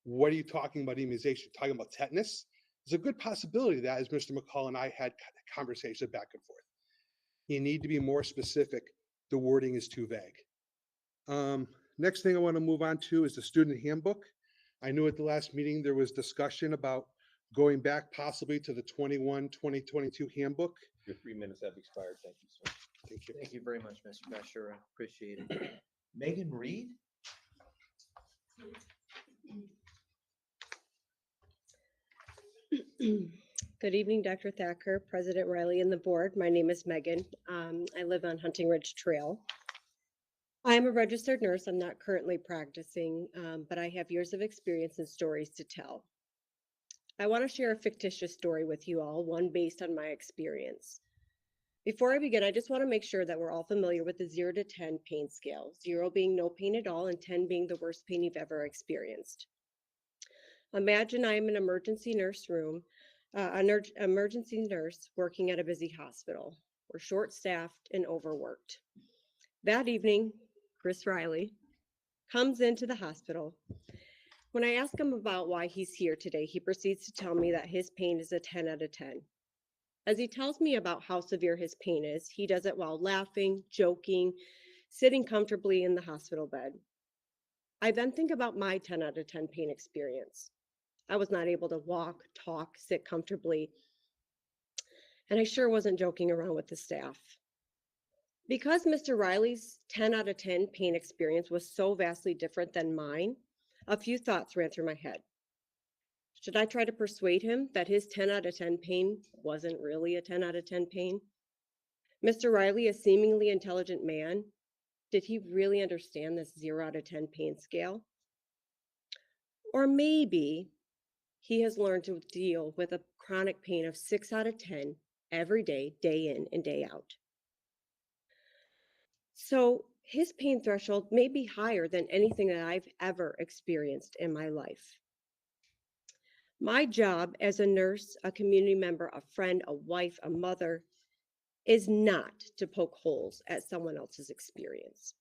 What are you talking about immunization? Talking about tetanus? There's a good possibility that, as Mr. McCall and I had conversations back and forth. You need to be more specific. The wording is too vague. Next thing I want to move on to is the student handbook. I knew at the last meeting there was discussion about going back possibly to the 2022 handbook. Your 3 minutes have expired. Thank you, sir. Thank you. Thank you very much, Mr. Besher. I appreciate it. Megan Reed? Good evening, Dr. Thacker, President Riley, and the board. My name is Megan. I live on Hunting Ridge Trail. I am a registered nurse. I'm not currently practicing, but I have years of experience and stories to tell. I want to share a fictitious story with you all, one based on my experience. Before I begin, I just want to make sure that we're all familiar with the 0 to 10 pain scale, 0 being no pain at all and 10 being the worst pain you've ever experienced. Imagine I am an emergency nurse room, emergency nurse working at a busy hospital. We're short-staffed and overworked. That evening, Chris Riley comes into the hospital. When I ask him about why he's here today, he proceeds to tell me that his pain is a 10 out of 10. As he tells me about how severe his pain is, he does it while laughing, joking, sitting comfortably in the hospital bed. I then think about my 10 out of 10 pain experience. I was not able to walk, talk, sit comfortably, and I sure wasn't joking around with the staff. Because Mr. Riley's 10 out of 10 pain experience was so vastly different than mine, a few thoughts ran through my head. Should I try to persuade him that his 10 out of 10 pain wasn't really a 10 out of 10 pain? Mr. Riley, a seemingly intelligent man, did he really understand this 0 out of 10 pain scale? Or maybe he has learned to deal with a chronic pain of 6 out of 10 every day, day in and day out. So his pain threshold may be higher than anything that I've ever experienced in my life. My job as a nurse, a community member, a friend, a wife, a mother, is not to poke holes at someone else's experience.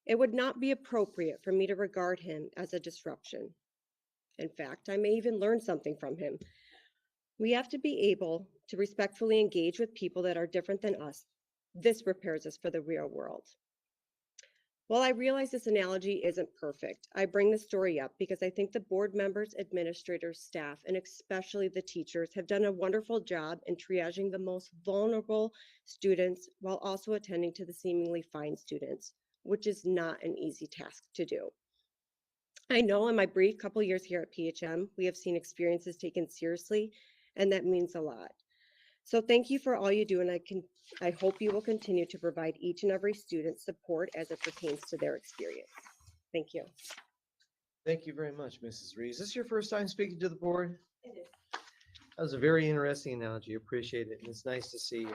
It would not be appropriate for me to regard him as a disruption. In fact, I may even learn something from him. We have to be able to respectfully engage with people that are different than us. This prepares us for the real world. While I realize this analogy isn't perfect, I bring the story up because I think the board members, administrators, staff, and especially the teachers have done a wonderful job in triaging the most vulnerable students while also attending to the seemingly fine students, which is not an easy task to do. I know in my brief couple years here at PHM, we have seen experiences taken seriously, and that means a lot. So thank you for all you do, and I hope you will continue to provide each and every student support as it pertains to their experience. Thank you. Thank you very much, Mrs. Reed. Is this your first time speaking to the board? It is. That was a very interesting analogy. Appreciate it. And it's nice to see you.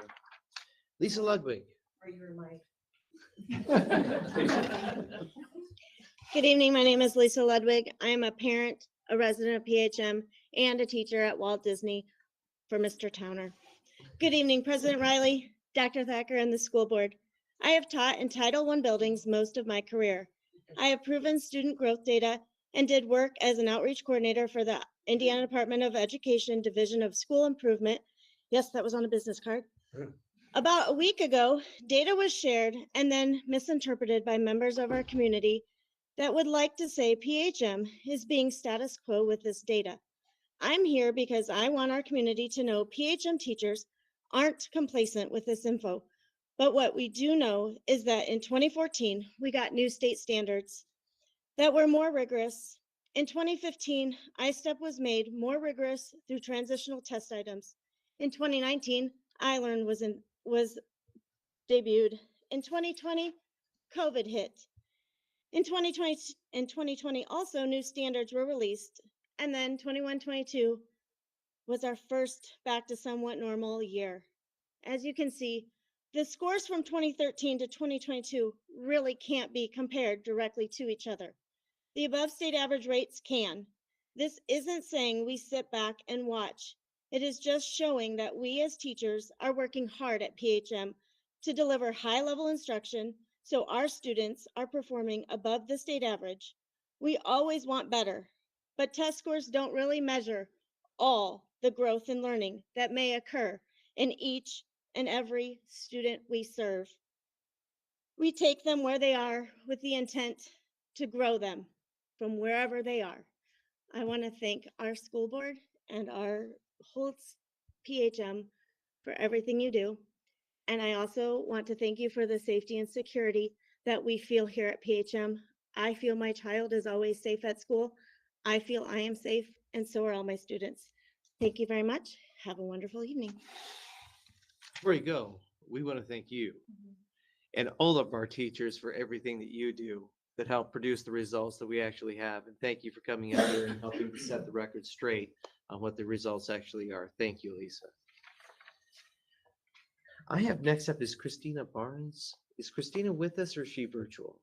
Lisa Ludwig. Are you remind? Good evening. My name is Lisa Ludwig. I am a parent, a resident of PHM, and a teacher at Walt Disney for Mr. Towner. Good evening, President Riley, Dr. Thacker, and the school board. I have taught in Title I buildings most of my career. I have proven student growth data and did work as an outreach coordinator for the Indiana Department of Education Division of School Improvement. Yes, that was on a business card. About a week ago, data was shared and then misinterpreted by members of our community that would like to say PHM is being status quo with this data. I'm here because I want our community to know PHM teachers aren't complacent with this info. But what we do know is that in 2014, we got new state standards that were more rigorous. In 2015, ISTEP was made more rigorous through transitional test items. In 2019, iLearn was debuted. In 2020, COVID hit. In 2020 also new standards were released. And then 21-22, was our first back to somewhat normal year. As you can see, the scores from 2013 to 2022 really can't be compared directly to each other. The above state average rates can. This isn't saying we sit back and watch. It is just showing that we as teachers are working hard at PHM to deliver high-level instruction so our students are performing above the state average. We always want better, but test scores don't really measure all the growth and learning that may occur in each and every student we serve. We take them where they are with the intent to grow them from wherever they are. I want to thank our school board and our whole PHM for everything you do. And I also want to thank you for the safety and security that we feel here at PHM. I feel my child is always safe at school. I feel I am safe, and so are all my students. Thank you very much. Have a wonderful evening. Before you go, we want to thank you and all of our teachers for everything that you do that help produce the results that we actually have. And thank you for coming out here and helping to set the record straight on what the results actually are. Thank you, Lisa. I have next up is Christina Barnes. Is Christina with us or is she virtual?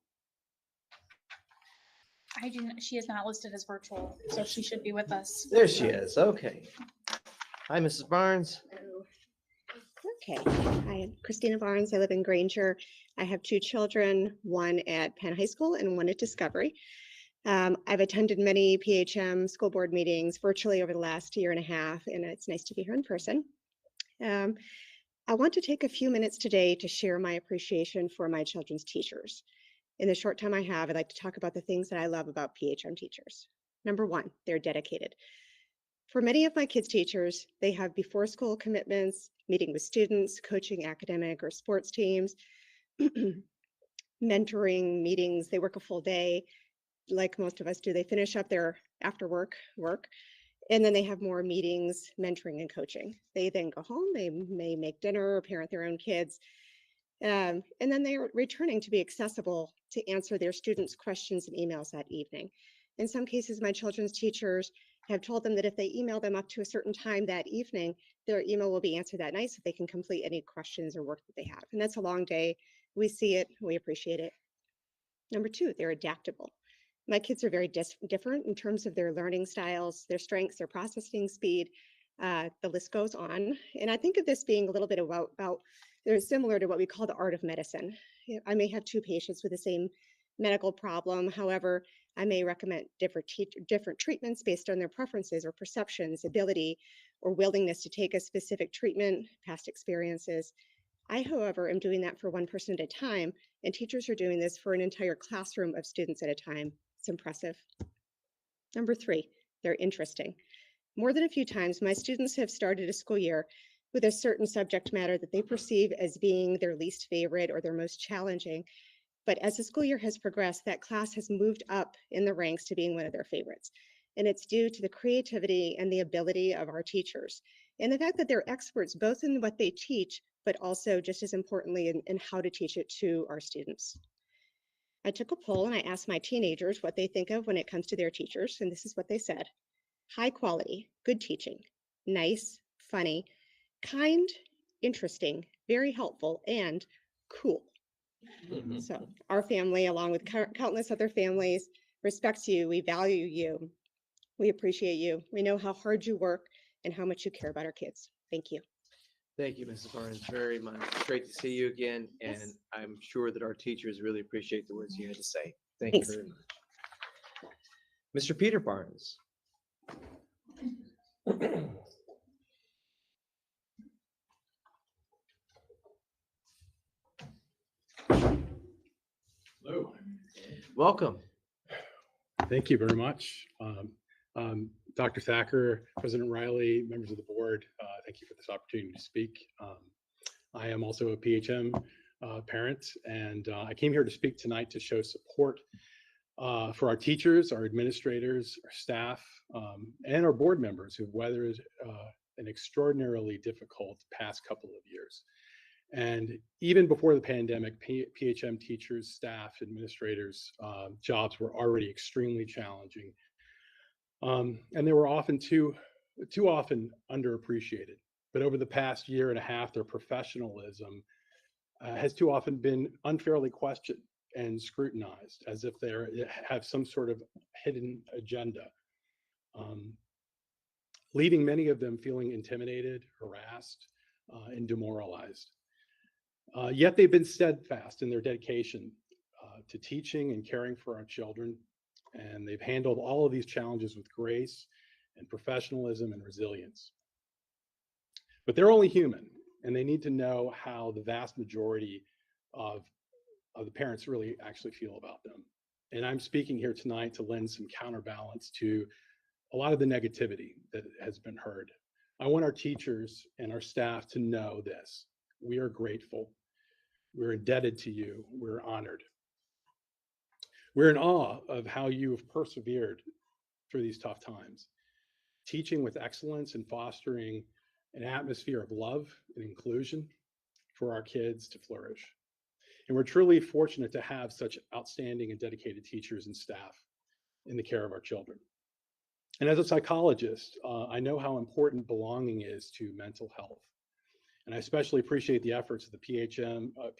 She is not listed as virtual, so she should be with us. There she is. Okay. Hi, Mrs. Barnes. Okay, I am Christina Barnes. I live in Granger. I have two children, one at Penn High School and one at Discovery. I've attended many PHM school board meetings virtually over the last year and a half, and it's nice to be here in person. I want to take a few minutes today to share my appreciation for my children's teachers. In the short time I have, I'd like to talk about the things that I love about PHM teachers. Number one, they're dedicated. For many of my kids' teachers, they have before school commitments, meeting with students, coaching academic or sports teams, mentoring meetings. They work a full day, like most of us do. They finish up their after work, and then they have more meetings, mentoring, and coaching. They then go home, they may make dinner or parent their own kids. And then they're returning to be accessible to answer their students' questions and emails that evening. In some cases, my children's teachers have told them that if they email them up to a certain time that evening, their email will be answered that night so they can complete any questions or work that they have. And that's a long day. We see it, we appreciate it. Number two, they're adaptable. My kids are very different in terms of their learning styles, their strengths, their processing speed. The list goes on. And I think of this being a little bit about they're similar to what we call the art of medicine. I may have two patients with the same medical problem. However, I may recommend different treatments based on their preferences or perceptions, ability, or willingness to take a specific treatment, past experiences. I, however, am doing that for one person at a time, and teachers are doing this for an entire classroom of students at a time. It's impressive. Number three, they're interesting. More than a few times, my students have started a school year with a certain subject matter that they perceive as being their least favorite or their most challenging. But as the school year has progressed, that class has moved up in the ranks to being one of their favorites. And it's due to the creativity and the ability of our teachers and the fact that they're experts both in what they teach, but also just as importantly in how to teach it to our students. I took a poll and I asked my teenagers what they think of when it comes to their teachers, and this is what they said. High quality, good teaching, nice, funny, kind, interesting, very helpful, and cool. So our family, along with countless other families, respects you. We value you. We appreciate you. We know how hard you work and how much you care about our kids. Thank you. Thank you, Mrs. Barnes, very much. It's great to see you again, and Yes. I'm sure that our teachers really appreciate the words you had to say. Thank Thanks. you very much. Mr. Peter Barnes. Hello. Welcome. Thank you very much. Dr. Thacker, President Riley, members of the board, thank you for this opportunity to speak. I am also a PHM parent, and I came here to speak tonight to show support for our teachers, our administrators, our staff, and our board members who've weathered an extraordinarily difficult past couple of years. And even before the pandemic, PHM teachers, staff, administrators' jobs were already extremely challenging. And there were often two too often underappreciated. But over the past year and a half, their professionalism has too often been unfairly questioned and scrutinized as if they have some sort of hidden agenda, leaving many of them feeling intimidated, harassed, and demoralized. Yet they've been steadfast in their dedication to teaching and caring for our children, and they've handled all of these challenges with grace and professionalism and resilience. But they're only human, and they need to know how the vast majority of the parents really actually feel about them. And I'm speaking here tonight to lend some counterbalance to a lot of the negativity that has been heard. I want our teachers and our staff to know this. We are grateful. We're indebted to you. We're honored. We're in awe of how you have persevered through these tough times, teaching with excellence and fostering an atmosphere of love and inclusion for our kids to flourish. And we're truly fortunate to have such outstanding and dedicated teachers and staff in the care of our children. And as a psychologist, I know how important belonging is to mental health. And I especially appreciate the efforts that the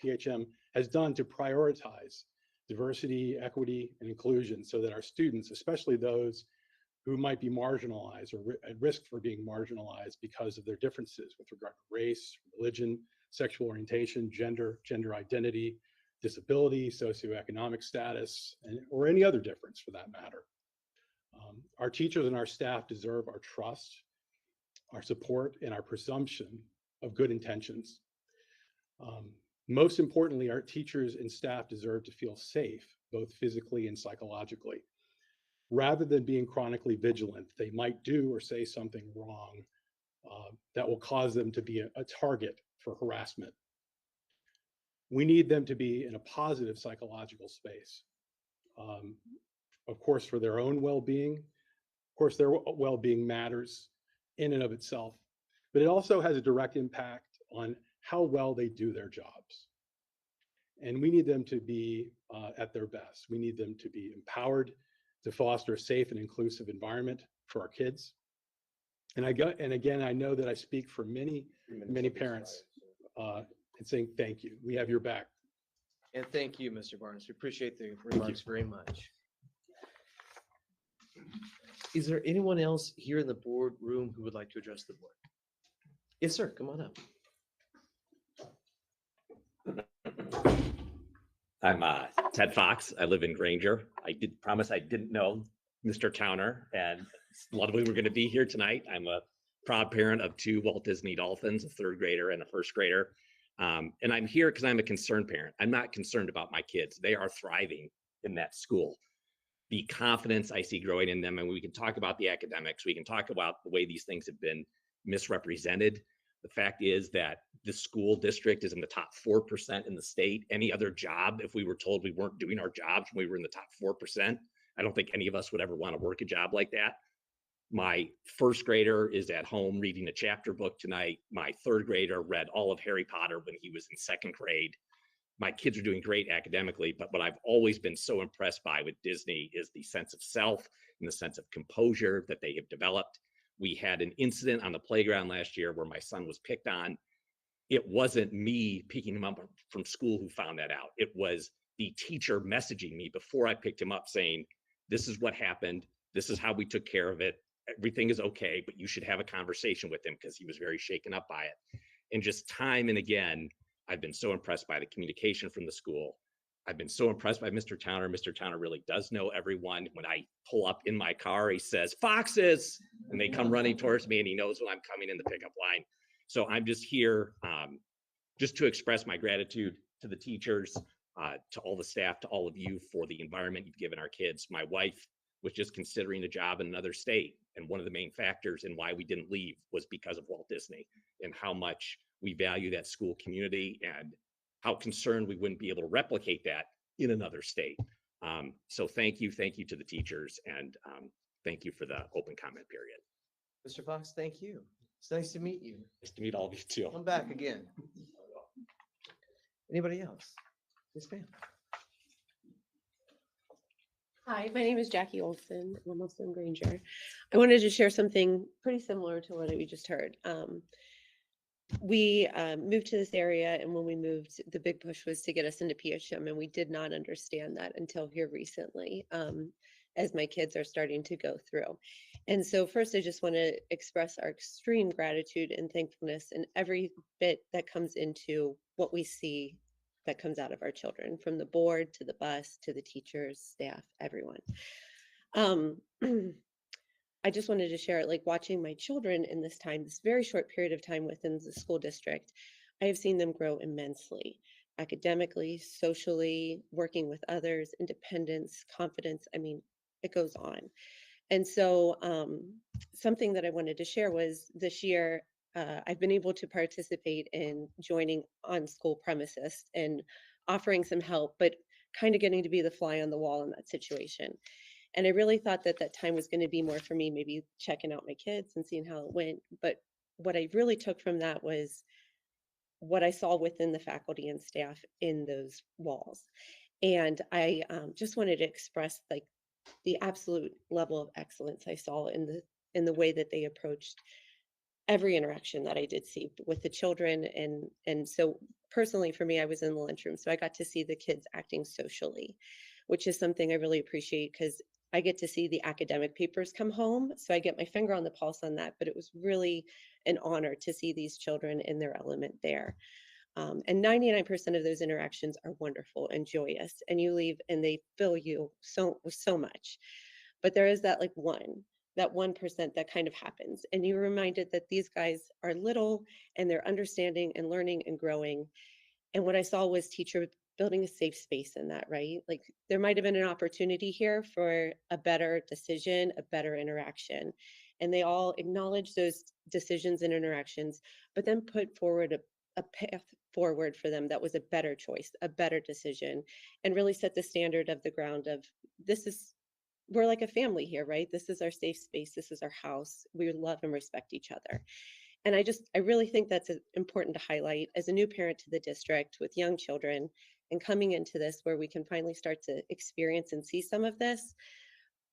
PHM has done to prioritize diversity, equity, and inclusion so that our students, especially those who might be marginalized or at risk for being marginalized because of their differences with regard to race, religion, sexual orientation, gender identity, disability, socioeconomic status, or any other difference for that matter. Our teachers and our staff deserve our trust, our support, and our presumption of good intentions. Most importantly, our teachers and staff deserve to feel safe, both physically and psychologically. Rather than being chronically vigilant, they might do or say something wrong that will cause them to be a target for harassment. We need them to be in a positive psychological space. Of course, for their own well-being. Of course, their well-being matters in and of itself, but it also has a direct impact on how well they do their jobs. And we need them to be at their best. We need them to be empowered to foster a safe and inclusive environment for our kids. And again, I know that I speak for many parents in saying thank you. We have your back. And thank you, Mr. Barnes. We appreciate the remarks very much. Is there anyone else here in the board room who would like to address the board? Yes, sir. Come on up. I'm Ted Fox. I live in Granger. I did promise I didn't know Mr. Towner, and a lot of we were going to be here tonight. I'm a proud parent of 2 Walt Disney Dolphins, a 3rd grader and a 1st grader. And I'm here because I'm a concerned parent. I'm not concerned about my kids. They are thriving in that school. The confidence I see growing in them, and we can talk about the academics, we can talk about the way these things have been misrepresented. The fact is that the school district is in the top 4% in the state. Any other job, if we were told we weren't doing our jobs when we were in the top 4%, I don't think any of us would ever want to work a job like that. My 1st grader is at home reading a chapter book tonight. My 3rd grader read all of Harry Potter when he was in 2nd grade. My kids are doing great academically, but what I've always been so impressed by with Disney is the sense of self and the sense of composure that they have developed. We had an incident on the playground last year where my son was picked on. It wasn't me picking him up from school who found that out. It was the teacher messaging me before I picked him up saying, this is what happened. This is how we took care of it. Everything is okay, but you should have a conversation with him because he was very shaken up by it. And just time and again, I've been so impressed by the communication from the school. I've been so impressed by Mr. Towner. Mr. Towner really does know everyone. When I pull up in my car, he says, "Foxes," and they come running towards me, and he knows when I'm coming in the pickup line. So I'm just here just to express my gratitude to the teachers, to all the staff, to all of you for the environment you've given our kids. My wife was just considering a job in another state, and one of the main factors in why we didn't leave was because of Walt Disney and how much we value that school community and how concerned we wouldn't be able to replicate that in another state. So thank you to the teachers, and thank you for the open comment period. Mr. Fox, thank you. It's nice to meet you. Nice to meet all of you too. Come back again. Anybody else? Yes, ma'am. Hi, my name is Jackie Olson. I'm also in Granger. I wanted to share something pretty similar to what we just heard. We moved to this area, and when we moved, the big push was to get us into PHM, and we did not understand that until here recently, as my kids are starting to go through. And so first, I just want to express our extreme gratitude and thankfulness in every bit that comes into what we see that comes out of our children, from the board to the bus to the teachers, staff, everyone. I just wanted to share, like, watching my children in this time, this very short period of time within the school district, I have seen them grow immensely, academically, socially, working with others, independence, confidence. I mean, it goes on. And so something that I wanted to share was this year, I've been able to participate in joining on school premises and offering some help, but kind of getting to be the fly on the wall in that situation. And I really thought that that time was going to be more for me, maybe checking out my kids and seeing how it went. But what I really took from that was what I saw within the faculty and staff in those walls. And I just wanted to express, like, the absolute level of excellence I saw in the way that they approached every interaction that I did see with the children. And so personally for me, I was in the lunchroom, so I got to see the kids acting socially, which is something I really appreciate, because I get to see the academic papers come home. So I get my finger on the pulse on that, but it was really an honor to see these children in their element there. And 99% of those interactions are wonderful and joyous, and you leave and they fill you with so much. But there is that, like, that 1% that kind of happens. And you're reminded that these guys are little and they're understanding and learning and growing. And what I saw was teacher building a safe space in that, right? Like, there might have been an opportunity here for a better decision, a better interaction. And they all acknowledge those decisions and interactions, but then put forward a path forward for them that was a better choice, a better decision, and really set the standard of the ground of, we're like a family here, right? This is our safe space. This is our house. We love and respect each other. And I really think that's important to highlight as a new parent to the district with young children, and coming into this where we can finally start to experience and see some of this.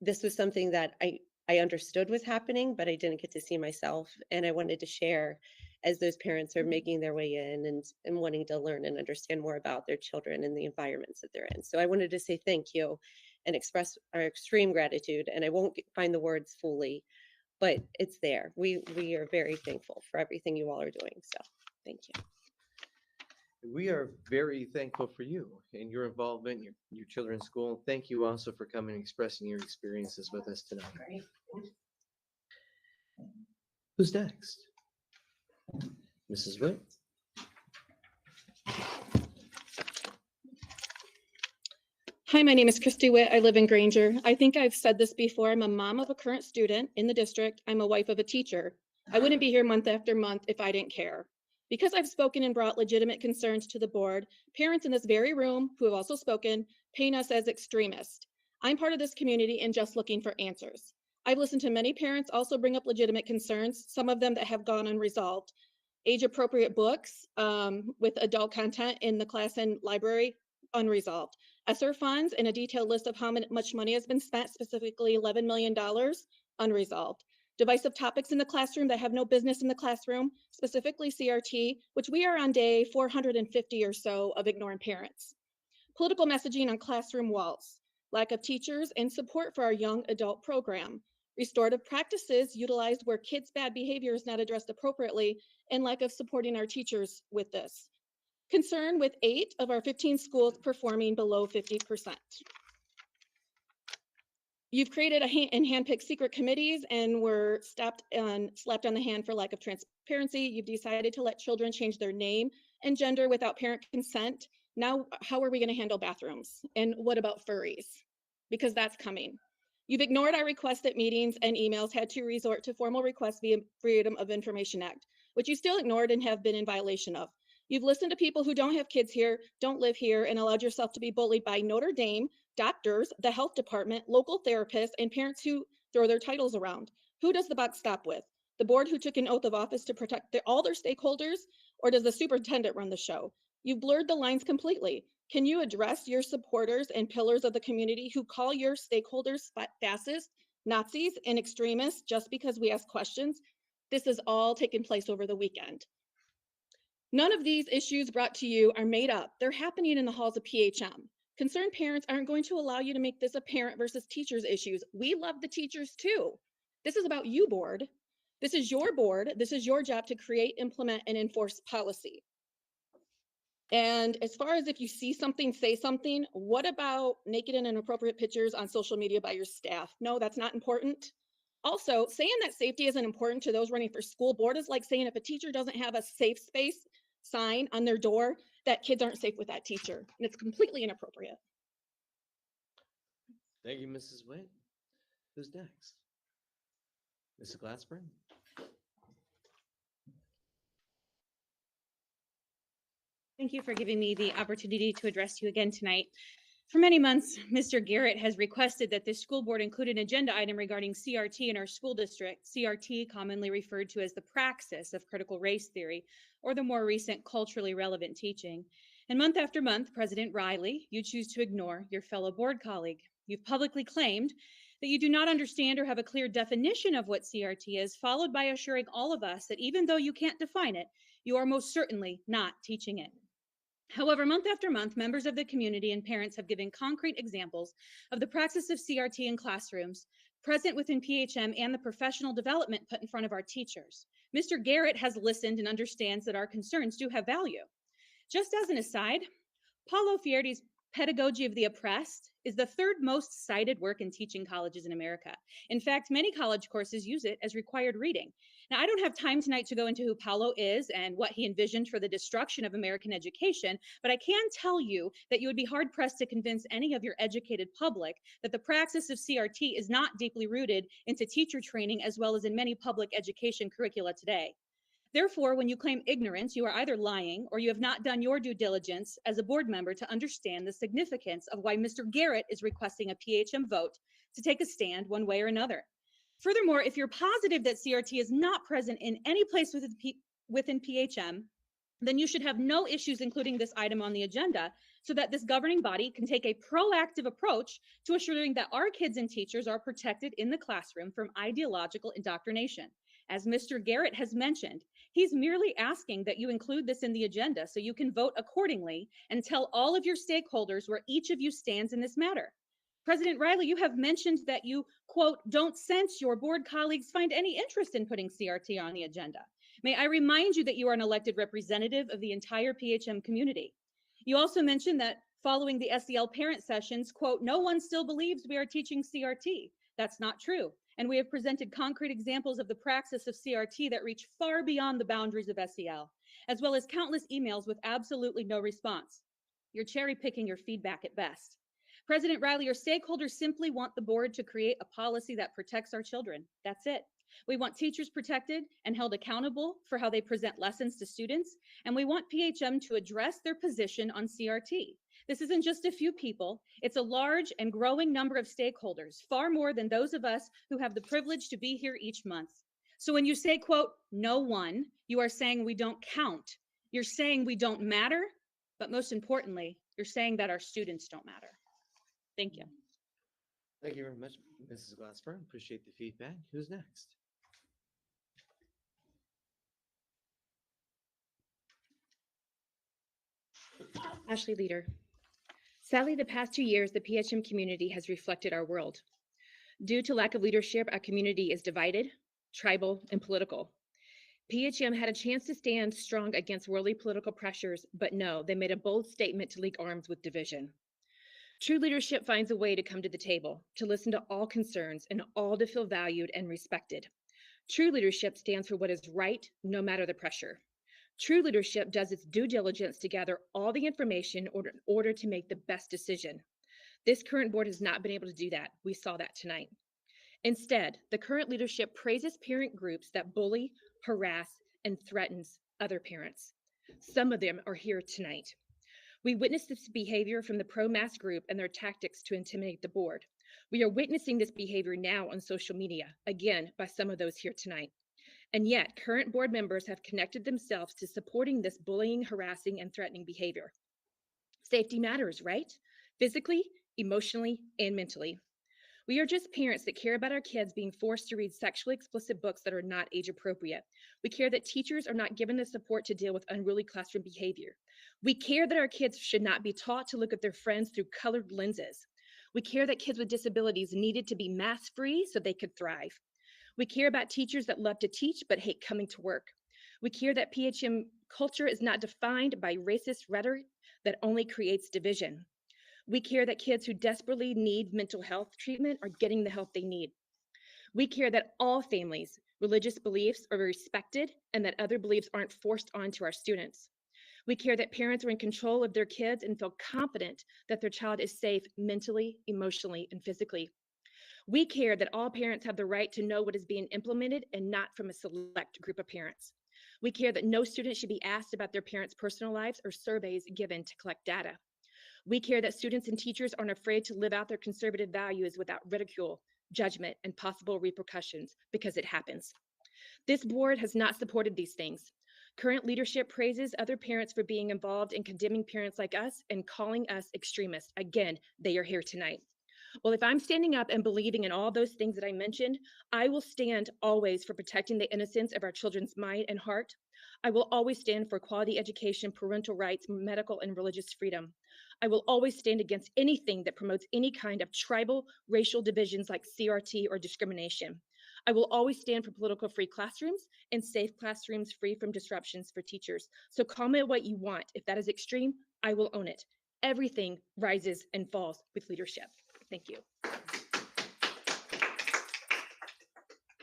This was something that I understood was happening, but I didn't get to see myself. And I wanted to share as those parents are making their way in and wanting to learn and understand more about their children and the environments that they're in. So I wanted to say thank you and express our extreme gratitude. And I won't find the words fully, but it's there. We are very thankful for everything you all are doing. So thank you. We are very thankful for you and your involvement, your children's school. Thank you also for coming and expressing your experiences with us tonight. Great. Who's next? Mrs. Witt? Hi, my name is Christy Witt. I live in Granger. I think I've said this before. I'm a mom of a current student in the district. I'm a wife of a teacher. I wouldn't be here month after month if I didn't care. Because I've spoken and brought legitimate concerns to the board, parents in this very room who have also spoken paint us as extremists. I'm part of this community and just looking for answers. I've listened to many parents also bring up legitimate concerns, some of them that have gone unresolved. Age-appropriate books with adult content in the class and library, unresolved. ESSER funds and a detailed list of how much money has been spent, specifically $11 million, unresolved. Divisive topics in the classroom that have no business in the classroom, specifically CRT, which we are on day 450 or so of ignoring parents. Political messaging on classroom walls, lack of teachers and support for our young adult program, restorative practices utilized where kids' bad behavior is not addressed appropriately, and lack of supporting our teachers with this. Concern with 8 of our 15 schools performing below 50%. You've created and handpicked secret committees and were slapped on the hand for lack of transparency. You've decided to let children change their name and gender without parent consent. Now, how are we going to handle bathrooms? And what about furries? Because that's coming. You've ignored our requests at meetings and emails, had to resort to formal requests via Freedom of Information Act, which you still ignored and have been in violation of. You've listened to people who don't have kids here, don't live here, and allowed yourself to be bullied by Notre Dame, doctors, the health department, local therapists, and parents who throw their titles around. Who does the buck stop with? The board who took an oath of office to protect all their stakeholders, or does the superintendent run the show? You've blurred the lines completely. Can you address your supporters and pillars of the community who call your stakeholders fascists, Nazis, and extremists just because we ask questions? This has all taken place over the weekend. None of these issues brought to you are made up. They're happening in the halls of PHM. Concerned parents aren't going to allow you to make this a parent versus teachers issues. We love the teachers too. This is about you, board. This is your board. This is your job to create, implement, and enforce policy. And as far as if you see something, say something, what about naked and inappropriate pictures on social media by your staff? No, that's not important. Also, saying that safety isn't important to those running for school board is like saying if a teacher doesn't have a safe space sign on their door, that kids aren't safe with that teacher. And it's completely inappropriate. Thank you, Mrs. Witt. Who's next? Mrs. Glassburn? Thank you for giving me the opportunity to address you again tonight. For many months, Mr. Garrett has requested that this school board include an agenda item regarding CRT in our school district, CRT commonly referred to as the praxis of critical race theory, or the more recent culturally relevant teaching. And month after month, President Riley, you choose to ignore your fellow board colleague. You've publicly claimed that you do not understand or have a clear definition of what CRT is, followed by assuring all of us that even though you can't define it, you are most certainly not teaching it. However, month after month, members of the community and parents have given concrete examples of the praxis of CRT in classrooms, present within PHM and the professional development put in front of our teachers. Mr. Garrett has listened and understands that our concerns do have value. Just as an aside, Paulo Fierdi's Pedagogy of the Oppressed is the third most cited work in teaching colleges in America. In fact, many college courses use it as required reading. Now, I don't have time tonight to go into who Paulo is and what he envisioned for the destruction of American education, but I can tell you that you would be hard-pressed to convince any of your educated public that the praxis of CRT is not deeply rooted into teacher training as well as in many public education curricula today. Therefore, when you claim ignorance, you are either lying or you have not done your due diligence as a board member to understand the significance of why Mr. Garrett is requesting a PHM vote to take a stand one way or another. Furthermore, if you're positive that CRT is not present in any place within PHM, then you should have no issues including this item on the agenda so that this governing body can take a proactive approach to assuring that our kids and teachers are protected in the classroom from ideological indoctrination. As Mr. Garrett has mentioned, he's merely asking that you include this in the agenda so you can vote accordingly and tell all of your stakeholders where each of you stands in this matter. President Riley, you have mentioned that you, quote, don't sense your board colleagues find any interest in putting CRT on the agenda. May I remind you that you are an elected representative of the entire PHM community. You also mentioned that following the SEL parent sessions, quote, no one still believes we are teaching CRT. That's not true. And we have presented concrete examples of the praxis of CRT that reach far beyond the boundaries of SEL, as well as countless emails with absolutely no response. You're cherry picking your feedback at best. President Riley, your stakeholders simply want the board to create a policy that protects our children. That's it. We want teachers protected and held accountable for how they present lessons to students, and we want PHM to address their position on CRT. This isn't just a few people, it's a large and growing number of stakeholders, far more than those of us who have the privilege to be here each month. So when you say, quote, no one, you are saying we don't count. You're saying we don't matter, but most importantly, you're saying that our students don't matter. Thank you. Thank you very much, Mrs. Glassburn. Appreciate the feedback. Who's next? Ashley Leader. Sadly, the past 2 years, the PHM community has reflected our world. Due to lack of leadership, our community is divided, tribal, and political. PHM had a chance to stand strong against worldly political pressures, but no, they made a bold statement to link arms with division. True leadership finds a way to come to the table, to listen to all concerns, and all to feel valued and respected. True leadership stands for what is right, no matter the pressure. True leadership does its due diligence to gather all the information in order to make the best decision. This current board has not been able to do that. We saw that tonight. Instead, the current leadership praises parent groups that bully, harass, and threatens other parents. Some of them are here tonight. We witnessed this behavior from the pro-mask group and their tactics to intimidate the board. We are witnessing this behavior now on social media, again, by some of those here tonight. And yet, current board members have connected themselves to supporting this bullying, harassing, and threatening behavior. Safety matters, right? Physically, emotionally, and mentally. We are just parents that care about our kids being forced to read sexually explicit books that are not age appropriate. We care that teachers are not given the support to deal with unruly classroom behavior. We care that our kids should not be taught to look at their friends through colored lenses. We care that kids with disabilities needed to be mask-free so they could thrive. We care about teachers that love to teach but hate coming to work. We care that PHM culture is not defined by racist rhetoric that only creates division. We care that kids who desperately need mental health treatment are getting the help they need. We care that all families' religious beliefs are respected and that other beliefs aren't forced onto our students. We care that parents are in control of their kids and feel confident that their child is safe mentally, emotionally, and physically. We care that all parents have the right to know what is being implemented and not from a select group of parents. We care that no student should be asked about their parents' personal lives or surveys given to collect data. We care that students and teachers aren't afraid to live out their conservative values without ridicule, judgment, and possible repercussions, because it happens. This board has not supported these things. Current leadership praises other parents for being involved in condemning parents like us and calling us extremists. Again, they are here tonight. Well, if I'm standing up and believing in all those things that I mentioned, I will stand always for protecting the innocence of our children's mind and heart. I will always stand for quality education, parental rights, medical and religious freedom. I will always stand against anything that promotes any kind of tribal, racial divisions like CRT or discrimination. I will always stand for political free classrooms and safe classrooms free from disruptions for teachers. So call me what you want. If that is extreme, I will own it. Everything rises and falls with leadership. Thank you.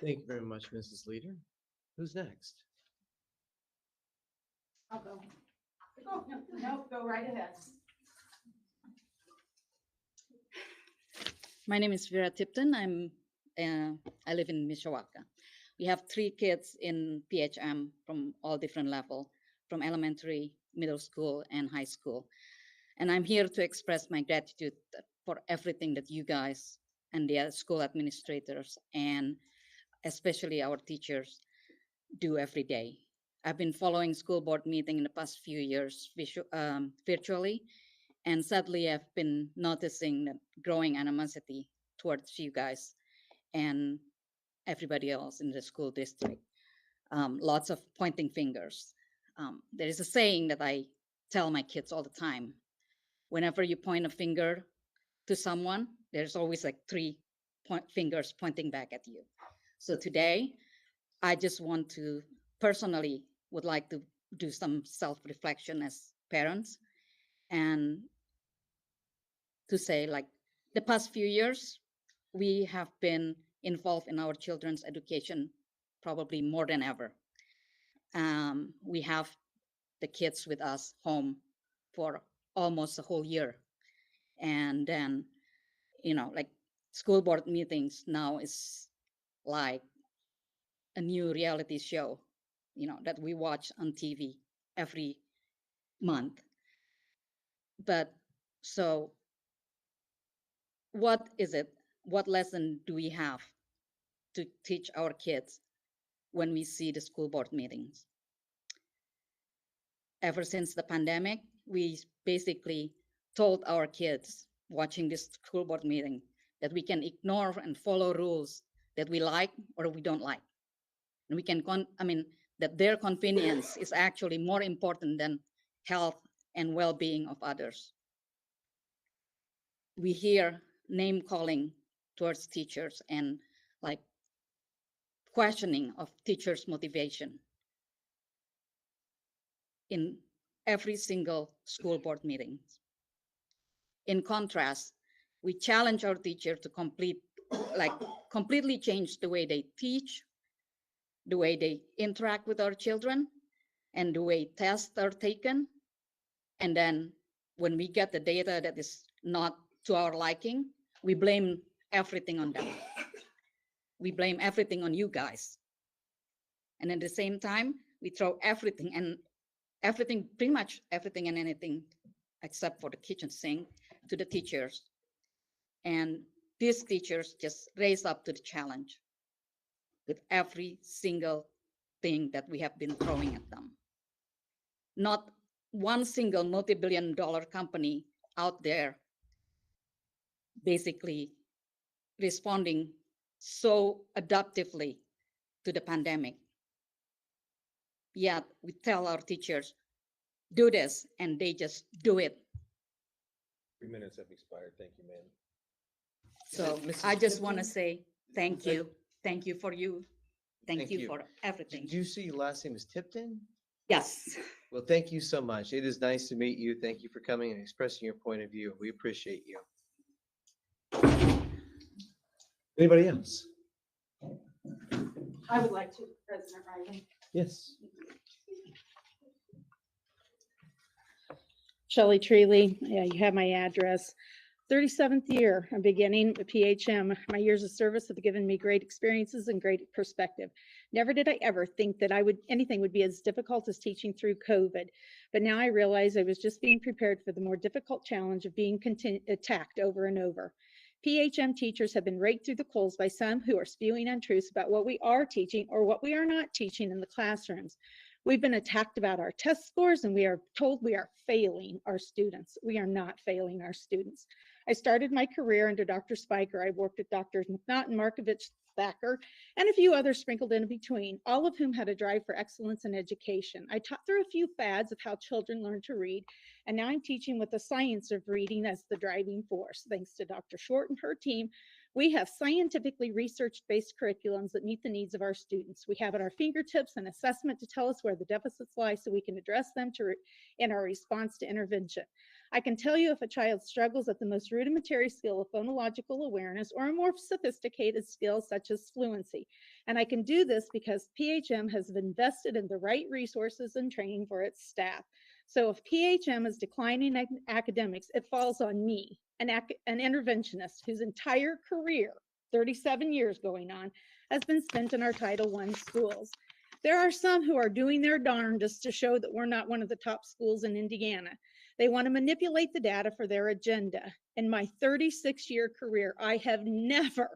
Thank you very much, Mrs. Leader. Who's next? I'll go. No, go right ahead. My name is Vera Tipton. I live in Mishawaka. We have 3 kids in PHM from all different levels, from elementary, middle school, and high school. And I'm here to express my gratitude for everything that you guys and the school administrators and especially our teachers do every day. I've been following school board meeting in the past few years virtually, and sadly I've been noticing that growing animosity towards you guys and everybody else in the school district. Lots of pointing fingers. There is a saying that I tell my kids all the time. Whenever you point a finger to someone, there's always like 3 fingers pointing back at you. So today, I just want to personally would like to do some self-reflection as parents and to say, like, the past few years, we have been involved in our children's education probably more than ever. We have the kids with us home for almost a whole year. And then, like school board meetings now is like a new reality show, that we watch on TV every month. But so what is it? What lesson do we have to teach our kids when we see the school board meetings? Ever since the pandemic, we basically told our kids watching this school board meeting that we can ignore and follow rules that we like or we don't like. And we can, that their convenience is actually more important than health and well-being of others. We hear name calling towards teachers and like questioning of teachers' motivation in every single school board meeting. In contrast, we challenge our teacher to completely change the way they teach, the way they interact with our children, and the way tests are taken. And then when we get the data that is not to our liking, we blame everything on them. We blame everything on you guys. And at the same time, we throw everything, pretty much everything and anything, except for the kitchen sink, to the teachers. And these teachers just raise up to the challenge with every single thing that we have been throwing at them. Not one single multi-billion-dollar company out there basically responding so adaptively to the pandemic. Yet we tell our teachers, do this, and they just do it. 3 minutes have expired. Thank you, ma'am. So Mrs. I just want to Tipton? say thank Is that- you. Thank you for you. Thank Thank you you. for everything. Did you see your last name is Tipton? Yes. Well, thank you so much. It is nice to meet you. Thank you for coming and expressing your point of view. We appreciate you. Anybody else? I would like to, President Riley. Yes. Shelley Treeley, yeah, you have my address. 37th year, I'm beginning at PHM. My years of service have given me great experiences and great perspective. Never did I ever think that anything would be as difficult as teaching through COVID. But now I realize I was just being prepared for the more difficult challenge of being attacked over and over. PHM teachers have been raked through the coals by some who are spewing untruths about what we are teaching or what we are not teaching in the classrooms. We've been attacked about our test scores, and we are told we are failing our students. We are not failing our students. I started my career under Dr. Spiker. I worked at Drs. McNaught and Markovich, Thacker, and a few others sprinkled in between, all of whom had a drive for excellence in education. I taught through a few fads of how children learn to read, and now I'm teaching with the science of reading as the driving force. Thanks to Dr. Short and her team, we have scientifically research-based curriculums that meet the needs of our students. We have at our fingertips an assessment to tell us where the deficits lie so we can address them in our response to intervention. I can tell you if a child struggles at the most rudimentary skill of phonological awareness or a more sophisticated skill such as fluency. And I can do this because PHM has invested in the right resources and training for its staff. So if PHM is declining in academics, it falls on me, an interventionist whose entire career, 37 years going on, has been spent in our Title I schools. There are some who are doing their darndest to show that we're not one of the top schools in Indiana. They want to manipulate the data for their agenda. In my 36-year career, I have never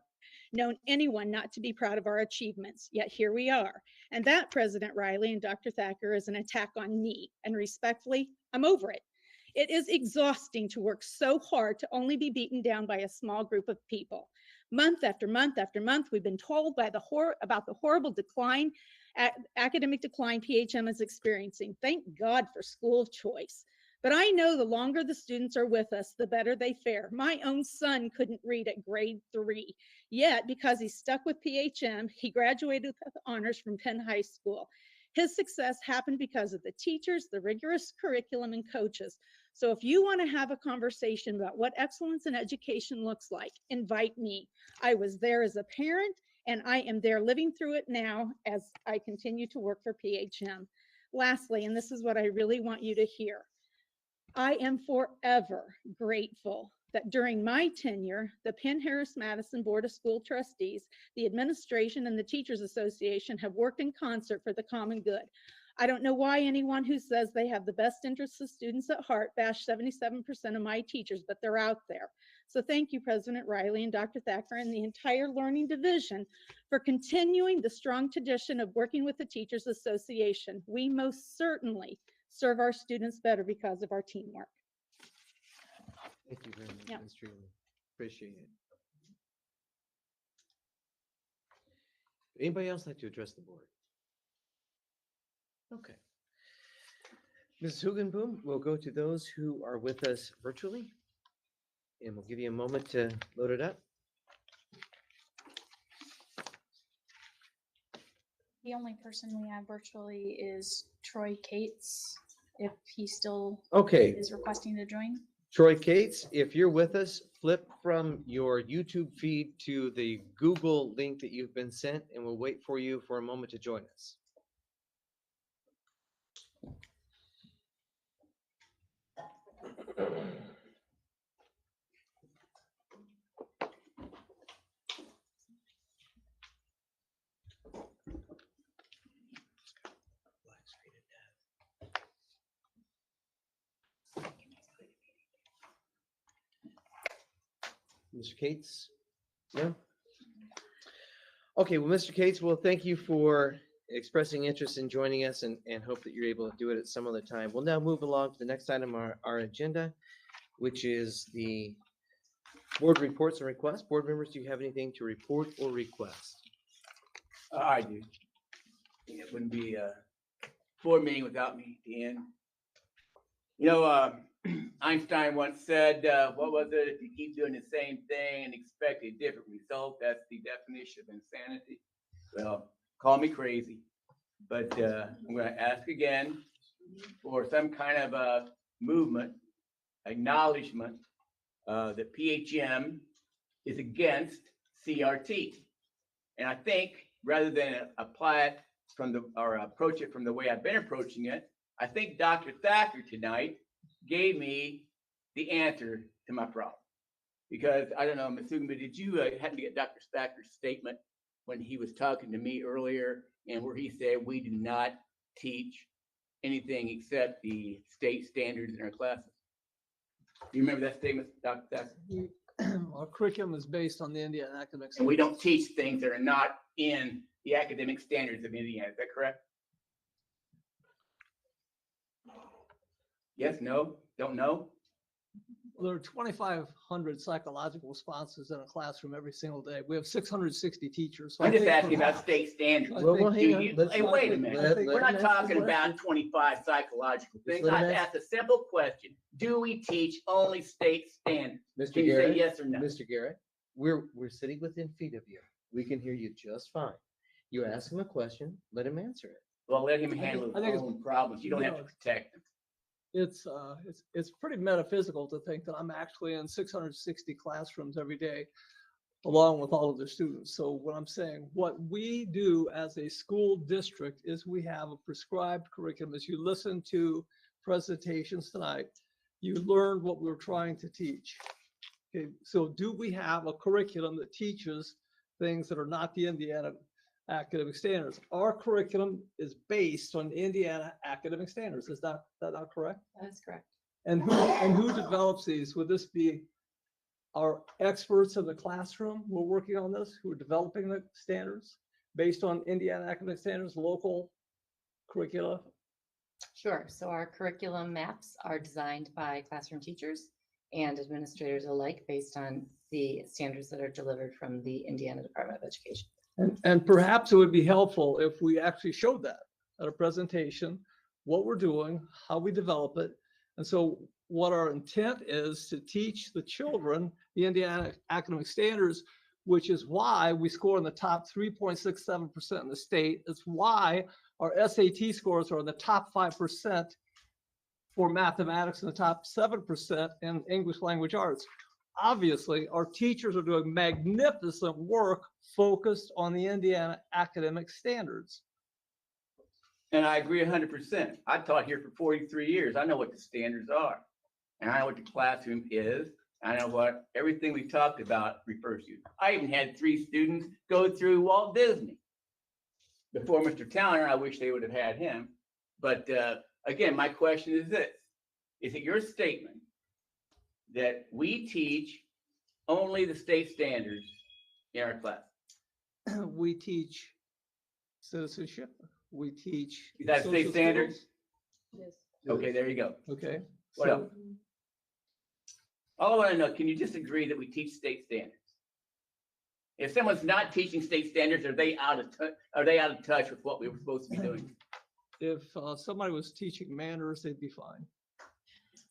known anyone not to be proud of our achievements, yet here we are. And that, President Riley and Dr. Thacker, is an attack on me, and respectfully, I'm over it. It is exhausting to work so hard to only be beaten down by a small group of people. Month after month after month, we've been told by about the horrible decline, academic decline PHM is experiencing. Thank God for school of choice. But I know the longer the students are with us, the better they fare. My own son couldn't read at grade 3. Yet, because he stuck with PHM, he graduated with honors from Penn High School. His success happened because of the teachers, the rigorous curriculum, and coaches. So if you want to have a conversation about what excellence in education looks like, invite me. I was there as a parent, and I am there living through it now as I continue to work for PHM. Lastly, and this is what I really want you to hear, I am forever grateful that during my tenure, the Penn-Harris-Madison Board of School Trustees, the administration, and the Teachers Association have worked in concert for the common good. I don't know why anyone who says they have the best interests of students at heart bash 77% of my teachers, but they're out there. So thank you, President Riley and Dr. Thacker and the entire Learning Division for continuing the strong tradition of working with the Teachers Association. We most certainly serve our students better because of our teamwork. Thank you very much, Yeah. Ms. Treeley. Appreciate it. Anybody else like to address the board? Okay. Mrs. Hugenboom, we'll go to those who are with us virtually, and we'll give you a moment to load it up. The only person we have virtually is Troy Cates, if he still Okay. is requesting to join. Troy Cates, if you're with us, flip from your YouTube feed to the Google link that you've been sent, and we'll wait for you for a moment to join us. Mr. Cates? No? Okay, well, Mr. Cates, well, thank you for expressing interest in joining us and hope that you're able to do it at some other time. We'll now move along to the next item on our agenda, which is the board reports and requests. Board members, do you have anything to report or request? I do. It wouldn't be a board meeting without me, Dan. You know, Einstein once said, what was it? If you keep doing the same thing and expect a different result, that's the definition of insanity. Well, call me crazy, but I'm going to ask again for some kind of a movement, acknowledgement that PHM is against CRT. And I think rather than apply it from the, or approach it from the way I've been approaching it, I think Dr. Thacker tonight gave me the answer to my problem. Because I don't know, Masugma, did you happen to get Dr. Thacker's statement when he was talking to me earlier, and where he said we do not teach anything except the state standards in our classes? Do you remember that statement, Dr. Thacker? Our curriculum is based on the Indiana academic And we standards. don't teach things that are not in the academic standards of Indiana. Is that correct? Yes, no, don't know? There are 2,500 psychological responses in a classroom every single day. We have 660 teachers. So I'm I just think asking about perhaps- state standards. I think- Do you- Hey, wait a minute. We're not him ask talking the about question. 25 psychological things. let him I ask- asked a simple question. Do we teach only state standards? Mr. Can you say Garrett? yes or no? Mr. Garrett, we're sitting within feet of you. We can hear you just fine. You ask him a question, let him answer it. Well, let him I think- handle I think his it's- own problems. You don't have to protect him. It's pretty metaphysical to think that I'm actually in 660 classrooms every day, along with all of the students. So what I'm saying, what we do as a school district is we have a prescribed curriculum. As you listen to presentations tonight, you learn what we're trying to teach. Okay, so do we have a curriculum that teaches things that are not the Indiana academic standards? Our curriculum is based on Indiana academic standards. Is that not correct? That is correct. And who develops these? Would this be our experts in the classroom who are working on this, who are developing the standards based on Indiana academic standards, local curricula? Sure. So our curriculum maps are designed by classroom teachers and administrators alike based on the standards that are delivered from the Indiana Department of Education. And perhaps it would be helpful if we actually showed that at a presentation, what we're doing, how we develop it. And so what our intent is to teach the children the Indiana academic standards, which is why we score in the top 3.67% in the state. It's why our SAT scores are in the top 5% for mathematics and the top 7% in English language arts. Obviously, our teachers are doing magnificent work focused on the Indiana academic standards. And I agree 100%. I taught here for 43 years. I know what the standards are. And I know what the classroom is. I know what everything we talked about refers to. I even had 3 students go through Walt Disney. Before Mr. Towner, I wish they would have had him. But again, my question is this. Is it your statement that we teach only the state standards in our class? We teach citizenship. We teach. Is that state social standards? skills. Yes. Okay, there you go. Okay. What so- else? All I want to know, can you just agree that we teach state standards? If someone's not teaching state standards, are they out of touch with what we were supposed to be doing? If somebody was teaching manners, they'd be fine.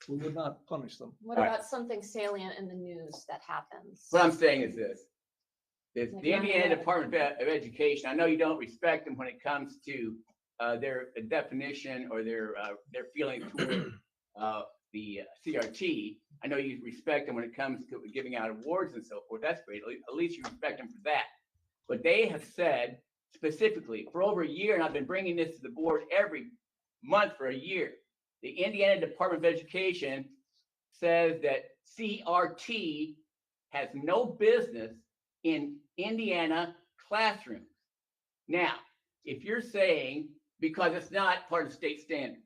We would not punish them. What All right. about something salient in the news that happens? What I'm saying is this. Is Like the Indiana 9/11. Department of Education, I know you don't respect them when it comes to their definition or their feeling toward the CRT. I know you respect them when it comes to giving out awards and so forth. That's great. At least you respect them for that. But they have said specifically for over a year, and I've been bringing this to the board every month for a year, the Indiana Department of Education says that CRT has no business in Indiana classrooms. Now, if you're saying, because it's not part of state standards,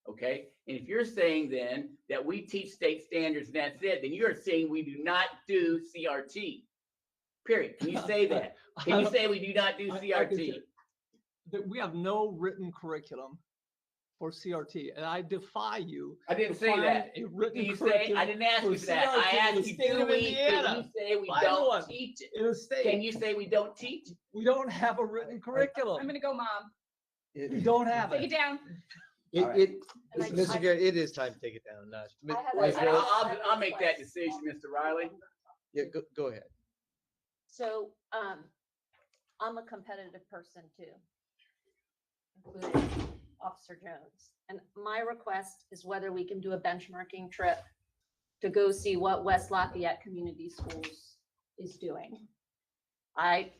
okay? And if you're saying then that we teach state standards and that's it, then you're saying we do not do CRT. Period. Can you say that? Can you say we do not do CRT? that we have no written curriculum for CRT, and I defy you. I didn't to say find that. a written Do you say, curriculum I didn't ask for you for that. CRT I in the asked you, state do of we, Indiana. can you say we Final don't one. teach it? In the state. Can you say we don't teach it? We don't have a written curriculum. I'm gonna go, Mom. We don't have Take it. it down. It, Alright. it, And I- Mr. Garrett, it is time to take it down. I have a- Ms. I Rose? have I'll make that decision, Mr. Riley. Yeah, go ahead. So, I'm a competitive person too, including Officer Jones. And my request is whether we can do a benchmarking trip to go see what West Lafayette Community Schools is doing. I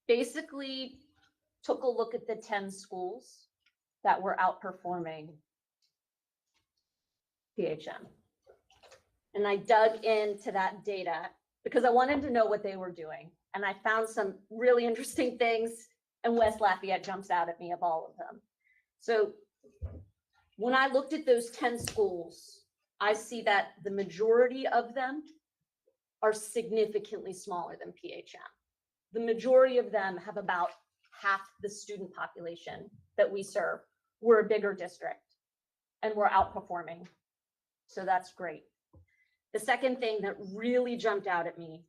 basically took a look at the 10 schools that were outperforming PHM. And I dug into that data because I wanted to know what they were doing. And I found some really interesting things, and West Lafayette jumps out at me of all of them. So when I looked at those 10 schools, I see that the majority of them are significantly smaller than PHM. The majority of them have about half the student population that we serve. We're a bigger district and we're outperforming. So that's great. The second thing that really jumped out at me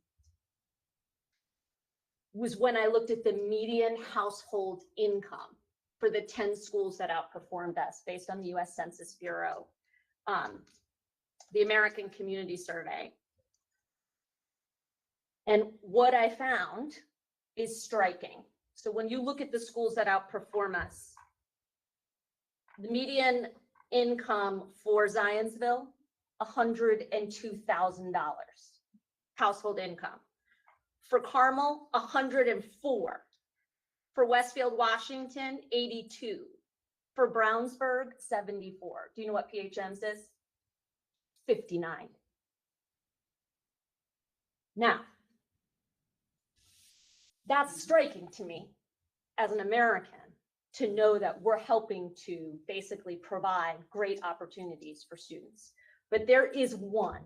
was when I looked at the median household income for the 10 schools that outperformed us based on the US Census Bureau, the American Community Survey. And what I found is striking. So when you look at the schools that outperform us, the median income for Zionsville, $102,000 household income. For Carmel, 104. For Westfield, Washington, 82. For Brownsburg, 74. Do you know what PHM's is? 59. Now, that's striking to me as an American to know that we're helping to basically provide great opportunities for students. But there is one,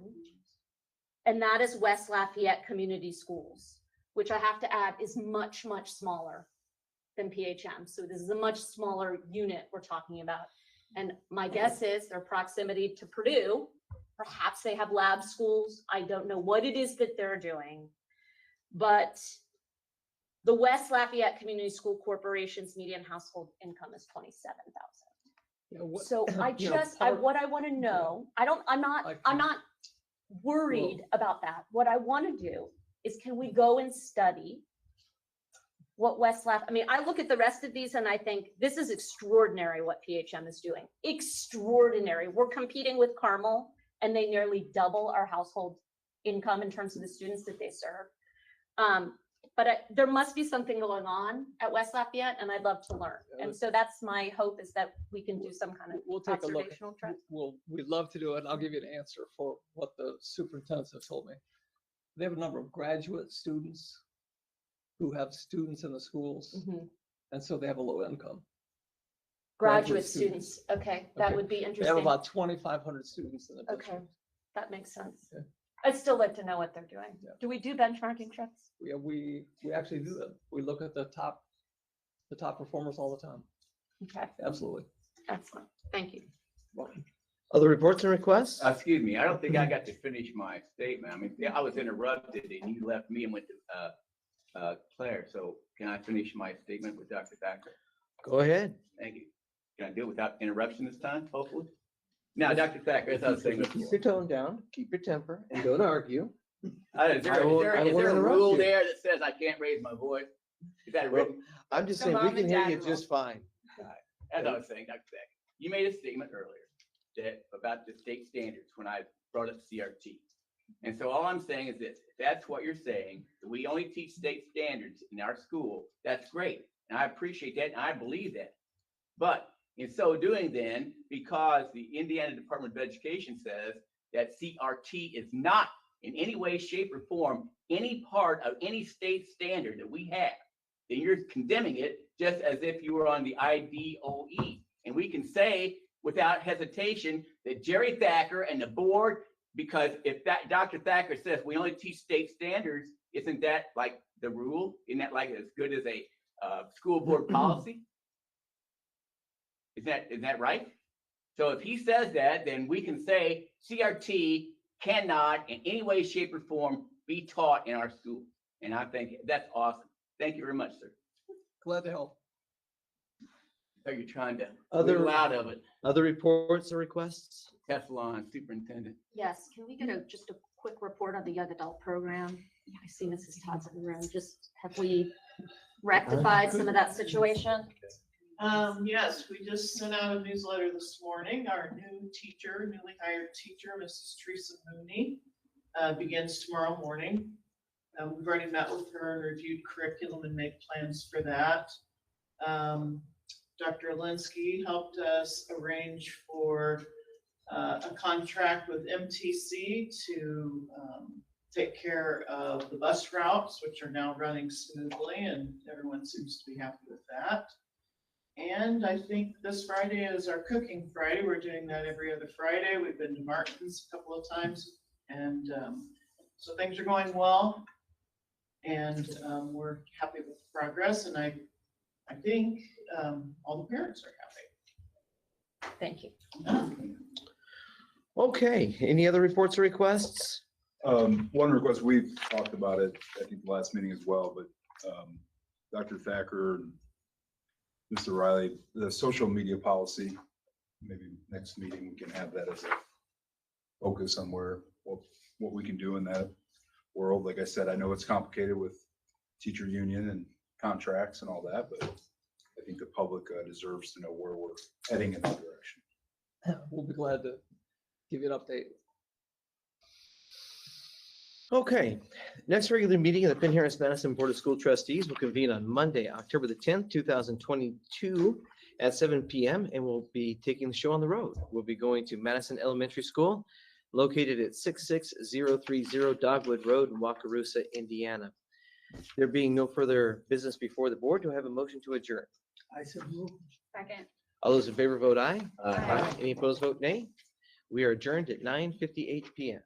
and that is West Lafayette Community Schools, which I have to add is much, much smaller than PHM. So this is a much smaller unit we're talking about. And my guess is their proximity to Purdue, perhaps they have lab schools. I don't know what it is that they're doing, but the West Lafayette Community School Corporation's median household income is $27,000. So I just, what I want to know, I'm not worried about that. What I want to do is, can we go and study what West Lafayette, I mean, I look at the rest of these and I think this is extraordinary what PHM is doing. Extraordinary. We're competing with Carmel and they nearly double our household income in terms of the students that they serve. But there must be something going on at West Lafayette, and I'd love to learn. And so that's my hope, is that we can do some kind of We'll take a look. observational trip. We'd love to do it. I'll give you an answer for what the superintendents have told me. They have a number of graduate students who have students in the schools, and so they have a low income. Graduate students, okay, that would be They have interesting. about 2,500 students in the district. Okay, that makes sense. I'd still like to know what they're doing. Do we do benchmarking trips? Yeah, we actually do that. We look at the top performers all the time. Okay, Absolutely. excellent. Thank you. Other reports and requests? Excuse me, I don't think I got to finish my statement. I mean, I was interrupted and you left me and went to Claire. So can I finish my statement with Dr. Thacker? Go ahead. Thank you. Can I do it without interruption this time, hopefully? Now, Dr. Thacker, as I was saying Keep before. your tone down, keep your temper, and don't argue. Is there a rule there that says I can't raise my voice? Is that written? I'm just saying, we can hear you just fine. As I was saying, Dr. Thacker, you made a statement earlier that about the state standards when I brought up CRT. And so all I'm saying is this: if that's what you're saying, that we only teach state standards in our school, that's great. And I appreciate that, and I believe that. But in so doing, then, because the Indiana Department of Education says that CRT is not in any way, shape, or form any part of any state standard that we have, then you're condemning it just as if you were on the IDOE. And we can say without hesitation that Jerry Thacker and the board, because if that Dr. Thacker says we only teach state standards, isn't that like the rule? Isn't that like as good as a school board policy? Is that right? So if he says that, then we can say CRT cannot in any way, shape, or form be taught in our school. And I think that's awesome. Thank you very much, sir. Glad to help. So you're trying to Other- wiggle out of it. Other reports or requests? Teflon, Superintendent. Yes, can we get just a quick report on the young adult program? I see Mrs. Todd's in the room. Just have we rectified some of that situation? Yes, we just sent out a newsletter this morning. Our newly hired teacher, Mrs. Teresa Mooney, begins tomorrow morning. We've already met with her and reviewed curriculum and made plans for that. Dr. Alinsky helped us arrange for a contract with MTC to take care of the bus routes, which are now running smoothly, and everyone seems to be happy with that. And I think this Friday is our cooking Friday. We're doing that every other Friday. We've been to Martin's a couple of times, and so things are going well, and we're happy with the progress, and I think all the parents are happy. Thank you. Okay, any other reports or requests? One request, we've talked about it, I think the last meeting as well, but Dr. Thacker and Mr. Riley, the social media policy, maybe next meeting we can have that as a focus on what we can do in that world. Like I said, I know it's complicated with teacher union and contracts and all that, but I think the public deserves to know where we're heading in that direction. We'll be glad to give you an update. Okay, next regular meeting of the Penn-Harris-Madison Board of School Trustees will convene on Monday, October the 10th, 2022 at 7 p.m. and we'll be taking the show on the road. We'll be going to Madison Elementary School, located at 66030 Dogwood Road in Wakarusa, Indiana. There being no further business before the board, do I have a motion to adjourn? I said move. Second. All those in favor vote aye. Aye. Any opposed vote nay. We are adjourned at 9:58 p.m.